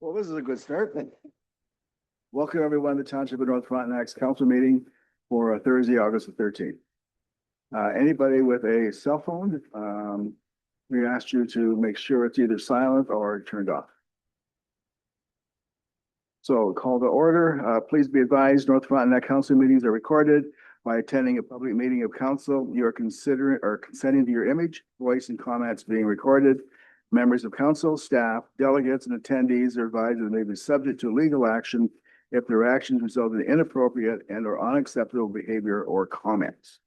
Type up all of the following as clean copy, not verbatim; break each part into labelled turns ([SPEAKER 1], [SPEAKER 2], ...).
[SPEAKER 1] Well, this is a good start. Welcome everyone to Township of North Frontenac's council meeting for Thursday, August the 13th. Anybody with a cell phone, we asked you to make sure it's either silent or turned off. So call to order. Please be advised, North Frontenac council meetings are recorded. By attending a public meeting of council, you are considering or consenting to your image, voice, and comments being recorded. Members of council, staff, delegates, and attendees are advised that they may be subject to legal action if their actions result in inappropriate and or unacceptable behavior or comments.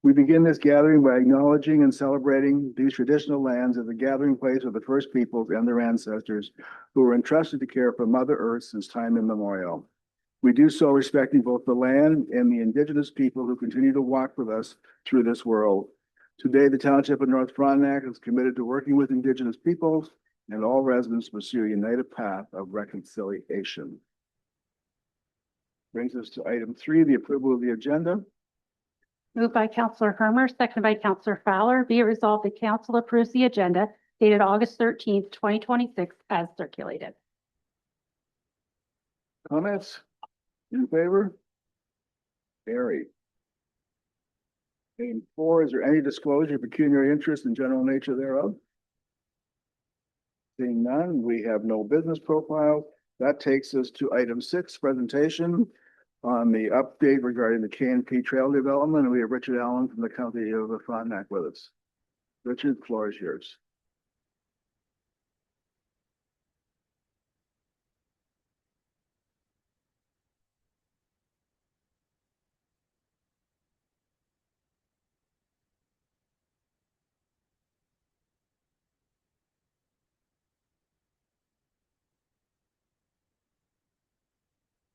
[SPEAKER 1] We begin this gathering by acknowledging and celebrating these traditional lands as a gathering place of the first peoples and their ancestors who were entrusted to care for Mother Earth since time immemorial. We do so respecting both the land and the indigenous people who continue to walk with us through this world. Today, the Township of North Frontenac is committed to working with indigenous peoples and all residents to pursue a united path of reconciliation. Brings us to item 3, the approval of the agenda.
[SPEAKER 2] Moved by Councilor Hermer, seconded by Councilor Fowler. Be it resolved that council approves the agenda dated August 13th, 2026 as circulated.
[SPEAKER 1] Comments? In favor? Carried. Item 4, is there any disclosure of pecuniary interest and general nature thereof? Seeing none, we have no business profile. That takes us to item 6, presentation on the update regarding the K&P Trail development. And we have Richard Allen from the County of Frontenac with us. Richard, the floor is yours.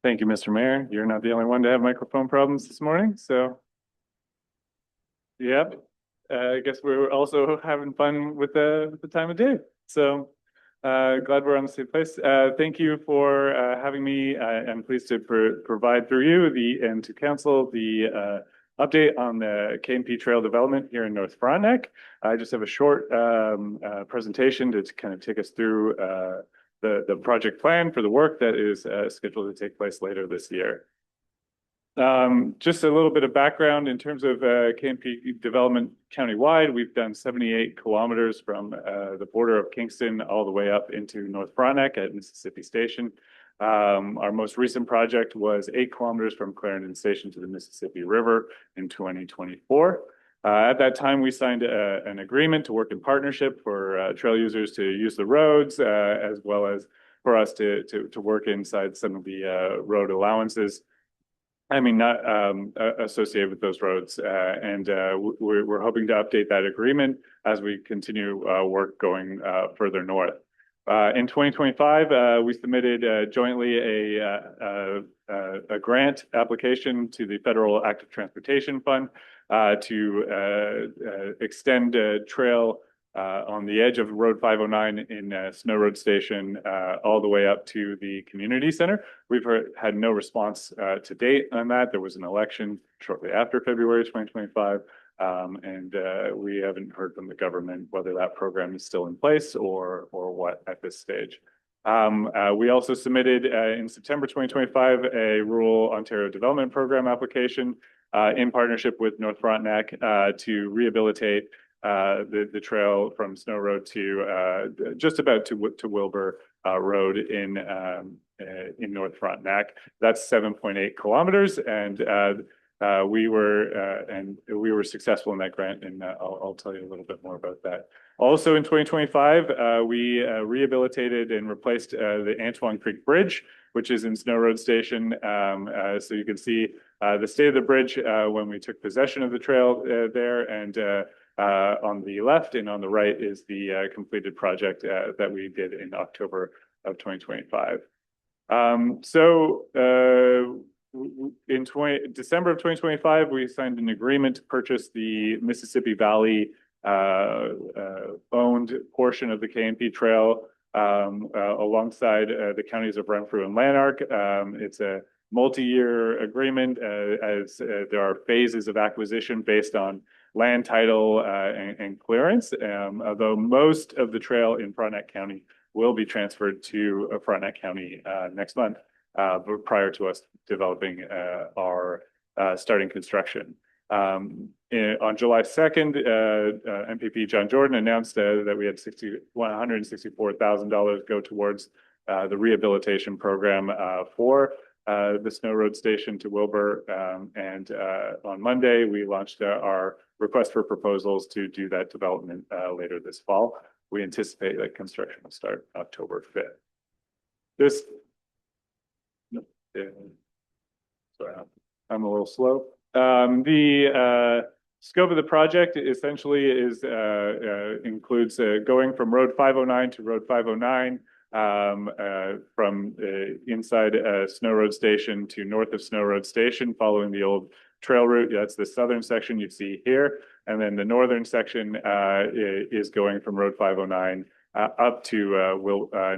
[SPEAKER 3] Thank you, Mr. Mayor. You're not the only one to have microphone problems this morning, so. Yep, I guess we're also having fun with the time of day. So glad we're on the same place. Thank you for having me. I'm pleased to provide through you and to council the update on the K&P Trail development here in North Frontenac. I just have a short presentation to kind of take us through the project plan for the work that is scheduled to take place later this year. Just a little bit of background in terms of K&P development countywide. We've done 78 kilometers from the border of Kingston all the way up into North Frontenac at Mississippi Station. Our most recent project was 8 kilometers from Clarendon Station to the Mississippi River in 2024. At that time, we signed an agreement to work in partnership for trail users to use the roads, as well as for us to work inside some of the road allowances. I mean, not associated with those roads. We're hoping to update that agreement as we continue work going further north. In 2025, we submitted jointly a grant application to the Federal Active Transportation Fund to extend a trail on the edge of Road 509 in Snow Road Station all the way up to the community center. We've had no response to date on that. There was an election shortly after February 2025, and we haven't heard from the government whether that program is still in place or what at this stage. We also submitted in September 2025 a Rural Ontario Development Program application in partnership with North Frontenac to rehabilitate the trail from Snow Road to just about to Wilbur Road in North Frontenac. That's 7.8 kilometers, and we were successful in that grant, and I'll tell you a little bit more about that. Also in 2025, we rehabilitated and replaced the Antoine Creek Bridge, which is in Snow Road Station. So you can see the state of the bridge when we took possession of the trail there, and on the left and on the right is the completed project that we did in October of 2025. In December of 2025, we signed an agreement to purchase the Mississippi Valley owned portion of the K&P Trail alongside the counties of Renfrew and Lanark. It's a multi-year agreement as there are phases of acquisition based on land title and clearance, although most of the trail in Frontenac County will be transferred to Frontenac County next month, but prior to us developing our starting construction. On July 2nd, MPP John Jordan announced that we had $164,000 go towards the rehabilitation program for the Snow Road Station to Wilbur. And on Monday, we launched our request for proposals to do that development later this fall. We anticipate that construction will start October 5th. This, sorry, I'm a little slow. The scope of the project essentially is includes going from Road 509 to Road 509, from inside Snow Road Station to north of Snow Road Station, following the old trail route. That's the southern section you see here. And then the northern section is going from Road 509 up to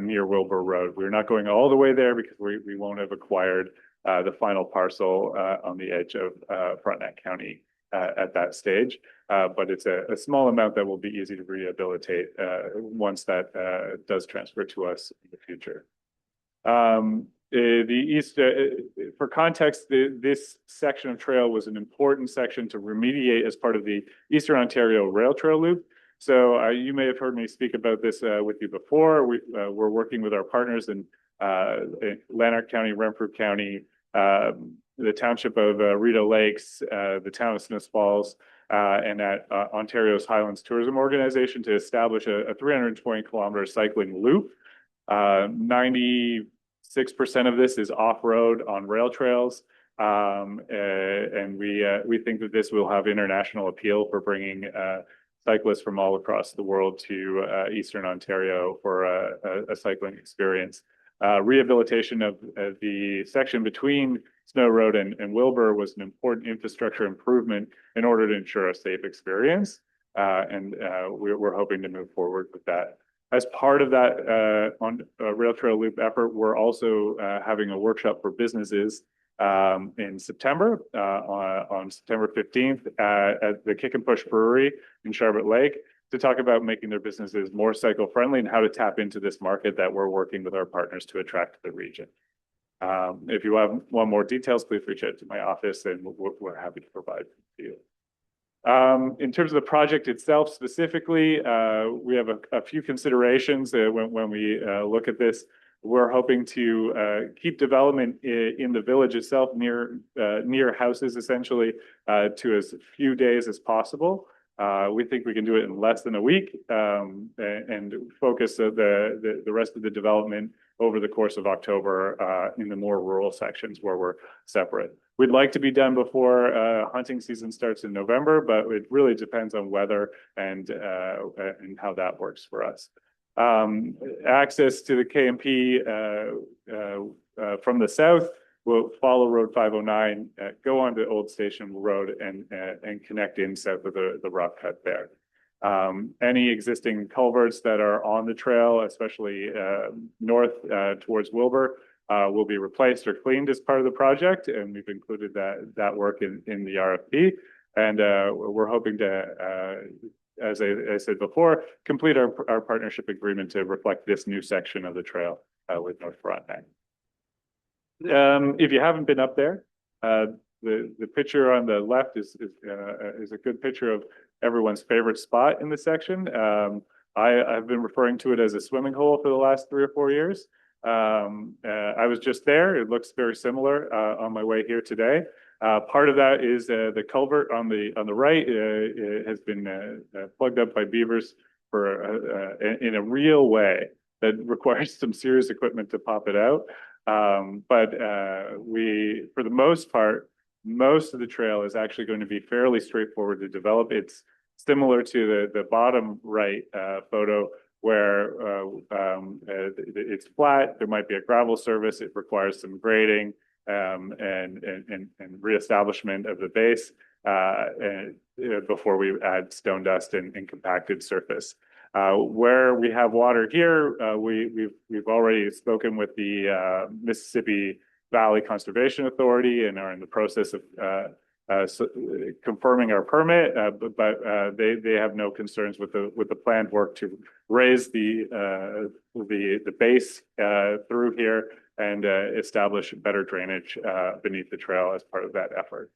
[SPEAKER 3] near Wilbur Road. We're not going all the way there because we won't have acquired the final parcel on the edge of Frontenac County at that stage. But it's a small amount that will be easy to rehabilitate once that does transfer to us in the future. For context, this section of trail was an important section to remediate as part of the Eastern Ontario Rail Trail Loop. So you may have heard me speak about this with you before. We're working with our partners in Lanark County, Renfrew County, the township of Rideau Lakes, the town of Smiths Falls, and at Ontario's Highlands Tourism Organization to establish a 320-kilometer cycling loop. 96% of this is off-road on rail trails, and we think that this will have international appeal for bringing cyclists from all across the world to Eastern Ontario for a cycling experience. Rehabilitation of the section between Snow Road and Wilbur was an important infrastructure improvement in order to ensure a safe experience, and we're hoping to move forward with that. As part of that rail trail loop effort, we're also having a workshop for businesses in September, on September 15th at the Kick and Push Brewery in Charlotte Lake, to talk about making their businesses more cycle-friendly and how to tap into this market that we're working with our partners to attract to the region. If you want more details, please reach out to my office and we're happy to provide to you. In terms of the project itself specifically, we have a few considerations when we look at this. We're hoping to keep development in the village itself near houses, essentially, to as few days as possible. We think we can do it in less than a week, and focus the rest of the development over the course of October in the more rural sections where we're separate. We'd like to be done before hunting season starts in November, but it really depends on weather and how that works for us. Access to the KMP from the south will follow Road 509, go on to Old Station Road and connect in south of the rock cut there. Any existing culverts that are on the trail, especially north towards Wilbur, will be replaced or cleaned as part of the project, and we've included that work in the RFP. And we're hoping to, as I said before, complete our partnership agreement to reflect this new section of the trail with North Frontenac. If you haven't been up there, the picture on the left is a good picture of everyone's favorite spot in the section. I've been referring to it as a swimming hole for the last 3 or 4 years. I was just there. It looks very similar on my way here today. Part of that is the culvert on the right has been plugged up by beavers in a real way that requires some serious equipment to pop it out. But for the most part, most of the trail is actually going to be fairly straightforward to develop. It's similar to the bottom right photo where it's flat. There might be a gravel surface. It requires some grading and reestablishment of the base before we add stone dust and compacted surface. Where we have water here, we've already spoken with the Mississippi Valley Conservation Authority and are in the process of confirming our permit, but they have no concerns with the planned work to raise the base through here and establish better drainage beneath the trail as part of that effort.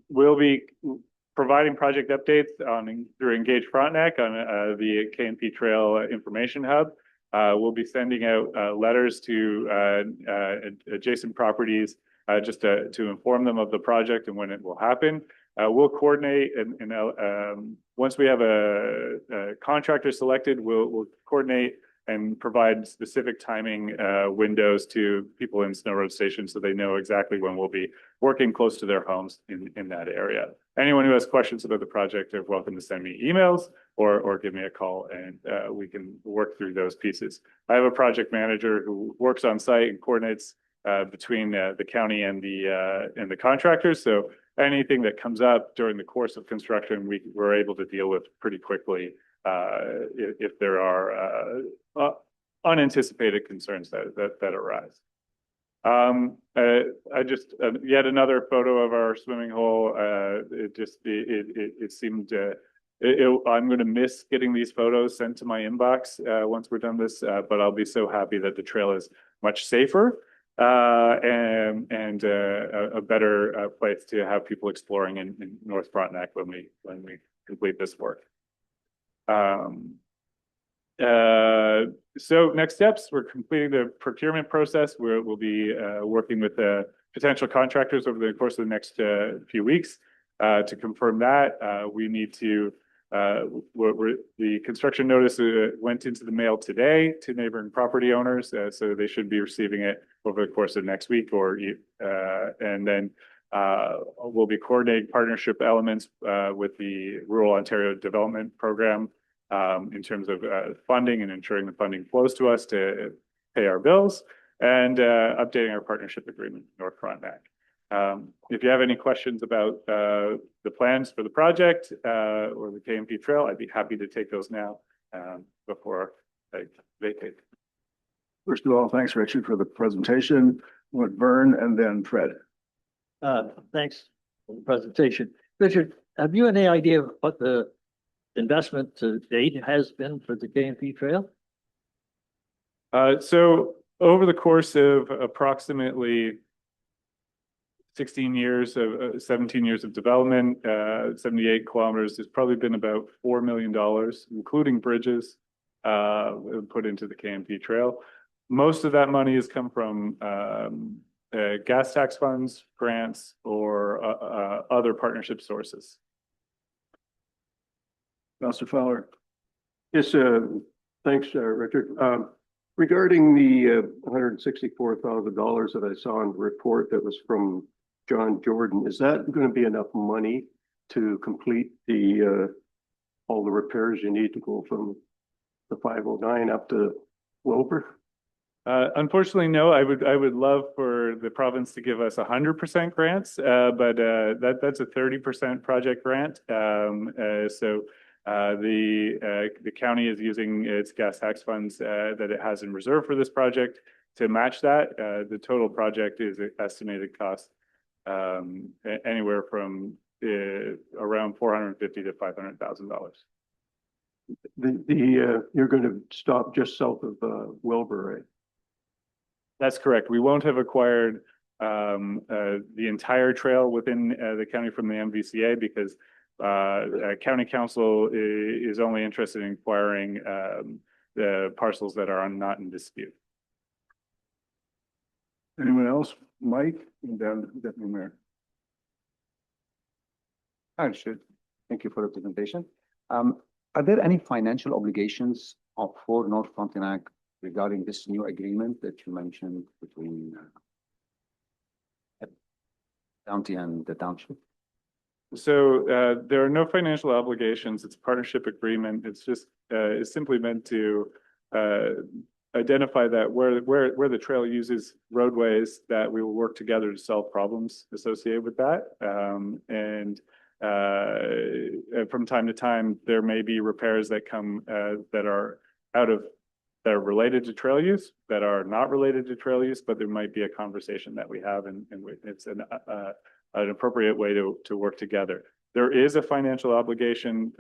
[SPEAKER 3] We'll be providing project updates through Engage Frontenac on the K&P Trail Information Hub. We'll be sending out letters to adjacent properties just to inform them of the project and when it will happen. We'll coordinate and once we have a contractor selected, we'll coordinate and provide specific timing windows to people in Snow Road Station so they know exactly when we'll be working close to their homes in that area. Anyone who has questions about the project are welcome to send me emails or give me a call and we can work through those pieces. I have a project manager who works on site and coordinates between the county and the contractors. So anything that comes up during the course of construction, we're able to deal with pretty quickly if there are unanticipated concerns that arise. I just yet another photo of our swimming hole. It seemed I'm going to miss getting these photos sent to my inbox once we're done this, but I'll be so happy that the trail is much safer and a better place to have people exploring in North Frontenac when we complete this work. So next steps, we're completing the procurement process. We'll be working with potential contractors over the course of the next few weeks to confirm that. We need to, the construction notice went into the mail today to neighboring property owners, so they should be receiving it over the course of next week and then we'll be coordinating partnership elements with the Rural Ontario Development Program in terms of funding and ensuring the funding flows to us to pay our bills and updating our partnership agreement with North Frontenac. If you have any questions about the plans for the project or the K&P Trail, I'd be happy to take those now before I vacate.
[SPEAKER 1] First of all, thanks, Richard, for the presentation. With Vern and then Fred.
[SPEAKER 4] Thanks for the presentation. Richard, have you any idea what the investment to date has been for the K&P Trail?
[SPEAKER 3] So over the course of approximately 17 years of development, 78 kilometers, there's probably been about $4 million, including bridges, put into the K&P Trail. Most of that money has come from gas tax funds, grants, or other partnership sources.
[SPEAKER 1] Councillor Fowler.
[SPEAKER 5] Yes, thanks, Richard. Regarding the $164,000 that I saw in the report that was from John Jordan, is that going to be enough money to complete all the repairs you need to go from the 509 up to Wilbur?
[SPEAKER 3] Unfortunately, no. I would love for the province to give us 100% grants, but that's a 30% project grant. So the county is using its gas tax funds that it has in reserve for this project to match that. The total project is estimated cost anywhere from around $450,000 to $500,000.
[SPEAKER 5] You're going to stop just south of Wilbur, right?
[SPEAKER 3] That's correct. We won't have acquired the entire trail within the county from the MVCA because county council is only interested in acquiring the parcels that are not in dispute.
[SPEAKER 1] Anyone else? Mike and then Deputy Mayor.
[SPEAKER 6] Hi, Richard. Thank you for the presentation. Are there any financial obligations for North Frontenac regarding this new agreement that you mentioned between county and the township?
[SPEAKER 3] So there are no financial obligations. It's a partnership agreement. It's just it's simply meant to identify that where the trail uses roadways, that we will work together to solve problems associated with that. And from time to time, there may be repairs that come that are out of that are related to trail use, that are not related to trail use, but there might be a conversation that we have, and it's an appropriate way to work together. There is a financial obligation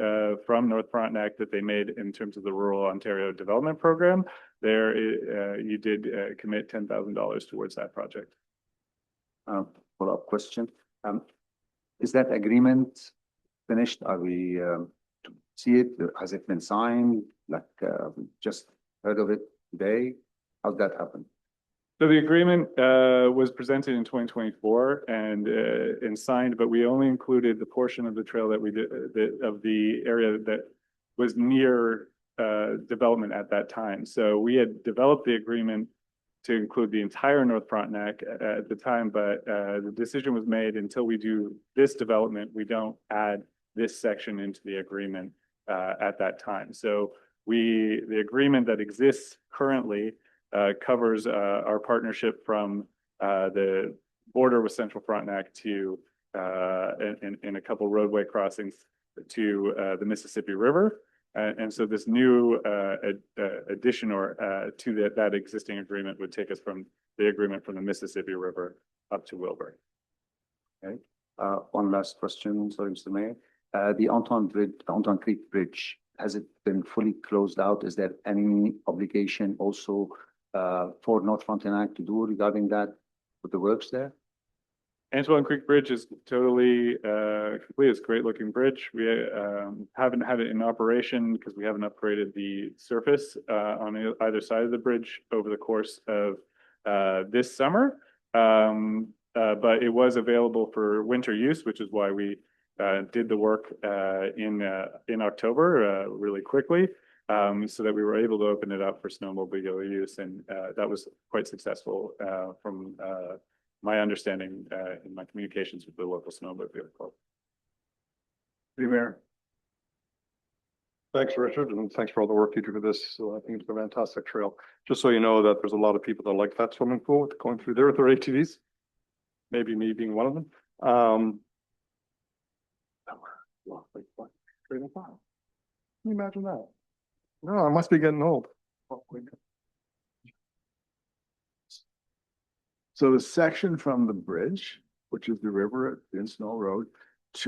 [SPEAKER 3] from North Frontenac that they made in terms of the Rural Ontario Development Program. There, you did commit $10,000 towards that project.
[SPEAKER 6] Follow-up question. Is that agreement finished? Are we to see it? Has it been signed? Like, we just heard of it today? How'd that happen?
[SPEAKER 3] So the agreement was presented in 2024 and signed, but we only included the portion of the trail that we did of the area that was near development at that time. So we had developed the agreement to include the entire North Frontenac at the time, but the decision was made until we do this development, we don't add this section into the agreement at that time. So the agreement that exists currently covers our partnership from the border with Central Frontenac to in a couple roadway crossings to the Mississippi River. And so this new addition or to that existing agreement would take us from the agreement from the Mississippi River up to Wilbur.
[SPEAKER 6] Okay. One last question, sorry, Mr. Mayor. The Anton Creek Bridge, has it been fully closed out? Is there any obligation also for North Frontenac to do regarding that with the works there?
[SPEAKER 3] Antoine Creek Bridge is totally complete. It's a great looking bridge. We haven't had it in operation because we haven't upgraded the surface on either side of the bridge over the course of this summer. But it was available for winter use, which is why we did the work in October really quickly, so that we were able to open it up for snowmobile use, and that was quite successful from my understanding in my communications with the local snowmobile club.
[SPEAKER 1] Deputy Mayor.
[SPEAKER 7] Thanks, Richard, and thanks for all the work you do for this. So I think it's a fantastic trail. Just so you know that there's a lot of people that like that swimming pool going through there with their ATVs. Maybe me being one of them. Can you imagine that? No, I must be getting old.
[SPEAKER 1] So the section from the bridge, which is the river in Snow Road,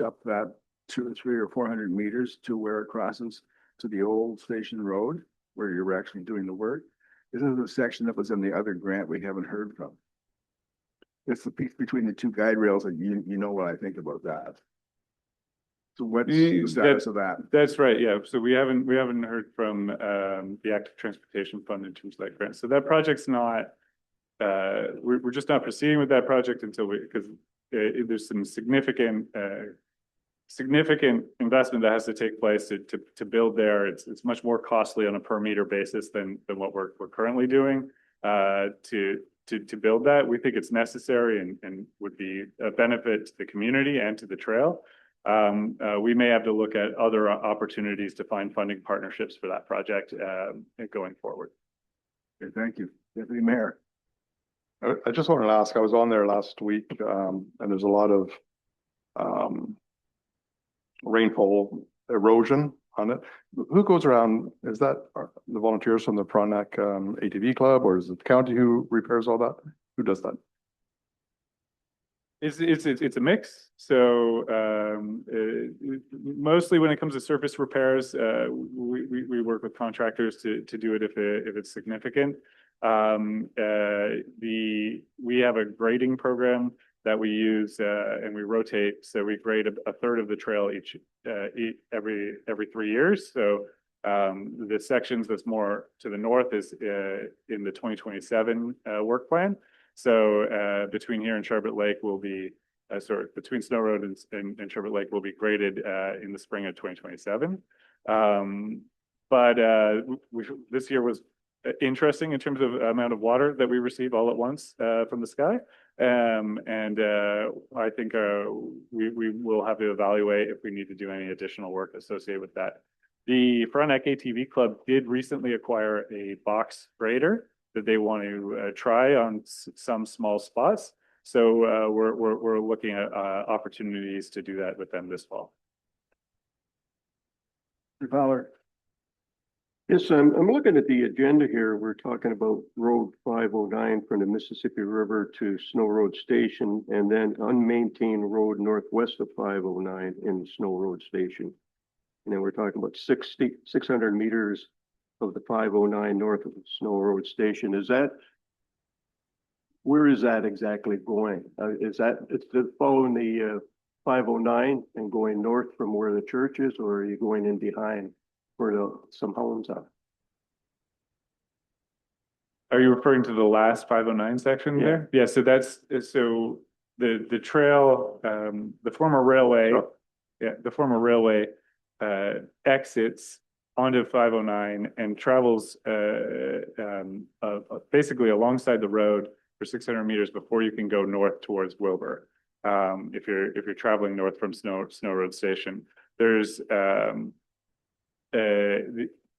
[SPEAKER 1] up that 200 or 300 or 400 meters to where it crosses to the old station road, where you're actually doing the work. This is the section that was in the other grant we haven't heard from. It's the piece between the two guide rails, and you know what I think about that. So what's the status of that?
[SPEAKER 3] That's right. Yeah. So we haven't heard from the Active Transportation Fund in terms of that grant. So that project's not. We're just not proceeding with that project until because there's some significant investment that has to take place to build there. It's much more costly on a per meter basis than what we're currently doing to build that. We think it's necessary and would be a benefit to the community and to the trail. We may have to look at other opportunities to find funding partnerships for that project going forward.
[SPEAKER 1] Okay, thank you. Deputy Mayor.
[SPEAKER 7] I just wanted to ask, I was on there last week, and there's a lot of rainfall erosion on it. Who goes around? Is that the volunteers from the Frontenac ATV Club, or is it the county who repairs all that? Who does that?
[SPEAKER 3] It's a mix. So mostly when it comes to surface repairs, we work with contractors to do it if it's significant. We have a grading program that we use and we rotate. So we grade a third of the trail every 3 years. So the sections that's more to the north is in the 2027 work plan. So between here and Sherbet Lake will be between Snow Road and Sherbet Lake will be graded in the spring of 2027. But this year was interesting in terms of amount of water that we receive all at once from the sky. And I think we will have to evaluate if we need to do any additional work associated with that. The Frontenac ATV Club did recently acquire a box grader that they want to try on some small spots. So we're looking at opportunities to do that with them this fall.
[SPEAKER 1] Mr. Fowler.
[SPEAKER 5] Yes, I'm looking at the agenda here. We're talking about Road 509 from the Mississippi River to Snow Road Station, and then unmaintained road northwest of 509 in the Snow Road Station. And then we're talking about 600 meters of the 509 north of the Snow Road Station. Where is that exactly going? It's following the 509 and going north from where the church is, or are you going in behind where some homes are?
[SPEAKER 3] Are you referring to the last 509 section
[SPEAKER 5] Yeah.
[SPEAKER 3] there? Yeah, so so the trail, the former railway, exits onto 509 and travels basically alongside the road for 600 meters before you can go north towards Wilbur. If you're traveling north from Snow Road Station, there's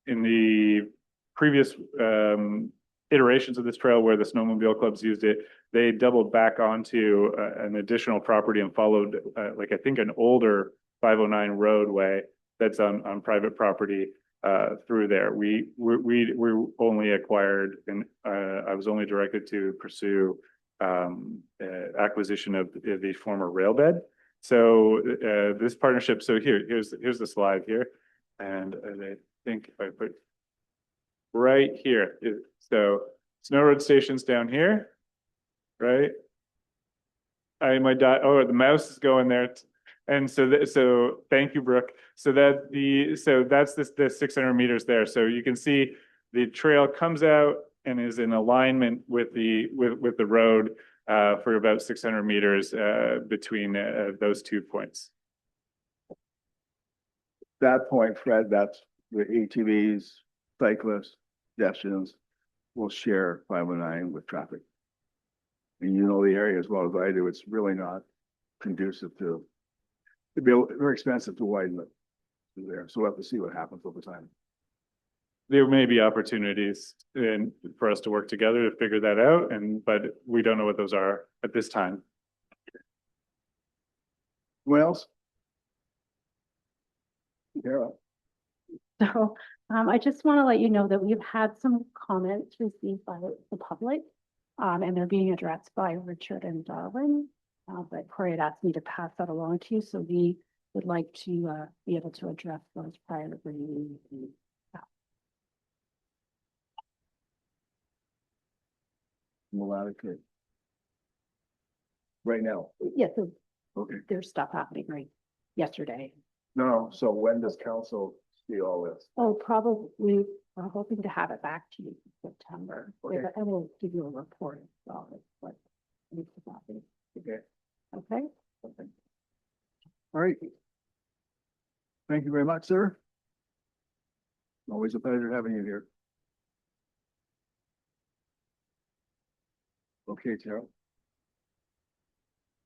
[SPEAKER 3] in the previous iterations of this trail where the snowmobile clubs used it, they doubled back onto an additional property and followed like I think an older 509 roadway that's on private property through there. We only acquired, and I was only directed to pursue acquisition of the former rail bed. So this partnership, so here's the slide here. And I think if I put right here, so Snow Road Station's down here, right? The mouse is going there. And so thank you, Brooke. So that's the 600 meters there. So you can see the trail comes out and is in alignment with the road for about 600 meters between those 2 points.
[SPEAKER 1] That point, Fred, that's the ATVs, cyclists, pedestrians will share 509 with traffic. And you know the area as well as I do. It's really not conducive to, it'd be very expensive to widen it there. So we'll have to see what happens over time.
[SPEAKER 3] There may be opportunities for us to work together to figure that out, but we don't know what those are at this time.
[SPEAKER 1] What else? Kara.
[SPEAKER 2] So I just want to let you know that we've had some comments received by the public, and they're being addressed by Richard and Darwin. But Corey had asked me to pass that along to you, so we would like to be able to address those prior to bringing the
[SPEAKER 1] Melodic. Right now.
[SPEAKER 2] Yes, so
[SPEAKER 1] Okay.
[SPEAKER 2] there's stuff happening right yesterday.
[SPEAKER 1] No, so when does council see all this?
[SPEAKER 2] Oh, probably we're hoping to have it back to you in September.
[SPEAKER 1] Okay.
[SPEAKER 2] And we'll give you a report as well. As what needs to happen.
[SPEAKER 1] Okay.
[SPEAKER 2] Okay.
[SPEAKER 1] All right. Thank you very much, sir. Always a pleasure having you here. Okay, Terrell.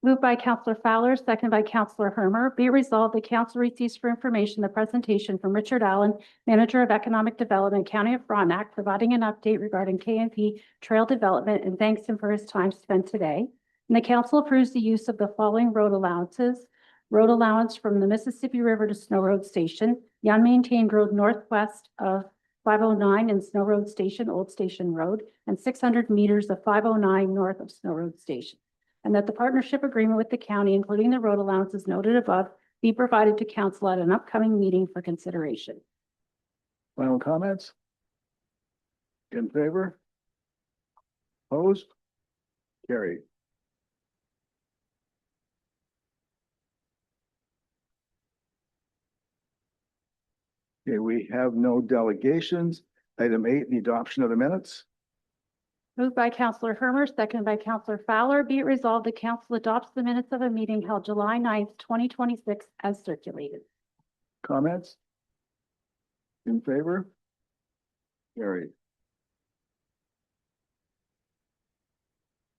[SPEAKER 2] Moved by Councillor Fowler, seconded by Councillor Hermer. Be it resolved, the council receives for information the presentation from Richard Allen, Manager of Economic Development, County of Frontenac, providing an update regarding KNP trail development and thanks him for his time spent today. And the council approves the use of the following road allowances. Road allowance from the Mississippi River to Snow Road Station, the unmaintained road northwest of 509 and Snow Road Station, Old Station Road, and 600 meters of 509 north of Snow Road Station. And that the partnership agreement with the county, including the road allowances noted above, be provided to council at an upcoming meeting for consideration.
[SPEAKER 1] Final comments? In favor? Opposed? Carried. Okay, we have no delegations. Item 8, the adoption of the minutes.
[SPEAKER 2] Moved by Councillor Hermer, seconded by Councillor Fowler. Be it resolved, the council adopts the minutes of a meeting held July 9th, 2026 as circulated.
[SPEAKER 1] Comments? In favor? Carried.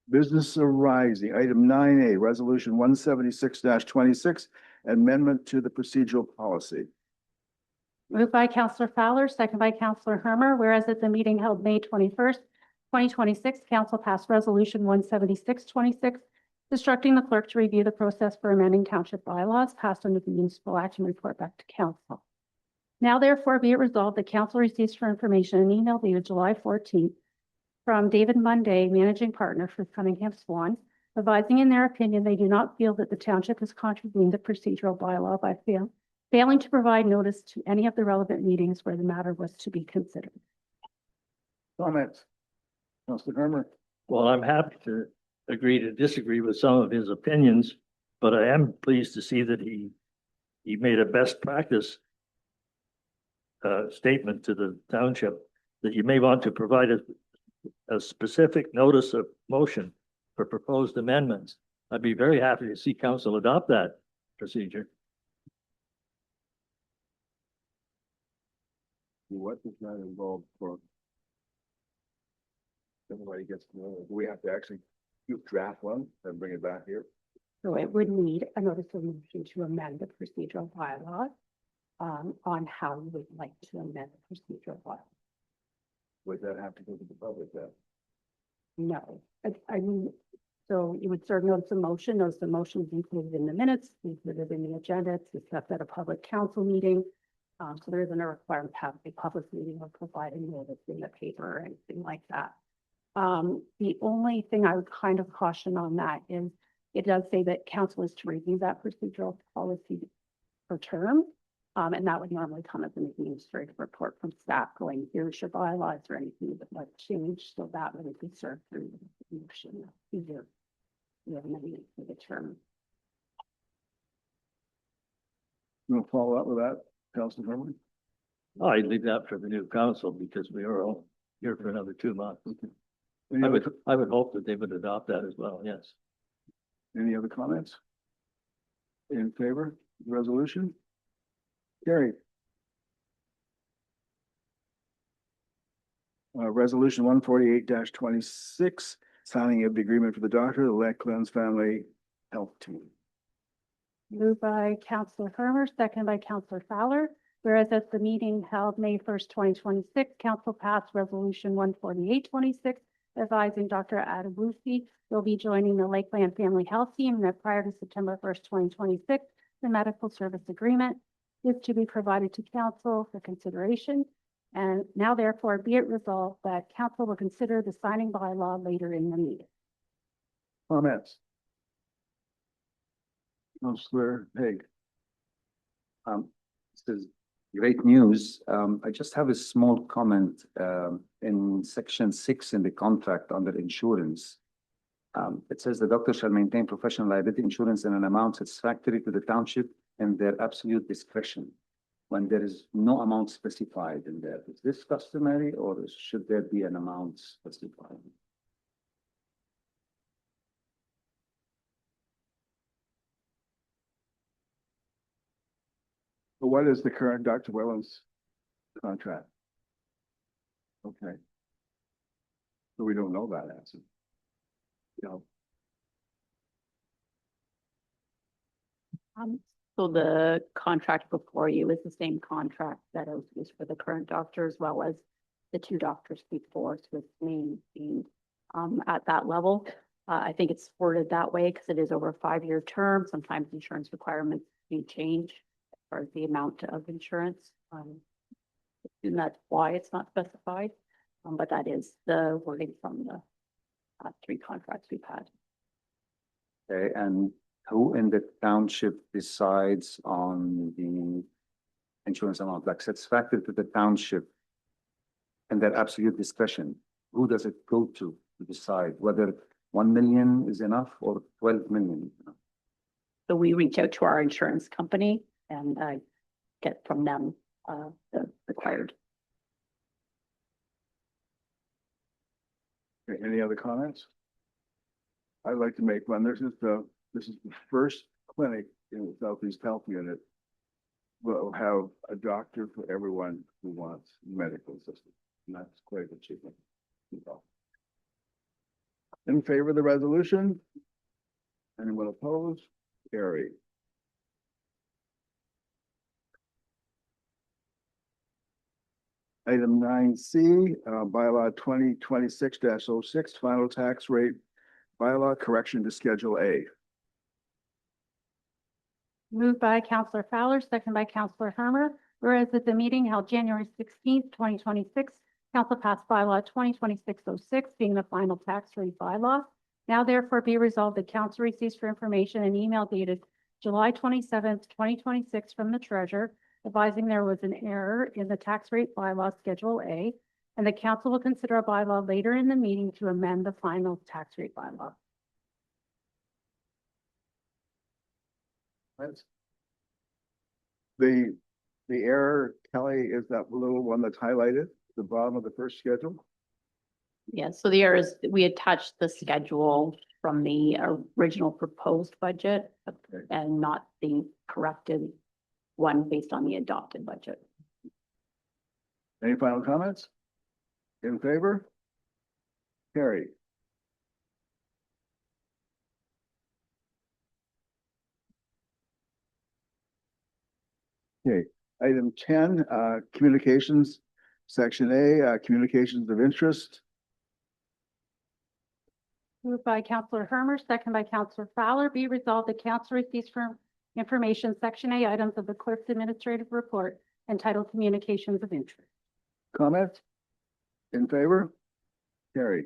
[SPEAKER 1] Business arising, item 9A, resolution 176-26, amendment to the procedural policy.
[SPEAKER 2] Moved by Councillor Fowler, seconded by Councillor Hermer. Whereas at the meeting held May 21st, 2026, council passed resolution 176-26, instructing the clerk to review the process for amending township bylaws passed under the municipal action report back to council. Now therefore be it resolved that council receives for information an email dated July 14th from David Munday, managing partner for Cunningham Swan, advising in their opinion, they do not feel that the township has contravened the procedural bylaw by failing to provide notice to any of the relevant meetings where the matter was to be considered.
[SPEAKER 1] Comments? Counselor Hermer?
[SPEAKER 4] Well, I'm happy to agree to disagree with some of his opinions, but I am pleased to see that he made a best practice statement to the township that you may want to provide a specific notice of motion for proposed amendments. I'd be very happy to see council adopt that procedure.
[SPEAKER 1] What does that involve for? Everybody gets to know, do we have to actually draft one and bring it back here?
[SPEAKER 2] So it would need a notice of motion to amend the procedural bylaw on how you would like to amend the procedural bylaw.
[SPEAKER 1] Would that have to go to the public then?
[SPEAKER 2] No, I mean, so you would serve notice of motion. Notice of motion is included in the minutes, included in the agenda. It's discussed at a public council meeting. So there isn't a requirement to have a public meeting or provide a notice in the paper or anything like that. The only thing I would kind of caution on that is it does say that council is to review that procedural policy per term. And that would normally come as an administrative report from staff going, here's your bylaws or anything you would like to change. So that would be served through the motion. Either you have many for the term.
[SPEAKER 1] You want to follow up with that, Councilor Herman?
[SPEAKER 4] I'd leave that for the new council because we are all here for another 2 months.
[SPEAKER 1] Any
[SPEAKER 4] I would hope that they would adopt that as well, yes.
[SPEAKER 1] Any other comments? In favor of the resolution? Carried. Resolution 148-26, signing of the agreement for the doctor, the Lakelands Family Health Team.
[SPEAKER 2] Moved by Councilor Hermer, second by Councilor Fowler. Whereas at the meeting held May 1st, 2026, council passed resolution 148-26, advising Dr. Adabusi will be joining the Lakeland Family Health Team, and that prior to September 1st, 2026, the medical service agreement is to be provided to council for consideration. And now therefore be it resolved that council will consider the signing bylaw later in the meeting.
[SPEAKER 1] Comments? Councilor Haig.
[SPEAKER 6] This is great news. I just have a small comment in section 6 in the contract under insurance. It says the doctor shall maintain professional liability insurance in an amount satisfactory to the township and their absolute discretion, when there is no amount specified in there. Is this customary or should there be an amount specified?
[SPEAKER 1] But what is the current Dr. Whelan's contract? Okay. So we don't know that answer. No.
[SPEAKER 8] So the contract before you is the same contract that is used for the current doctor as well as the 2 doctors before, so it's maintained at that level. I think it's worded that way because it is over a 5-year term. Sometimes insurance requirements do change as far as the amount of insurance. And that's why it's not specified, but that is the wording from the 3 contracts we've had.
[SPEAKER 6] Okay, and who in the township decides on the insurance amount, like satisfactory to the township and their absolute discretion? Who does it go to decide whether 1 million is enough or 12 million?
[SPEAKER 8] So we reach out to our insurance company and get from them the required.
[SPEAKER 1] Okay, any other comments? I'd like to make one. This is the first clinic in the Southeast Health Unit will have a doctor for everyone who wants medical assistance. And that's quite an achievement. In favor of the resolution? Anyone opposed? Carried. Item 9C, bylaw 2026-06, final tax rate bylaw correction to Schedule A.
[SPEAKER 2] Moved by Councilor Fowler, second by Councilor Hermer. Whereas at the meeting held January 16th, 2026, council passed bylaw 2026-06, being the final tax rate bylaw. Now therefore be resolved that council receives for information an email dated July 27th, 2026 from the treasurer advising there was an error in the tax rate bylaw Schedule A, and the council will consider a bylaw later in the meeting to amend the final tax rate bylaw.
[SPEAKER 1] That's- The error, Kelly, is that little one that's highlighted, at the bottom of the first schedule?
[SPEAKER 8] Yeah, so the error is we attached the schedule from the original proposed budget and not the corrected one based on the adopted budget.
[SPEAKER 1] Any final comments? In favor? Carried. Okay, item 10, communications, section A, communications of interest.
[SPEAKER 2] Moved by Councillor Hermer, second by Councillor Fowler. Be resolved that council receives for information section A items of the clerk's administrative report entitled Communications of Interest.
[SPEAKER 1] Comments? In favor? Carried.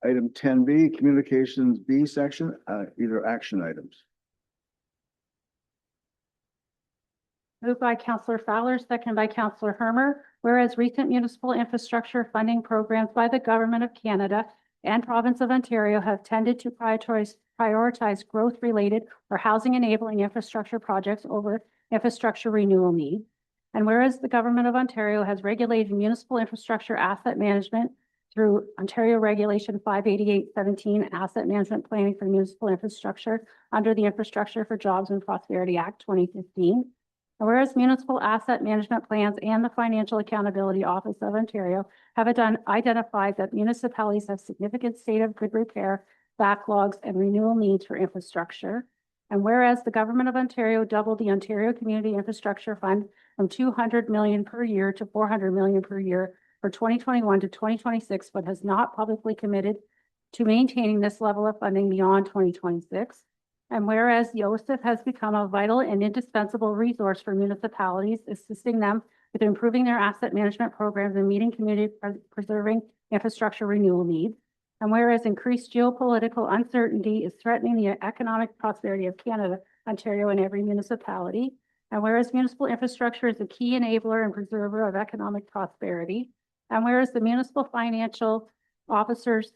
[SPEAKER 1] Item 10B, communications B section, either action items.
[SPEAKER 2] Moved by Councillor Fowler, second by Councillor Hermer. Whereas recent municipal infrastructure funding programs by the Government of Canada and Province of Ontario have tended to prioritize growth-related or housing-enabling infrastructure projects over infrastructure renewal needs. And whereas the Government of Ontario has regulated municipal infrastructure asset management through Ontario Regulation 588-17, Asset Management Planning for Municipal Infrastructure under the Infrastructure for Jobs and Prosperity Act 2015. And whereas municipal asset management plans and the Financial Accountability Office of Ontario have identified that municipalities have significant state of good repair, backlogs, and renewal needs for infrastructure. And whereas the Government of Ontario doubled the Ontario Community Infrastructure Fund from $200 million per year to $400 million per year for 2021 to 2026, but has not publicly committed to maintaining this level of funding beyond 2026. And whereas the OSIF has become a vital and indispensable resource for municipalities, assisting them with improving their asset management programs and meeting community preserving infrastructure renewal needs. And whereas increased geopolitical uncertainty is threatening the economic prosperity of Canada, Ontario, and every municipality. And whereas municipal infrastructure is a key enabler and preserver of economic prosperity. And whereas the Municipal Financial Officers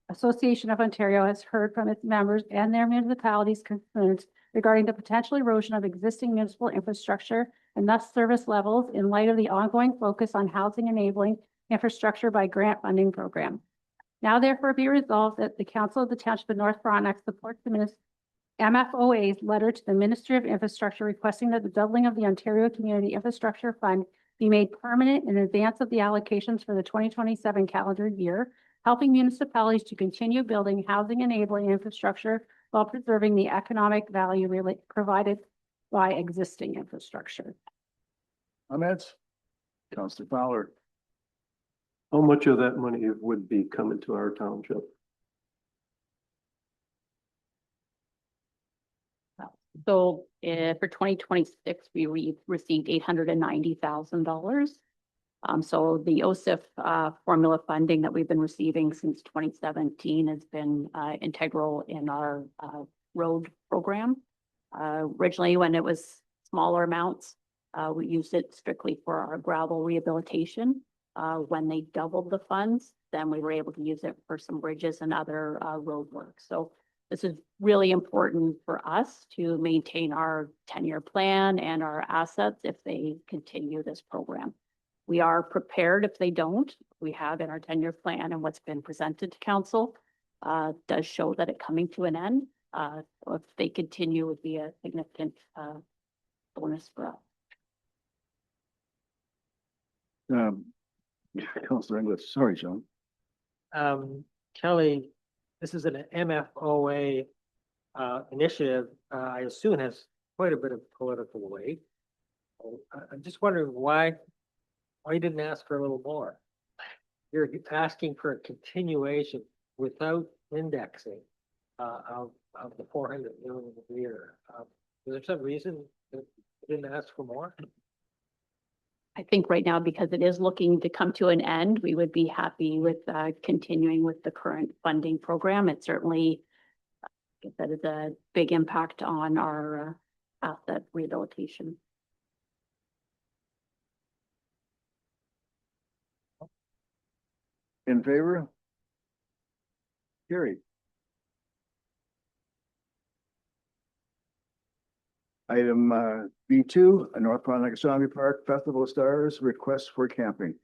[SPEAKER 2] Association of Ontario has heard from its members and their municipalities' concerns regarding the potential erosion of existing municipal infrastructure and thus service levels in light of the ongoing focus on housing enabling infrastructure by grant funding program. Now therefore be resolved that the Council of the Township of North Frontenac supports the MFOA's letter to the Ministry of Infrastructure requesting that the doubling of the Ontario Community Infrastructure Fund be made permanent in advance of the allocations for the 2027 calendar year, helping municipalities to continue building housing enabling infrastructure while preserving the economic value provided by existing infrastructure.
[SPEAKER 1] Comments? Councillor Fowler.
[SPEAKER 5] How much of that money would be coming to our township?
[SPEAKER 8] So for 2026, we received $890,000. So the OSIF formula funding that we've been receiving since 2017 has been integral in our road program. Originally, when it was smaller amounts, we used it strictly for our gravel rehabilitation. When they doubled the funds, then we were able to use it for some bridges and other road work. So this is really important for us to maintain our 10-year plan and our assets if they continue this program. We are prepared if they don't. We have in our 10-year plan and what's been presented to council does show that it coming to an end. So if they continue, would be a significant bonus for us.
[SPEAKER 1] Councillor English, sorry, John.
[SPEAKER 9] Kelly, this is an MFOA initiative, I assume has quite a bit of political weight. I'm just wondering why you didn't ask for a little more? You're asking for a continuation without indexing of the 400 million a year. Was there some reason that you didn't ask for more?
[SPEAKER 8] I think right now, because it is looking to come to an end, we would be happy with continuing with the current funding program. It certainly, that is a big impact on our asset rehabilitation.
[SPEAKER 1] In favor? Carried. Item B2, North Frontenac Astronomy Park Festival of Stars, request for camping.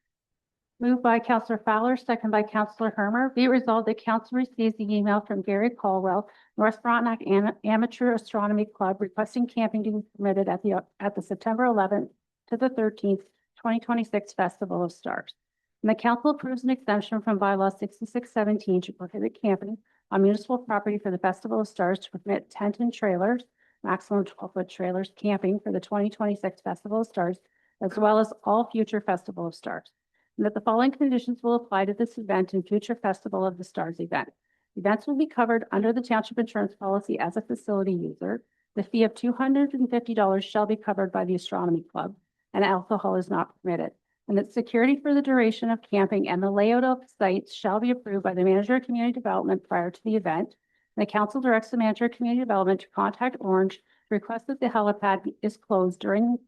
[SPEAKER 2] Moved by Counselor Fowler, second by Counselor Hermer. Be it resolved that council receives the email from Gary Caldwell, North Frontenac Amateur Astronomy Club, requesting camping to be permitted at the September 11th to the 13th, 2026 Festival of Stars. And the council approves an exemption from bylaw 6617 to prohibit camping on municipal property for the Festival of Stars, to permit tent and trailers, maximum 12-foot trailers, camping for the 2026 Festival of Stars, as well as all future Festival of Stars. And that the following conditions will apply to this event and future Festival of the Stars event. Events will be covered under the township insurance policy as a facility user. The fee of $250 shall be covered by the Astronomy Club, and alcohol is not permitted. And that security for the duration of camping and the layout of sites shall be approved by the manager of community development prior to the event. And the council directs the manager of community development to contact Orange to request that the helipad is closed during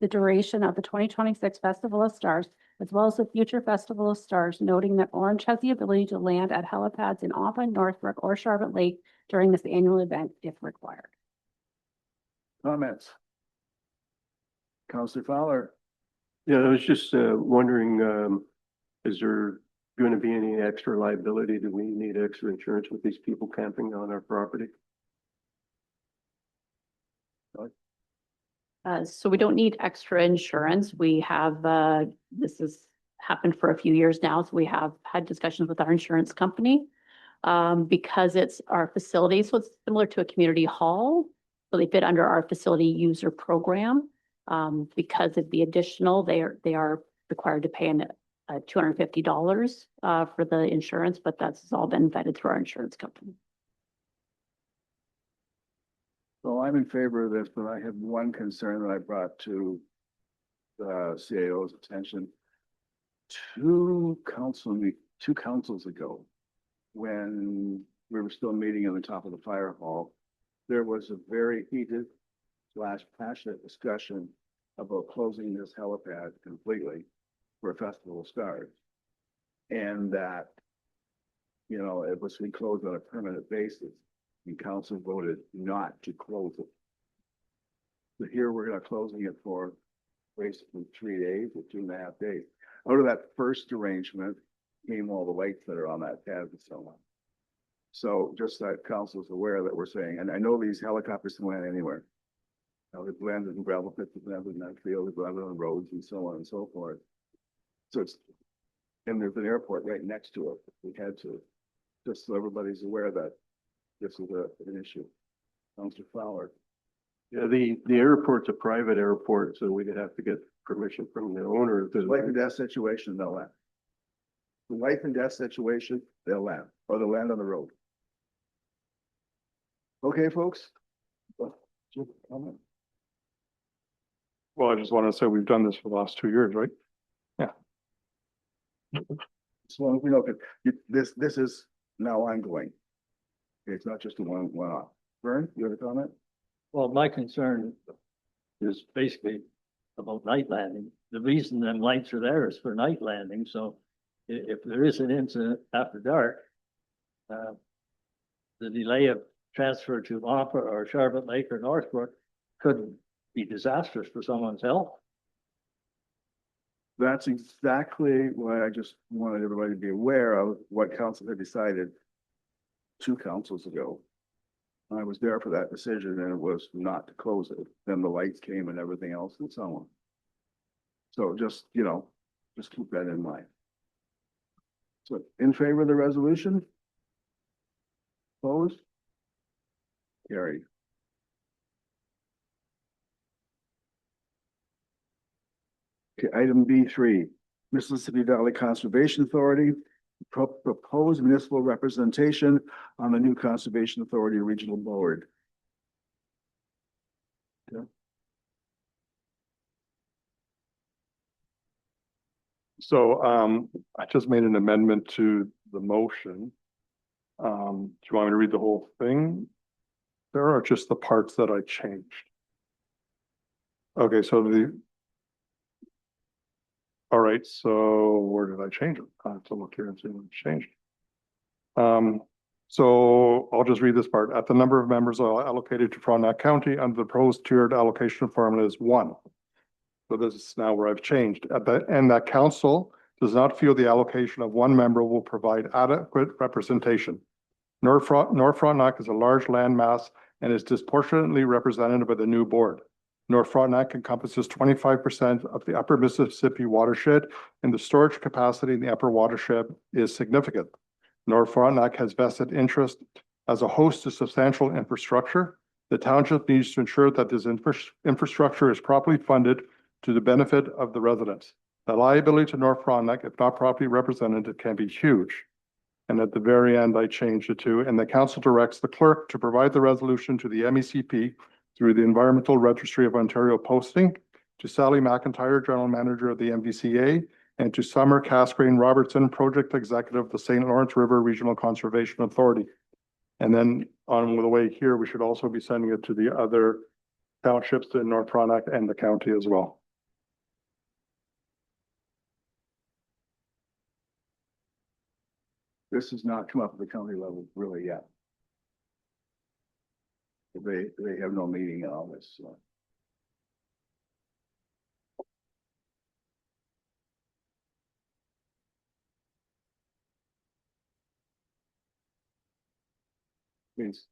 [SPEAKER 2] the duration of the 2026 Festival of Stars, as well as the future Festival of Stars, noting that Orange has the ability to land at helipads in Auburn, Northbrook, or Charlotte Lake during this annual event if required.
[SPEAKER 1] Comments? Counselor Fowler?
[SPEAKER 5] Yeah, I was just wondering, is there going to be any extra liability? Do we need extra insurance with these people camping on our property?
[SPEAKER 8] So we don't need extra insurance. We have, this has happened for a few years now. So we have had discussions with our insurance company because it's our facility. So it's similar to a community hall. So they fit under our facility user program. Because of the additional, they are required to pay $250 for the insurance, but that's all been vetted through our insurance company.
[SPEAKER 1] So I'm in favor of this, but I have one concern that I brought to the CAO's attention. Two councils ago, when we were still meeting in the top of the fire hall, there was a very heated / passionate discussion about closing this helipad completely for a Festival of Stars. And that, you know, it was to be closed on a permanent basis. And council voted not to close it. So here we're going to closing it for basically 3 days or 2.5 days. Out of that first arrangement came all the lights that are on that pad and so on. So just that council's aware that we're saying, and I know these helicopters can land anywhere. They've landed in gravel pits, they've landed in that field, they've landed on roads and so on and so forth. So it's, and there's an airport right next to it. We had to, just so everybody's aware that this is an issue. Councilor Fowler.
[SPEAKER 5] Yeah, the airport's a private airport, so we'd have to get permission from the owner.
[SPEAKER 1] Life and death situation, they'll land. The life and death situation, they'll land, or they'll land on the road. Okay, folks? Comment?
[SPEAKER 7] Well, I just want to say we've done this for the last 2 years, right?
[SPEAKER 1] So we know that this is now ongoing. It's not just a one-off. Vern, you have a comment?
[SPEAKER 4] Well, my concern is basically about night landing. The reason them lights are there is for night landing, so if there is an incident after dark, the delay of transfer to Opera or Charlotte Lake or Northbrook could be disastrous for someone's health.
[SPEAKER 1] That's exactly why I just wanted everybody to be aware of what council had decided 2 councils ago. I was there for that decision and it was not to close it. Then the lights came and everything else and so on. So just, you know, just keep that in mind. So in favor of the resolution? Opposed? Carried. Okay, item B3, Mississippi Valley Conservation Authority, proposed municipal representation on the new Conservation Authority Regional Board.
[SPEAKER 7] So, I just made an amendment to the motion. Do you want me to read the whole thing? There are just the parts that I changed. Okay, so all right, so where did I change it? I have to look here and see what changed. So I'll just read this part. At the number of members allocated to Frontenac County under the proposed tiered allocation formula is 1. So this is now where I've changed. And that council does not feel the allocation of 1 member will provide adequate representation. North Frontenac is a large landmass and is disproportionately represented by the new board. North Frontenac encompasses 25% of the upper Mississippi watershed, and the storage capacity in the upper watershed is significant. North Frontenac has vested interest as a host to substantial infrastructure. The township needs to ensure that this infrastructure is properly funded to the benefit of the residents. The liability to North Frontenac, if not properly represented, can be huge. And at the very end, I changed it to, and the council directs the clerk to provide the resolution to the MECP through the Environmental Registry of Ontario posting, to Sally McIntyre, General Manager of the MVCA, and to Summer Casgrain Robertson, Project Executive of the St. Lawrence River Regional Conservation Authority. And then on the way here, we should also be sending it to the other townships in North Frontenac and the county as well.
[SPEAKER 1] This has not come up at the county level really yet. They have no meeting on all this. So. Please.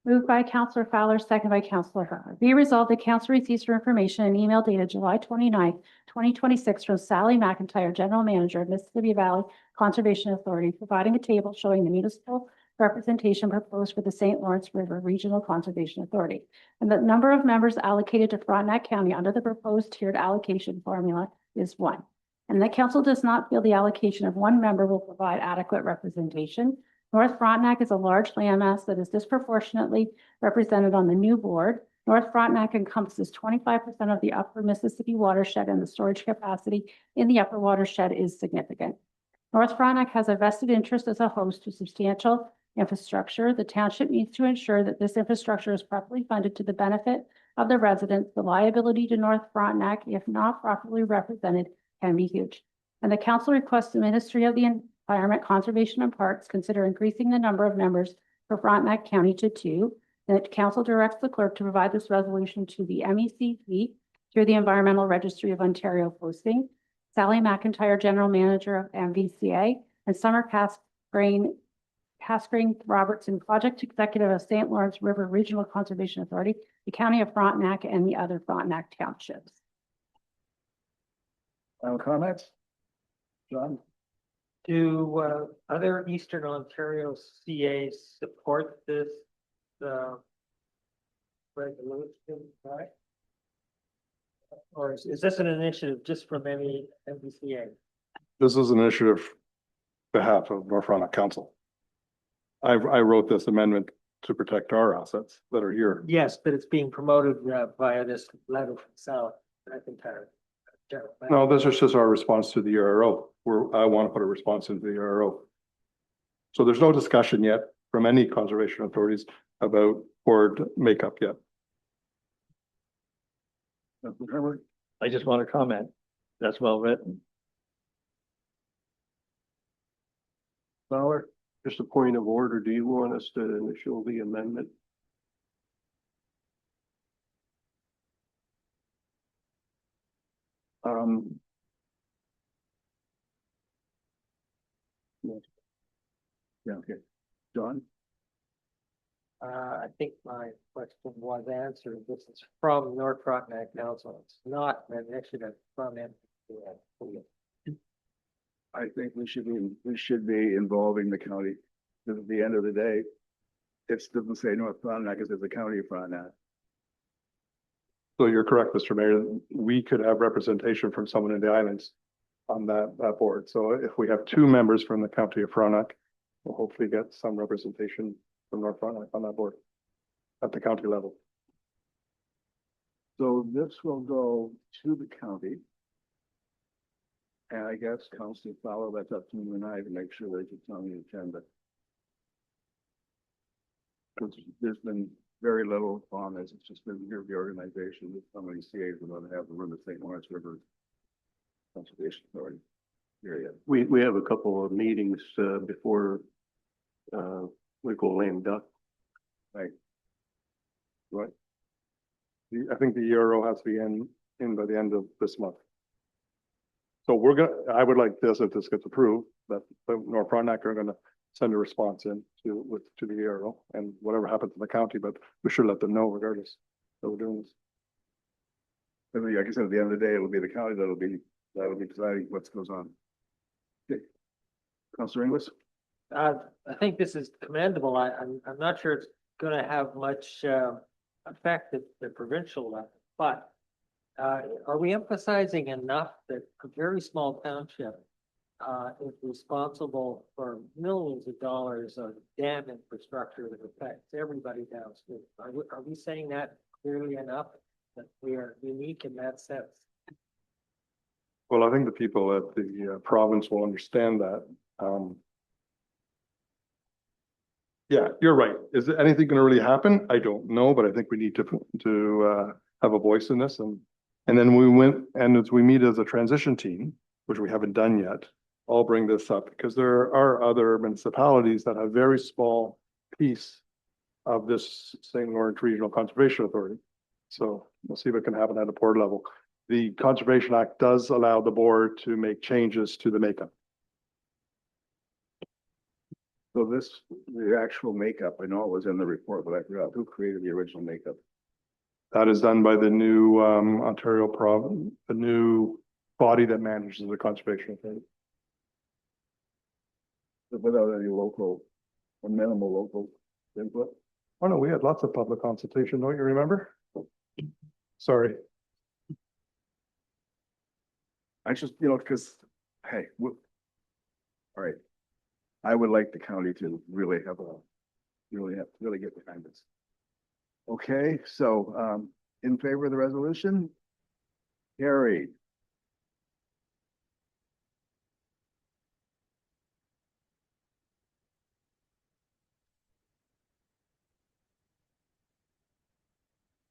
[SPEAKER 2] Moved by Councillor Fowler, second by Councillor Herman. Be resolved that council receives for information an email dated July 29th, 2026 from Sally McIntyre, General Manager of Mississippi Valley Conservation Authority, providing a table showing the municipal representation proposed for the St. Lawrence River Regional Conservation Authority, and the number of members allocated to Frontenac County under the proposed tiered allocation formula is 1. And the council does not feel the allocation of 1 member will provide adequate representation. North Frontenac is a large landmass that is disproportionately represented on the new board. North Frontenac encompasses 25% of the upper Mississippi watershed, and the storage capacity in the upper watershed is significant. North Frontenac has a vested interest as a host to substantial infrastructure. The township needs to ensure that this infrastructure is properly funded to the benefit of the residents. The liability to North Frontenac, if not properly represented, can be huge. And the council requests the Ministry of the Environment, Conservation and Parks consider increasing the number of members for Frontenac County to 2. The council directs the clerk to provide this resolution to the MECP through the Environmental Registry of Ontario posting, Sally McIntyre, General Manager of MVCA, and Summer Casgrain Robertson, Project Executive of St. Lawrence River Regional Conservation Authority, the County of Frontenac, and the other Frontenac townships.
[SPEAKER 1] Final comments? John?
[SPEAKER 9] Do other Eastern Ontario CAs support this resolution, right? Or is this an initiative just from any MVCA?
[SPEAKER 7] This is an initiative on behalf of North Frontenac Council. I wrote this amendment to protect our assets that are here.
[SPEAKER 9] Yes, but it's being promoted via this letter from Sally McIntyre.
[SPEAKER 7] No, this is just our response to the ERO. I want to put a response into the ERO. So there's no discussion yet from any conservation authorities about board makeup yet.
[SPEAKER 4] I just want to comment. That's well written.
[SPEAKER 1] Fowler?
[SPEAKER 5] Just a point of order. Do you want us to initial the amendment?
[SPEAKER 1] Yeah, okay. John?
[SPEAKER 9] I think my question was answered. This is from North Frontenac Council. It's not an initiative from MVCA.
[SPEAKER 1] I think we should be involving the county. Because at the end of the day, it doesn't say North Frontenac, it says the county of Frontenac.
[SPEAKER 7] So you're correct, Mr. Mayor. We could have representation from someone in the islands on that board. So if we have 2 members from the county of Frontenac, we'll hopefully get some representation from North Frontenac on that board at the county level.
[SPEAKER 1] So this will go to the county. And I guess Council Fowler, that's up to you and I to make sure that it's on the agenda. Because there's been very little on this. It's just been your reorganization with some of these CAs are going to have the room at St. Lawrence River Conservation Authority. Period.
[SPEAKER 5] We have a couple of meetings, before, we go lame duck.
[SPEAKER 1] Right.
[SPEAKER 7] Right. I think the euro has to be in by the end of this month. So I would like this, if this gets approved, that the North Frontenac are gonna send a response in to the euro and whatever happens in the county, but we should let them know regardless that we're doing this.
[SPEAKER 1] I mean, like I said, at the end of the day, it'll be the county that'll be deciding what goes on. Okay. Councilor Inglis?
[SPEAKER 9] I think this is commendable. I'm not sure it's gonna have much, effect at the provincial level, but are we emphasizing enough that a very small township is responsible for millions of dollars of dam infrastructure that affects everybody downstream? Are we saying that clearly enough, that we are unique in that sense?
[SPEAKER 7] Well, I think the people at the province will understand that. Yeah, you're right. Is anything going to really happen? I don't know, but I think we need to have a voice in this. And then as we meet as a transition team, which we haven't done yet, I'll bring this up because there are other municipalities that have very small piece of this St. Lawrence Regional Conservation Authority. So we'll see what can happen at a board level. The Conservation Act does allow the board to make changes to the makeup.
[SPEAKER 1] So the actual makeup, I know it was in the report, but I forgot who created the original makeup.
[SPEAKER 7] That is done by the new Ontario province, the new body that manages the conservation authority.
[SPEAKER 1] Without any local or minimal local input.
[SPEAKER 7] Oh no, we had lots of public consultation, don't you remember? Sorry.
[SPEAKER 1] I just, because, hey, all right. I would like the county to really get behind this. Okay, so, in favor of the resolution? Carried.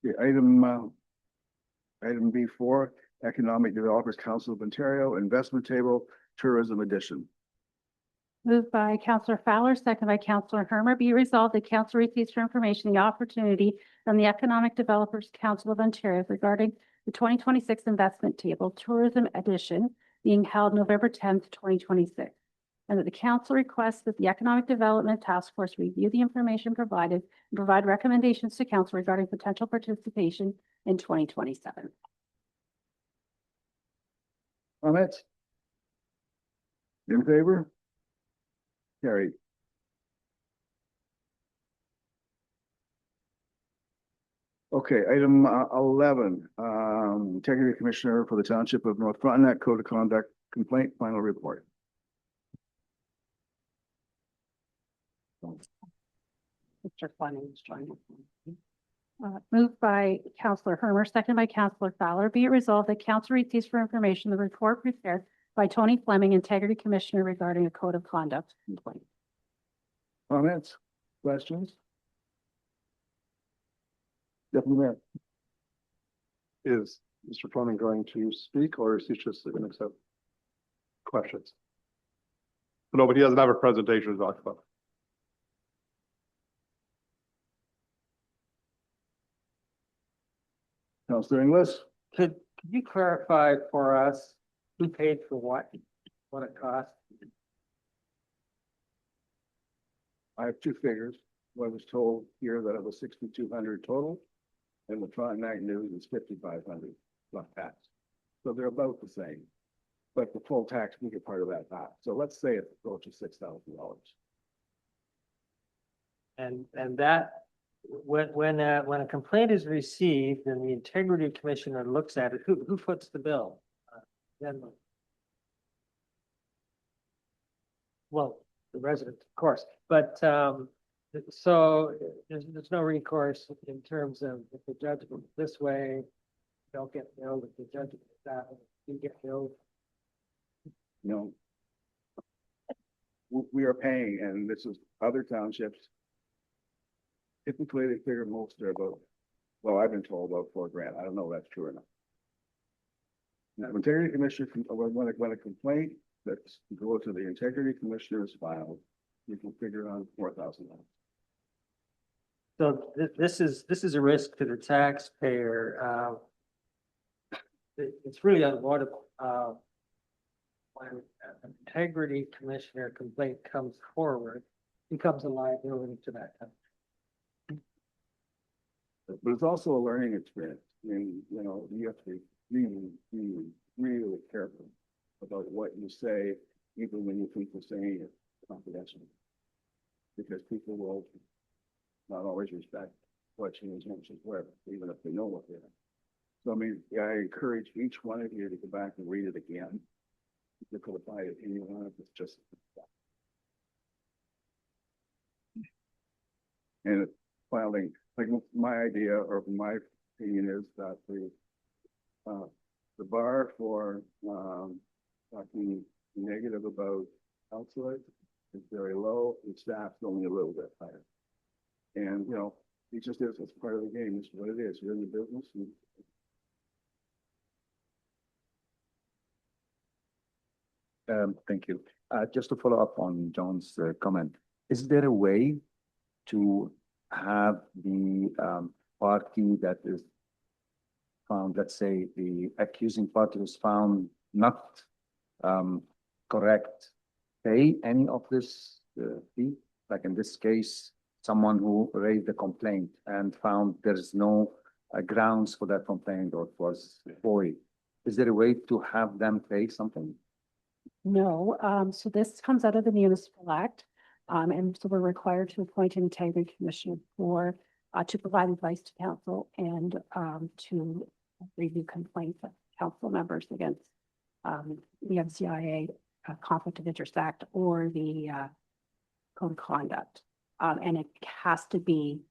[SPEAKER 1] Okay, item B4, Economic Developers Council of Ontario, Investment Table, Tourism Edition.
[SPEAKER 2] Moved by Councillor Fowler, second by Councillor Hermer. Be resolved that council receives for information the opportunity from the Economic Developers Council of Ontario regarding the 2026 Investment Table Tourism Edition being held November 10th, 2026. And that the council requests that the Economic Development Task Force review the information provided and provide recommendations to council regarding potential participation in 2027.
[SPEAKER 1] Comments? In favor? Carried. Okay, item 11, Integrity Commissioner for the Township of North Frontenac Code of Conduct Complaint Final Report.
[SPEAKER 2] Mr. Fleming is joining. Moved by Councillor Hermer, second by Councillor Fowler. Be it resolved that council receives for information the report prepared by Tony Fleming, Integrity Commissioner regarding a code of conduct complaint.
[SPEAKER 1] Comments? Questions? Deputy Mayor.
[SPEAKER 7] Is Mr. Fleming going to speak or is he just going to accept questions? No, but he doesn't have a presentation to talk about.
[SPEAKER 1] Councillor Inglis?
[SPEAKER 9] Could you clarify for us who paid for what it cost?
[SPEAKER 1] I have two figures. I was told here that it was 6,200 total, and the Frontenac News is 5,500 plus tax. So they're about the same, but the full tax we get part of that back. So let's say it approaches $6,000.
[SPEAKER 9] And that, when a complaint is received and the integrity commissioner looks at it, who foots the bill? Then, well, the resident, of course, but so there's no recourse in terms of if the judge goes this way, don't get billed, if the judge, you get billed.
[SPEAKER 1] You know, we are paying, and this is other townships. Typically, they figure most are about, well, I've been told about $4,000. I don't know if that's true or not. Now, integrity commissioner, when a complaint that's go to the integrity commissioner is filed, you can figure on $4,000.
[SPEAKER 9] So this is a risk to the taxpayer. It's really unavoidable. When an integrity commissioner complaint comes forward, becomes a liability to that company.
[SPEAKER 1] But it's also a learning experience. I mean, you know, you have to be really, really, really careful about what you say, even when you think you're saying it confidentially. Because people will not always respect what your intentions were, even if they know what they are. So I mean, I encourage each one of you to go back and read it again. To clarify it, anyone if it's just. And filing, like my idea or my opinion is that the bar for talking negative about outside is very low. The staff's only a little bit higher. And you know, it just is. It's part of the game. It's what it is. You're in the business.
[SPEAKER 6] Thank you. Just to follow up on John's comment, is there a way to have the party that is found, let's say the accusing party was found not correct, pay any of this fee? Like in this case, someone who raised the complaint and found there's no grounds for that complaint or it was void. Is there a way to have them pay something?
[SPEAKER 2] No, so this comes out of the municipal act. And so we're required to appoint an integrity commissioner for, to provide advice to council and, to review complaints of council members against, the MCIA, Conflict of Interest Act or the, Code of Conduct. And it has to be,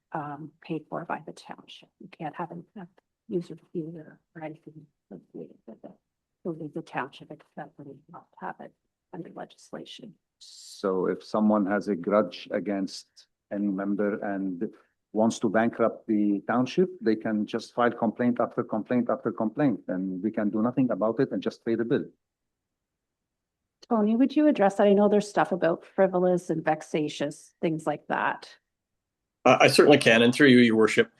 [SPEAKER 2] paid for by the township. You can't have a user fee or anything associated with it. So the township except for not have it under legislation.
[SPEAKER 6] So if someone has a grudge against any member and wants to bankrupt the township, they can just file complaint after complaint after complaint, and we can do nothing about it and just pay the bill.
[SPEAKER 2] Tony, would you address that? I know there's stuff about frivolous and vexatious, things like that.
[SPEAKER 10] I certainly can, and through you, Your Worship.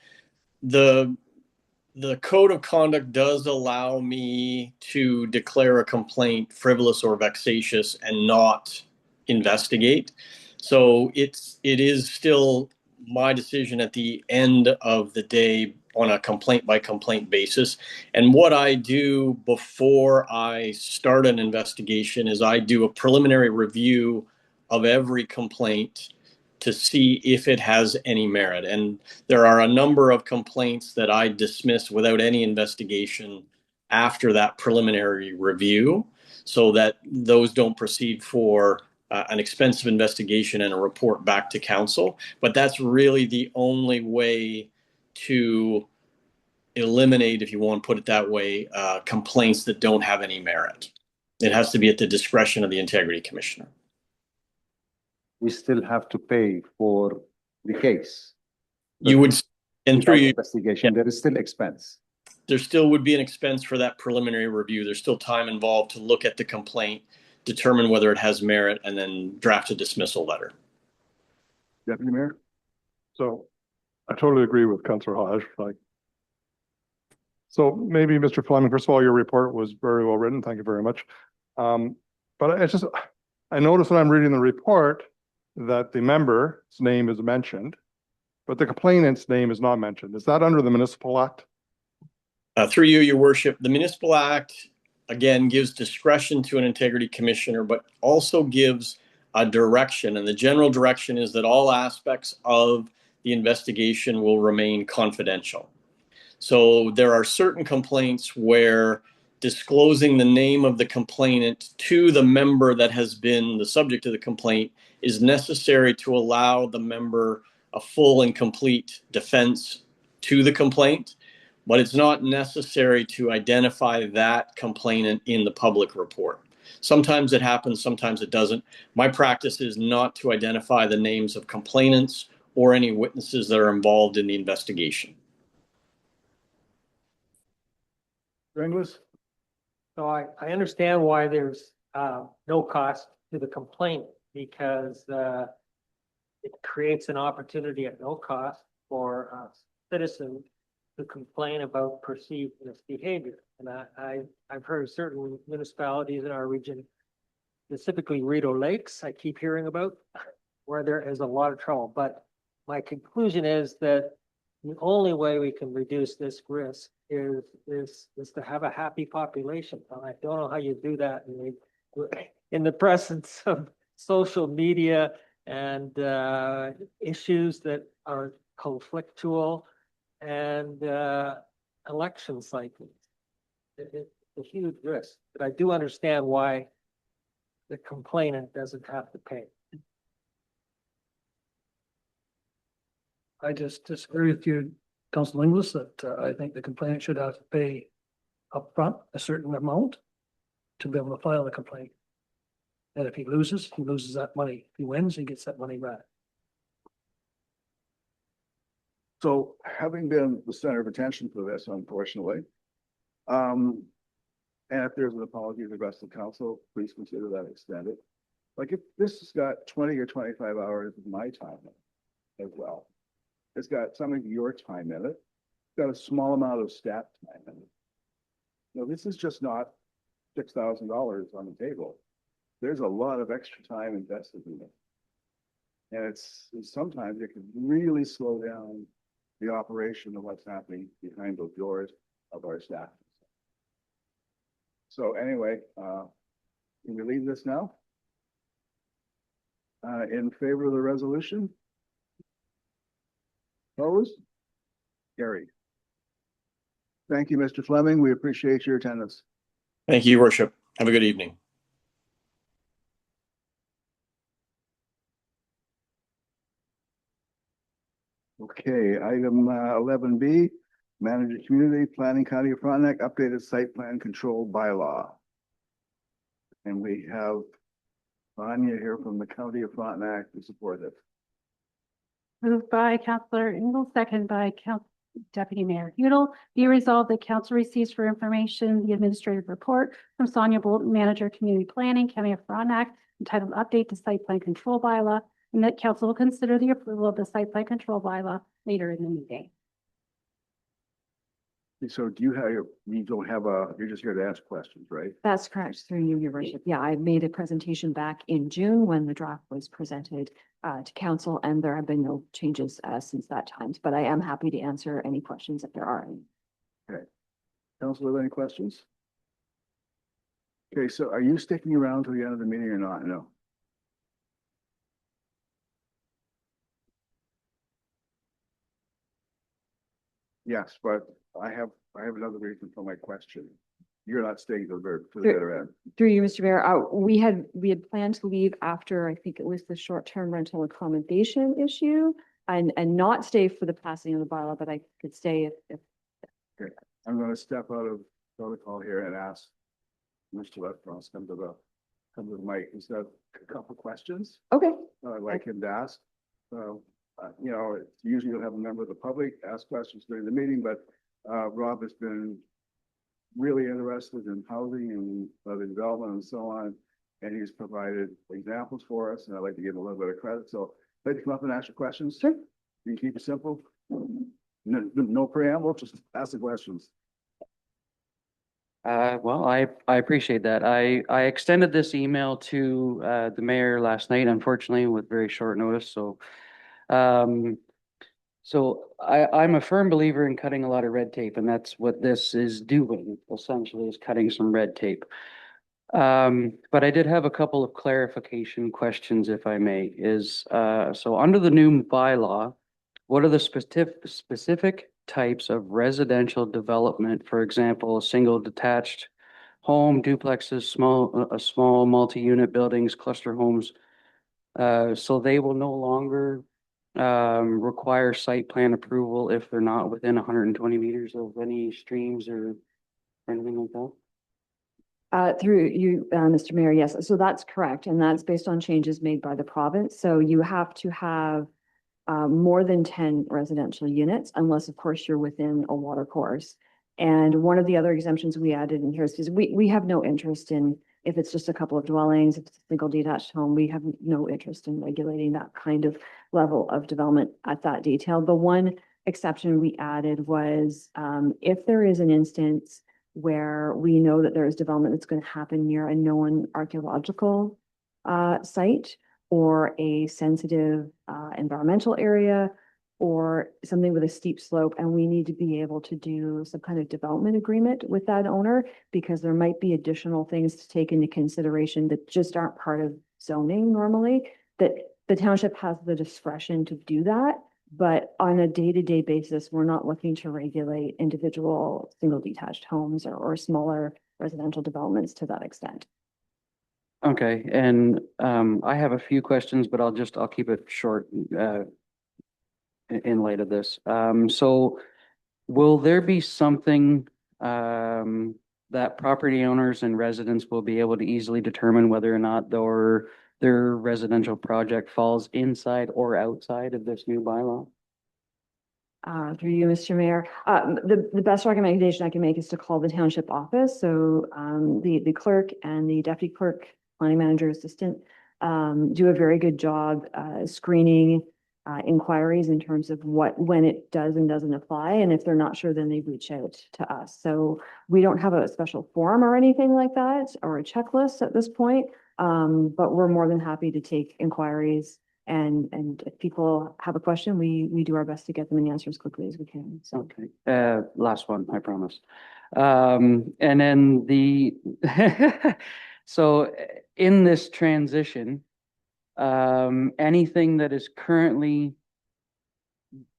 [SPEAKER 10] The Code of Conduct does allow me to declare a complaint frivolous or vexatious and not investigate. So it is still my decision at the end of the day on a complaint by complaint basis. And what I do before I start an investigation is I do a preliminary review of every complaint to see if it has any merit. And there are a number of complaints that I dismiss without any investigation after that preliminary review, so that those don't proceed for an expensive investigation and a report back to council. But that's really the only way to eliminate, if you want to put it that way, complaints that don't have any merit. It has to be at the discretion of the Integrity Commissioner.
[SPEAKER 6] We still have to pay for the case.
[SPEAKER 10] You would, and through
[SPEAKER 6] Without
[SPEAKER 10] you,
[SPEAKER 6] investigation, there is still expense.
[SPEAKER 10] there still would be an expense for that preliminary review. There's still time involved to look at the complaint, determine whether it has merit, and then draft a dismissal letter.
[SPEAKER 1] Deputy Mayor?
[SPEAKER 7] So I totally agree with Councillor Hodge, like. So maybe Mr. Fleming, first of all, your report was very well written. Thank you very much. But I noticed when I'm reading the report that the member's name is mentioned, but the complainant's name is not mentioned. Is that under the Municipal Act?
[SPEAKER 10] Through you, Your Worship, the Municipal Act, again, gives discretion to an Integrity Commissioner, but also gives a direction. And the general direction is that all aspects of the investigation will remain confidential. So there are certain complaints where disclosing the name of the complainant to the member that has been the subject of the complaint is necessary to allow the member a full and complete defense to the complaint. but it's not necessary to identify that complainant in the public report. Sometimes it happens, sometimes it doesn't. My practice is not to identify the names of complainants or any witnesses that are involved in the investigation.
[SPEAKER 1] Inglis?
[SPEAKER 9] So I understand why there's no cost to the complaint because it creates an opportunity at no cost for a citizen to complain about perceived misbehavior. And I've heard certain municipalities in our region, specifically Rideau Lakes, I keep hearing about, where there is a lot of trouble. But my conclusion is that the only way we can reduce this risk is to have a happy population. And I don't know how you do that in the presence of social media and issues that are conflictual and election cycles. It's a huge risk, but I do understand why the complainant doesn't have to pay.
[SPEAKER 11] I just disagree with you, Council Inglis, that I think the complainant should have to pay upfront a certain amount to be able to file a complaint. And if he loses that money. If he wins, he gets that money back.
[SPEAKER 1] So having been the center of attention for this, unfortunately, and if there's an apology to the rest of the council, please consider that extended. Like if this has got 20 or 25 hours of my time in it as well. It's got some of your time in it. It's got a small amount of staff time in it. No, this is just not $6,000 on the table. There's a lot of extra time invested in it. And it's sometimes it can really slow down the operation of what's happening behind those doors of our staff. So anyway, can we leave this now? In favor of the resolution? Opposed? Carried. Thank you, Mr. Fleming. We appreciate your attendance.
[SPEAKER 10] Thank you, Your Worship. Have a good evening.
[SPEAKER 1] Okay, item 11B, Manager Community Planning County of Frontenac updated site plan control bylaw. And we have Vanya here from the County of Frontenac to support it.
[SPEAKER 2] Moved by Councillor Ingle, second by Deputy Mayor Udall. Be resolved that council receives for information the administrative report from Sonia Bolton, Manager Community Planning, County of Frontenac, entitled Update to Site Plan Control Bylaw, and that council will consider the approval of the site plan control bylaw later in the meeting.
[SPEAKER 1] So do you don't have you're just here to ask questions, right?
[SPEAKER 12] That's correct, through you, Your Worship. Yeah, I made a presentation back in June when the draft was presented to council, and there have been no changes since that time, but I am happy to answer any questions if there are any.
[SPEAKER 1] Okay. Council, have any questions? Okay, so are you sticking around to the end of the meeting or not? No. Yes, but I have another reason for my question. You're not staying to the bitter end.
[SPEAKER 12] Through you, Mr. Mayor, we had planned to leave after, I think it was the short-term rental accommodation issue and not stay for the passing of the bylaw, but I could stay if.
[SPEAKER 1] Okay, I'm going to step out of protocol here and ask Mr. Lefros come to the mic. He's got a couple questions.
[SPEAKER 12] Okay.
[SPEAKER 1] I'd like him to ask. You know, usually you'll have a member of the public ask questions during the meeting, but Rob has been really interested in housing and the development and so on, and he's provided examples for us, and I'd like to give him a little bit of credit. So, I'd like to come up and ask your questions.
[SPEAKER 12] Sure.
[SPEAKER 1] You can keep it simple. No preamble, just ask the questions.
[SPEAKER 13] Well, I appreciate that. I extended this email to the mayor last night, unfortunately, with very short notice. So, I'm a firm believer in cutting a lot of red tape, and that's what this is doing, essentially, is cutting some red tape. But I did have a couple of clarification questions, if I may. So under the new bylaw, what are the specific types of residential development? For example, a single detached home, duplexes, small multi-unit buildings, cluster homes. So they will no longer require site plan approval if they're not within 120 meters of any streams or anything like that?
[SPEAKER 12] Through you, Mr. Mayor, yes, so that's correct, and that's based on changes made by the province. So you have to have more than 10 residential units, unless, of course, you're within a water course. And one of the other exemptions we added in here is because we have no interest in, if it's just a couple of dwellings, if it's a single detached home, we have no interest in regulating that kind of level of development at that detail. The one exception we added was if there is an instance where we know that there is development that's going to happen near a known archaeological site or a sensitive environmental area or something with a steep slope, and we need to be able to do some kind of development agreement with that owner because there might be additional things to take into consideration that just aren't part of zoning normally, that the township has the discretion to do that. But on a day-to-day basis, we're not looking to regulate individual single detached homes or smaller residential developments to that extent.
[SPEAKER 13] Okay, and I have a few questions, but I'll keep it short in light of this. So will there be something that property owners and residents will be able to easily determine whether or not their residential project falls inside or outside of this new bylaw?
[SPEAKER 12] Through you, Mr. Mayor, the best recommendation I can make is to call the township office. So the clerk and the deputy clerk, planning manager assistant, do a very good job screening inquiries in terms of when it does and doesn't apply. And if they're not sure, then they reach out to us. So we don't have a special form or anything like that or a checklist at this point. But we're more than happy to take inquiries. And if people have a question, we do our best to get them an answer as quickly as we can. So,
[SPEAKER 13] Okay, last one, I promise. And then so in this transition, anything that is currently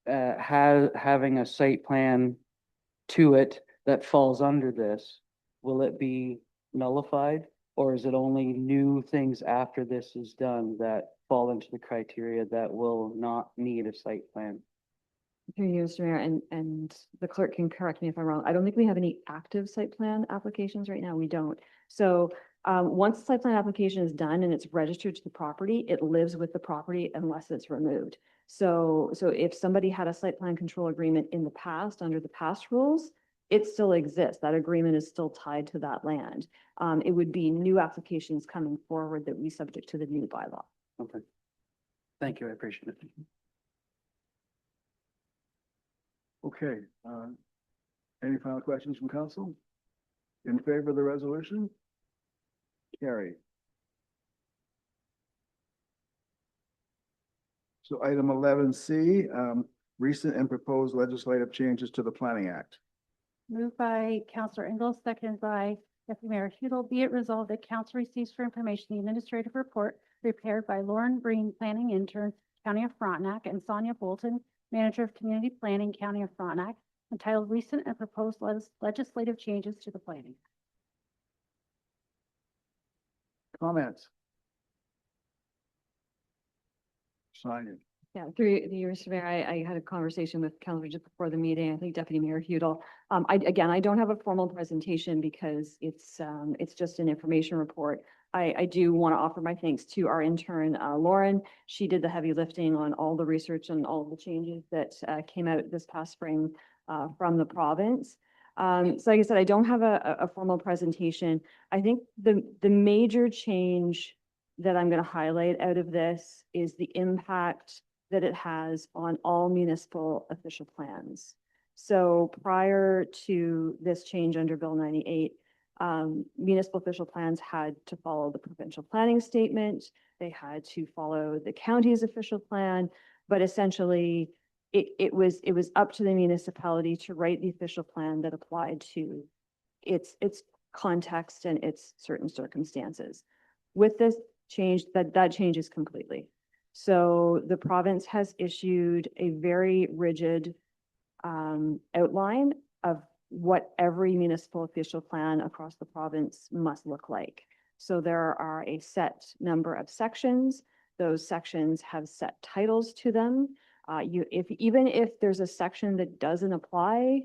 [SPEAKER 13] having a site plan to it that falls under this, will it be nullified? Or is it only new things after this is done that fall into the criteria that will not need a site plan?
[SPEAKER 12] through you, Mr. Mayor, and the clerk can correct me if I'm wrong. I don't think we have any active site plan applications right now. We don't. So once the site plan application is done and it's registered to the property, it lives with the property unless it's removed. So if somebody had a site plan control agreement in the past, under the past rules, it still exists. That agreement is still tied to that land. It would be new applications coming forward that we subject to the new bylaw.
[SPEAKER 13] Okay. Thank you, I appreciate it.
[SPEAKER 1] Okay, any final questions from council? In favor of the resolution? Carried. So item 11C, recent and proposed legislative changes to the Planning Act.
[SPEAKER 2] Moved by Councillor Ingalls, seconded by Deputy Mayor Hudel. Be it resolved that council receives for information the administrative report prepared by Lauren Breen, planning intern, County of Frontenac, and Sonia Bolton, manager of community planning, County of Frontenac, entitled Recent and Proposed Legislative Changes to the Planning.
[SPEAKER 1] Comments? Sign
[SPEAKER 12] Yeah, through you, Mr. Mayor, I had a conversation with Councilor just before the meeting. I think Deputy Mayor Hudel. I don't have a formal presentation because it's just an information report. I do want to offer my thanks to our intern, Lauren. She did the heavy lifting on all the research and all the changes that came out this past spring from the province. So like I said, I don't have a formal presentation. I think the major change that I'm going to highlight out of this is the impact that it has on all municipal official plans. So prior to this change under Bill 98, municipal official plans had to follow the provincial planning statement. They had to follow the county's official plan, but essentially it was up to the municipality to write the official plan that applied to its context and its certain circumstances. With this change, that changes completely. So the province has issued a very rigid outline of what every municipal official plan across the province must look like. So there are a set number of sections. those sections have set titles to them. Even if there's a section that doesn't apply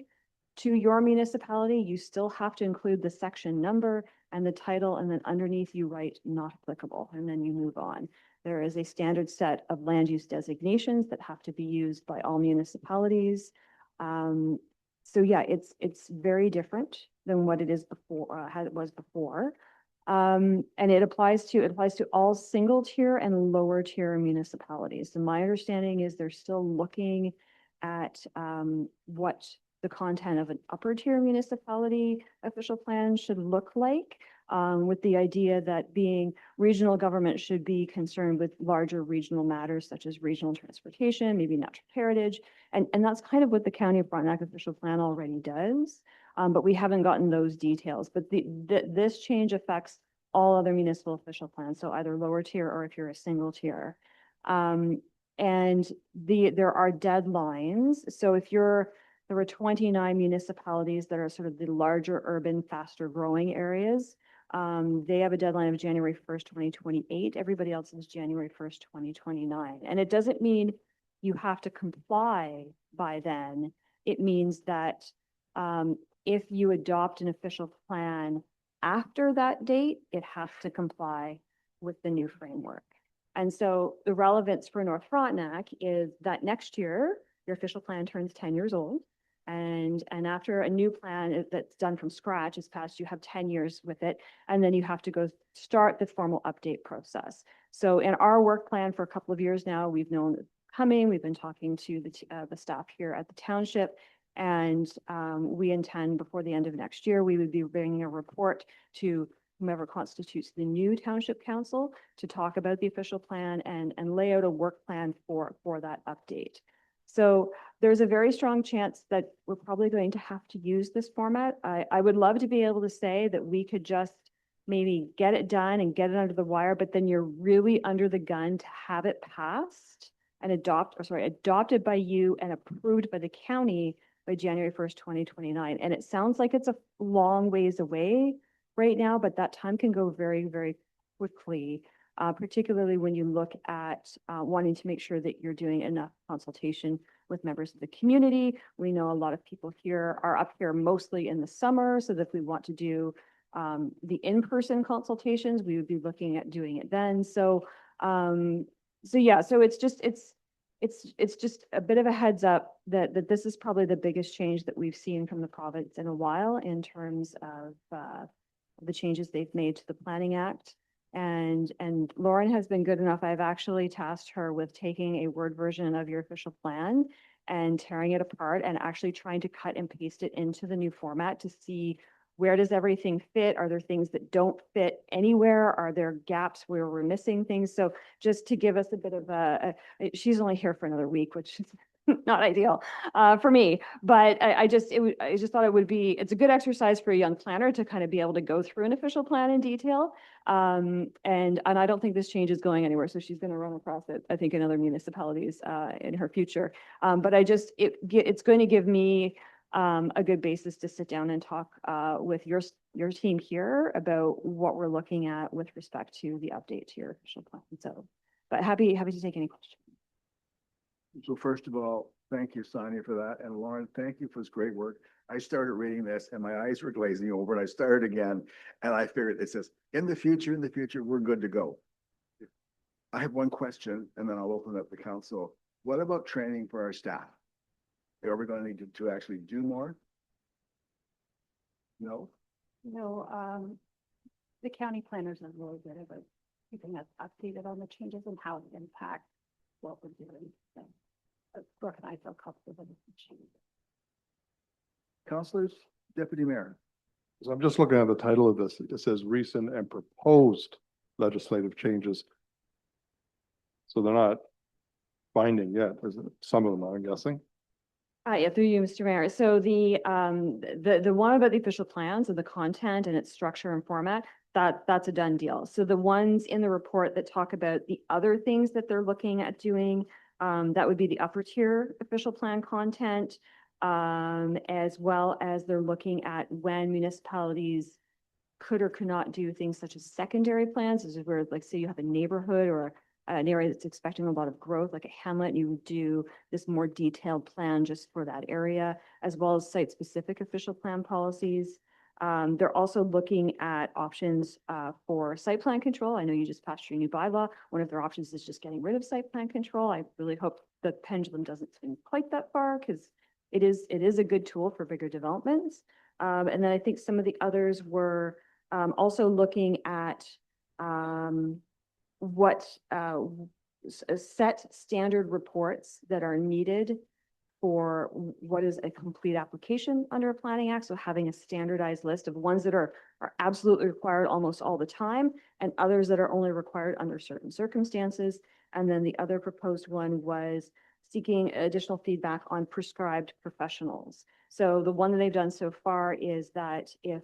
[SPEAKER 12] to your municipality, you still have to include the section number and the title, and then underneath you write not applicable, and then you move on. There is a standard set of land use designations that have to be used by all municipalities. So yeah, it's very different than what it is before, how it was before. And it applies to all single tier and lower tier municipalities. So my understanding is they're still looking at what the content of an upper tier municipality official plan should look like, with the idea that being regional government should be concerned with larger regional matters such as regional transportation, maybe natural heritage. And that's kind of what the County of Frontenac official plan already does. But we haven't gotten those details. But this change affects all other municipal official plans, so either lower tier or if you're a single tier. And there are deadlines. So if there were 29 municipalities that are sort of the larger urban, faster growing areas. They have a deadline of January 1st, 2028. Everybody else is January 1st, 2029. And it doesn't mean you have to comply by then. It means that if you adopt an official plan after that date, it has to comply with the new framework. And so the relevance for North Frontenac is that next year, your official plan turns 10 years old. And after a new plan that's done from scratch is passed, you have 10 years with it. And then you have to go start the formal update process. So in our work plan for a couple of years now, we've known it's coming. We've been talking to the staff here at the township. And we intend before the end of next year, we would be bringing a report to whomever constitutes the new township council to talk about the official plan and lay out a work plan for that update. So there's a very strong chance that we're probably going to have to use this format. I would love to be able to say that we could just maybe get it done and get it under the wire, but then you're really under the gun to have it passed and adopted by you and approved by the county by January 1st, 2029. And it sounds like it's a long ways away right now, but that time can go very, very quickly. Particularly when you look at wanting to make sure that you're doing enough consultation with members of the community. We know a lot of people here are up here mostly in the summer, so that if we want to do the in-person consultations, we would be looking at doing it then. So yeah, so it's just a bit of a heads up that this is probably the biggest change that we've seen from the province in a while in terms of the changes they've made to the Planning Act. And Lauren has been good enough. I've actually tasked her with taking a Word version of your official plan and tearing it apart and actually trying to cut and paste it into the new format to see where does everything fit? Are there things that don't fit anywhere? Are there gaps where we're missing things? So just to give us a bit of she's only here for another week, which is not ideal for me, but I just thought it's a good exercise for a young planner to kind of be able to go through an official plan in detail. And I don't think this change is going anywhere. So she's going to run across it, I think, in other municipalities in her future. But it's going to give me a good basis to sit down and talk with your team here about what we're looking at with respect to the update to your official plan. So, but happy to take any questions.
[SPEAKER 1] So first of all, thank you, Sonia, for that. And Lauren, thank you for this great work. I started reading this and my eyes were glazing over and I started again. And I figured it says, in the future, we're good to go. I have one question and then I'll open up the council. What about training for our staff? Are we going to need to actually do more? No?
[SPEAKER 2] No, the county planners are really good about keeping us updated on the changes and how it impacts what we're doing. So, Brooke and I feel comfortable with the change.
[SPEAKER 1] Councilors, Deputy Mayor.
[SPEAKER 7] So I'm just looking at the title of this. It says recent and proposed legislative changes. So they're not binding yet. There's some of them, I'm guessing.
[SPEAKER 12] Yeah, through you, Mr. Mayor. So the one about the official plans and the content and its structure and format, that's a done deal. So the ones in the report that talk about the other things that they're looking at doing, that would be the upper tier official plan content, as well as they're looking at when municipalities could or could not do things such as secondary plans. This is where, like, say you have a neighborhood or an area that's expecting a lot of growth, like a hamlet, you would do this more detailed plan just for that area, as well as site-specific official plan policies. They're also looking at options for site plan control. I know you just passed your new bylaw. One of their options is just getting rid of site plan control. I really hope the pendulum doesn't swing quite that far because it is a good tool for bigger developments. And then I think some of the others were also looking at what set standard reports that are needed for what is a complete application under a planning act. So having a standardized list of ones that are absolutely required almost all the time and others that are only required under certain circumstances. And then the other proposed one was seeking additional feedback on prescribed professionals. So the one that they've done so far is that if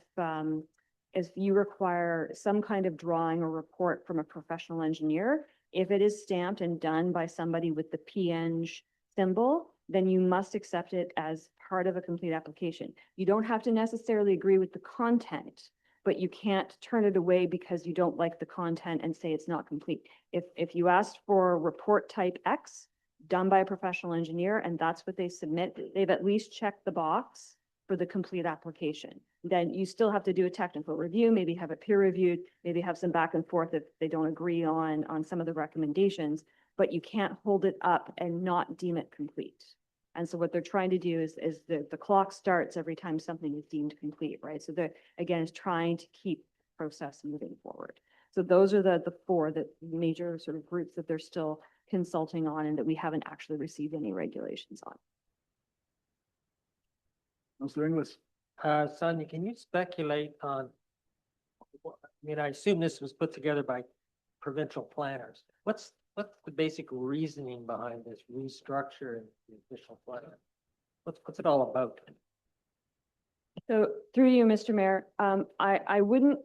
[SPEAKER 12] you require some kind of drawing or report from a professional engineer, if it is stamped and done by somebody with the PEng symbol, then you must accept it as part of a complete application. You don't have to necessarily agree with the content, but you can't turn it away because you don't like the content and say it's not complete. If you asked for report type X done by a professional engineer and that's what they submit, they've at least checked the box for the complete application. Then you still have to do a technical review, maybe have it peer reviewed, maybe have some back and forth if they don't agree on some of the recommendations, but you can't hold it up and not deem it complete. And so what they're trying to do is the clock starts every time something is deemed complete, right? So they're, again, is trying to keep the process moving forward. So those are the four major sort of groups that they're still consulting on and that we haven't actually received any regulations on.
[SPEAKER 1] Councillor Inglis.
[SPEAKER 9] Sonia, can you speculate on, I mean, I assume this was put together by provincial planners. What's the basic reasoning behind this restructure in the official plan? What's it all about?
[SPEAKER 12] So through you, Mr. Mayor, I wouldn't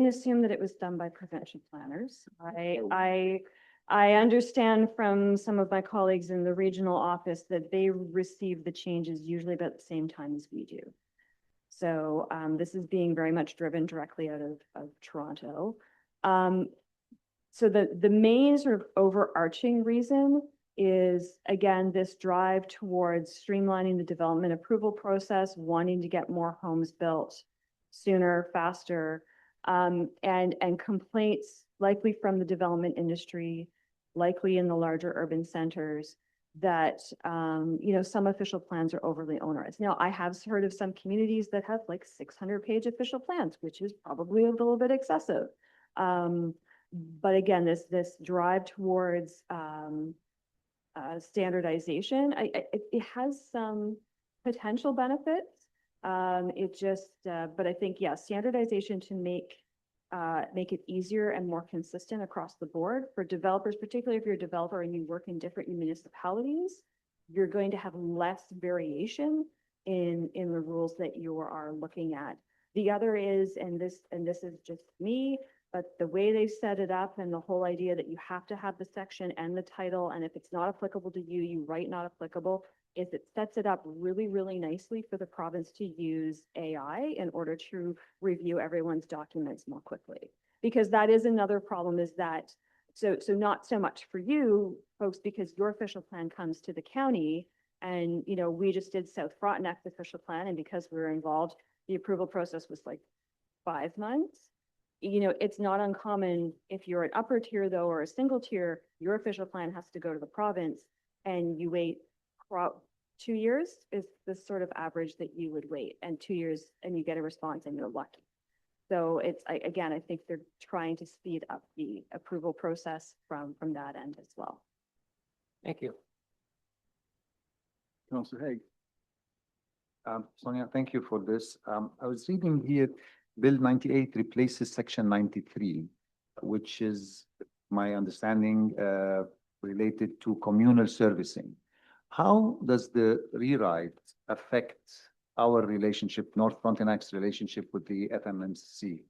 [SPEAKER 12] assume that it was done by provincial planners. I understand from some of my colleagues in the regional office that they receive the changes usually about the same time as we do. So this is being very much driven directly out of Toronto. So the main sort of overarching reason is, again, this drive towards streamlining the development approval process, wanting to get more homes built sooner, faster, and complaints likely from the development industry, likely in the larger urban centers, that some official plans are overly onerous. Now, I have heard of some communities that have like 600-page official plans, which is probably a little bit excessive. But again, this drive towards standardization, it has some potential benefits. But I think, yeah, standardization to make it easier and more consistent across the board for developers, particularly if you're a developer and you work in different municipalities, you're going to have less variation in the rules that you are looking at. The other is, and this is just me, but the way they set it up and the whole idea that you have to have the section and the title, and if it's not applicable to you, you write not applicable, is it sets it up really, really nicely for the province to use AI in order to review everyone's documents more quickly. Because that is another problem, is that, so not so much for you folks, because your official plan comes to the county, and we just did South Frontenac's official plan, and because we were involved, the approval process was like 5 months. It's not uncommon if you're an upper tier though, or a single tier, your official plan has to go to the province and you wait 2 years is the sort of average that you would wait, and 2 years and you get a response and you're lucky. So again, I think they're trying to speed up the approval process from that end as well.
[SPEAKER 9] Thank you.
[SPEAKER 1] Councillor Haig.
[SPEAKER 6] Sonia, thank you for this. I was reading here, Bill 98 replaces Section 93, which is my understanding related to communal servicing. How does the rewrite affect our relationship, North Frontenac's relationship with the FMMC?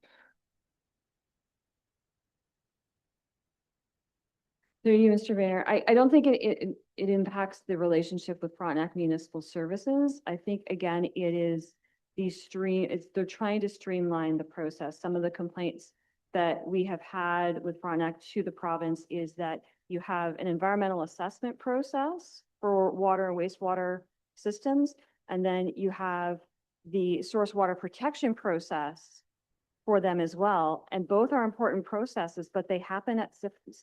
[SPEAKER 12] Through you, Mr. Mayor, I don't think it impacts the relationship with Frontenac Municipal Services. I think, again, it is they're trying to streamline the process. Some of the complaints that we have had with Frontenac to the province is that You have an environmental assessment process for water and wastewater systems, and then you have the source water protection process for them as well. And both are important processes, but they happen at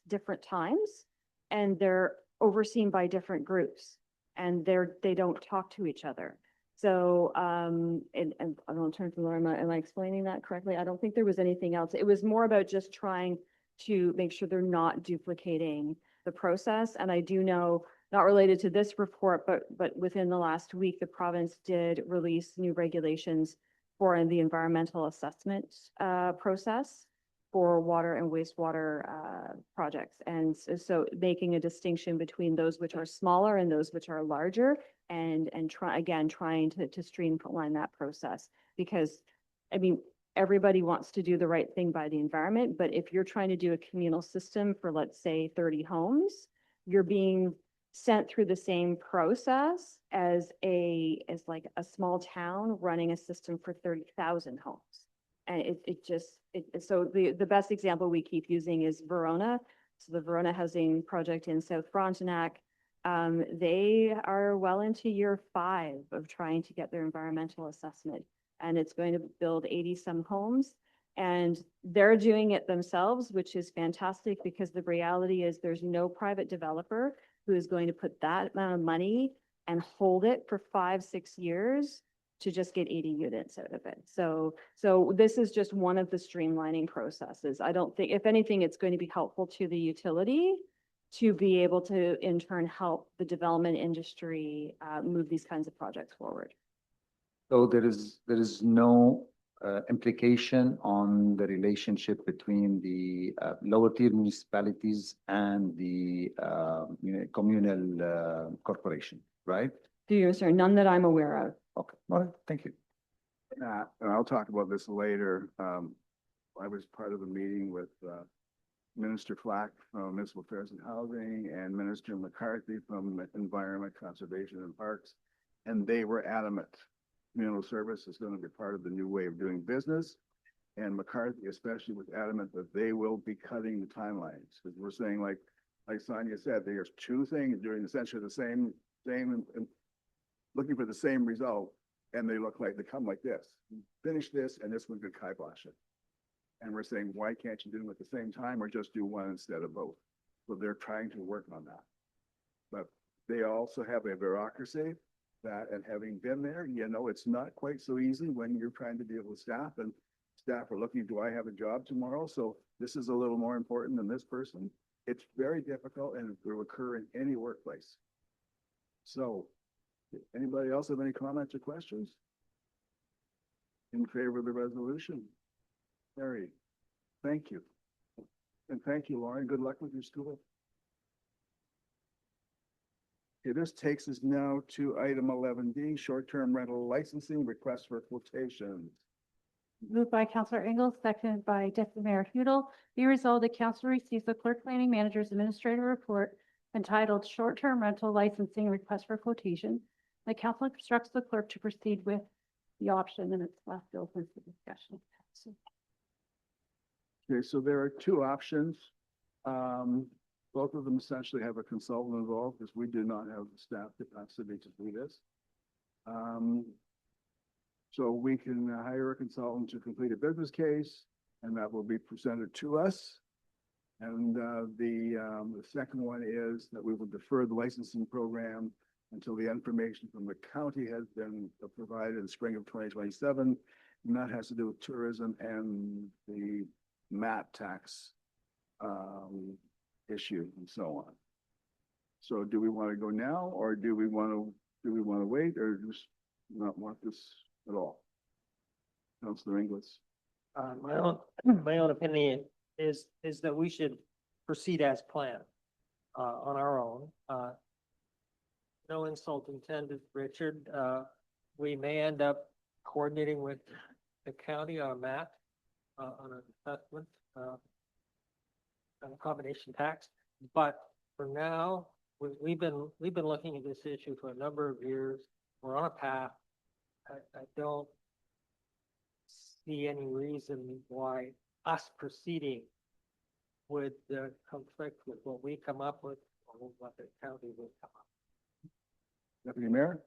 [SPEAKER 12] different times and they're overseen by different groups and they don't talk to each other. So, and I don't turn to Laura, am I explaining that correctly? I don't think there was anything else. It was more about just trying to make sure they're not duplicating the process. And I do know, not related to this report, but within the last week, the province did release new regulations for the environmental assessment process for water and wastewater projects. And so making a distinction between those which are smaller and those which are larger, and trying to streamline that process. Because, I mean, everybody wants to do the right thing by the environment, but if you're trying to do a communal system for, let's say, 30 homes, you're being sent through the same process as like a small town running a system for 30,000 homes. And so the best example we keep using is Verona. So the Verona Housing Project in South Frontenac, they are well into year 5 of trying to get their environmental assessment, and it's going to build 80 some homes. And they're doing it themselves, which is fantastic, because the reality is there's no private developer who is going to put that amount of money and hold it for 5-6 years to just get 80 units out of it. So this is just one of the streamlining processes. I don't think, if anything, it's going to be helpful to the utility to be able to in turn help the development industry move these kinds of projects forward.
[SPEAKER 6] So there is no implication on the relationship between the lower tier municipalities and the communal corporation, right?
[SPEAKER 12] Do you, sir? None that I'm aware of.
[SPEAKER 6] Okay, all right, thank you.
[SPEAKER 1] And I'll talk about this later. I was part of a meeting with Minister Flack from Municipal Affairs and Housing and Minister McCarthy from Environment, Conservation and Parks, and they were adamant. Communal service is going to be part of the new way of doing business. And McCarthy especially was adamant that they will be cutting the timelines. Because we're saying, like Sonia said, there's 2 things doing essentially the same and looking for the same result, and they come like this. Finish this, and this one could kibosh it. And we're saying, why can't you do them at the same time, or just do one instead of both? So they're trying to work on that. But they also have a bureaucracy that, and having been there, it's not quite so easy when you're trying to deal with staff, and staff are looking, do I have a job tomorrow? So this is a little more important than this person. It's very difficult, and it will occur in any workplace. So anybody else have any comments or questions? In favor of the resolution? Mary, thank you. And thank you, Lauren. Good luck with your school. Okay, this takes us now to item 11D, short-term rental licensing, request for quotations.
[SPEAKER 2] Moved by Councillor Engels, seconded by Deputy Mayor Hudel. Be resolved that council receives the clerk planning manager's administrative report entitled Short-Term Rental Licensing Request for Quotation. The council instructs the clerk to proceed with the option, and it's left open for discussion.
[SPEAKER 1] Okay, so there are 2 options. Both of them essentially have a consultant involved, because we do not have the staff capacity to do this. So we can hire a consultant to complete a business case, and that will be presented to us. And the second one is that we will defer the licensing program until the information from the county has been provided in the spring of 2027. And that has to do with tourism and the MAT tax issue and so on. So do we want to go now, or do we want to wait, or just not want this at all? Councillor Inglis.
[SPEAKER 9] My own opinion is that we should proceed as planned on our own. No insult intended, Richard. We may end up coordinating with the county on that, on an assessment, on a combination tax. But for now, we've been looking at this issue for a number of years. We're on a path. I don't see any reason why us proceeding would conflict with what we come up with or what the county would come up.
[SPEAKER 1] Deputy Mayor?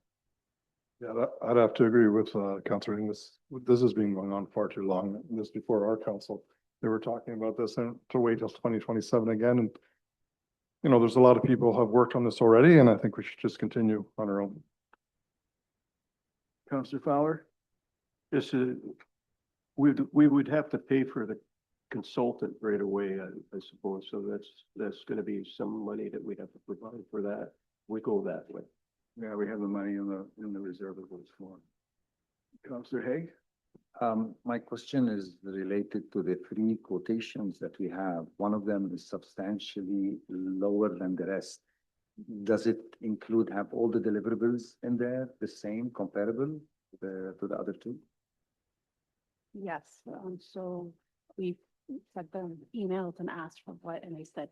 [SPEAKER 7] Yeah, I'd have to agree with Councilor Inglis. This has been going on far too long. This before our council. They were talking about this and to wait till 2027 again. And you know, there's a lot of people who have worked on this already, and I think we should just continue on our own.
[SPEAKER 1] Councillor Fowler?
[SPEAKER 5] Yes, we would have to pay for the consultant right away, I suppose. So that's gonna be some money that we'd have to provide for that. We go that way.
[SPEAKER 1] Yeah, we have the money in the reserve of those for. Councillor Haig?
[SPEAKER 6] My question is related to the three quotations that we have. One of them is substantially lower than the rest. Does it have all the deliverables in there, the same, comparable to the other two?
[SPEAKER 2] Yes, so we sent them emails and asked for what, and they said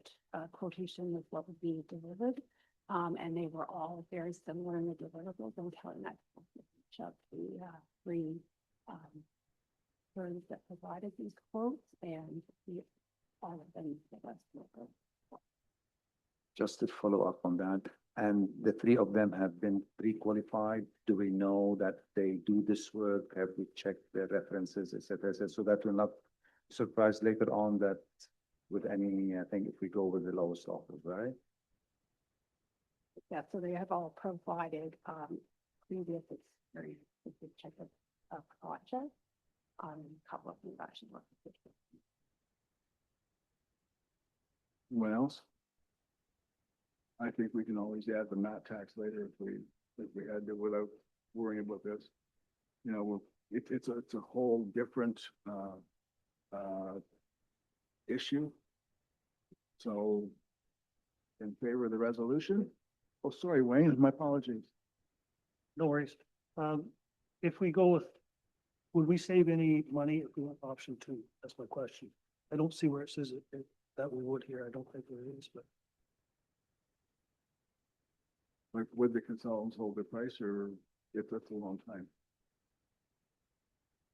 [SPEAKER 2] quotation was what would be delivered. And they were all very similar in the deliverables. I'm telling that to the three firms that provided these quotes, and all of them give us local.
[SPEAKER 6] Just to follow up on that, and the three of them have been pre-qualified. Do we know that they do this work? Have we checked their references, et cetera, so that we're not surprised later on that with any, I think if we go with the lowest offers, right?
[SPEAKER 2] Yeah, so they have all provided previous experience with the check of project on a couple of them actually worked with it.
[SPEAKER 1] Anyone else? I think we can always add the mat tax later if we had to without worrying about this. You know, it's a whole different issue. So in favor of the resolution? Oh, sorry, Wayne, my apologies.
[SPEAKER 11] No worries. If we go with, would we save any money if we went option two? That's my question. I don't see where it says that we would here. I don't think there is, but.
[SPEAKER 1] Like, would the consultants hold the price, or if that's a long time?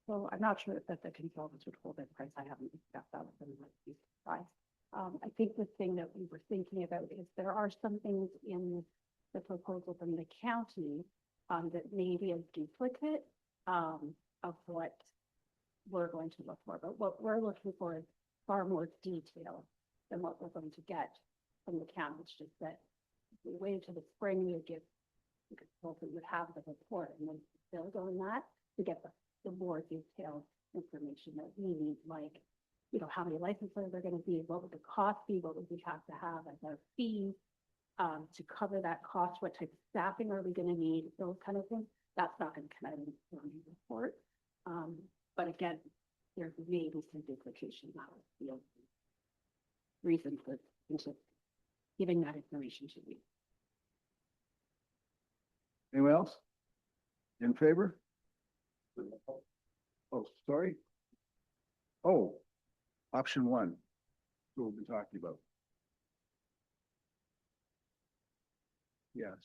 [SPEAKER 2] So I'm not sure that the consultants would hold that price. I haven't discussed that with them. Might be surprised. I think the thing that we were thinking about is there are some things in the proposal from the county that may be a duplicate of what we're going to look for. But what we're looking for is far more detail than what we're going to get from the county. It's just that if we wait until the spring, we would give the consultant would have the report and then build on that to get the more detailed information that we need, like, you know, how many licenses are there going to be, what would the cost be, what would we have to have as our fees to cover that cost, what type of staffing are we going to need, those kind of things. That's not going to come out in the report. But again, there may be some duplication. That would be a reason for giving that information to you.
[SPEAKER 1] Anyone else? In favor? Oh, sorry. Oh, option one. What we'll be talking about. Yes,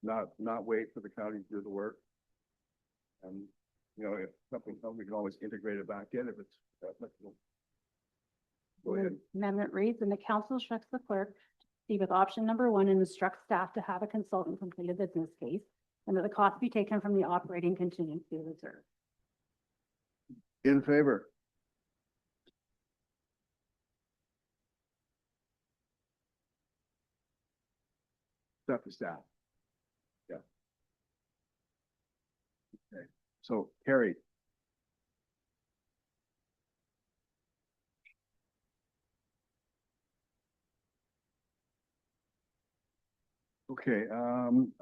[SPEAKER 1] not wait for the county to do the work. And, you know, if something comes, we can always integrate it back in if it's applicable. Go ahead.
[SPEAKER 2] Amendment reads, and the council instructs the clerk to proceed with option number one and instructs staff to have a consultant complete a business case, and that the cost be taken from the operating contingency reserve.
[SPEAKER 1] In favor? Stuff is staff. Yeah. Okay, so carried. Okay,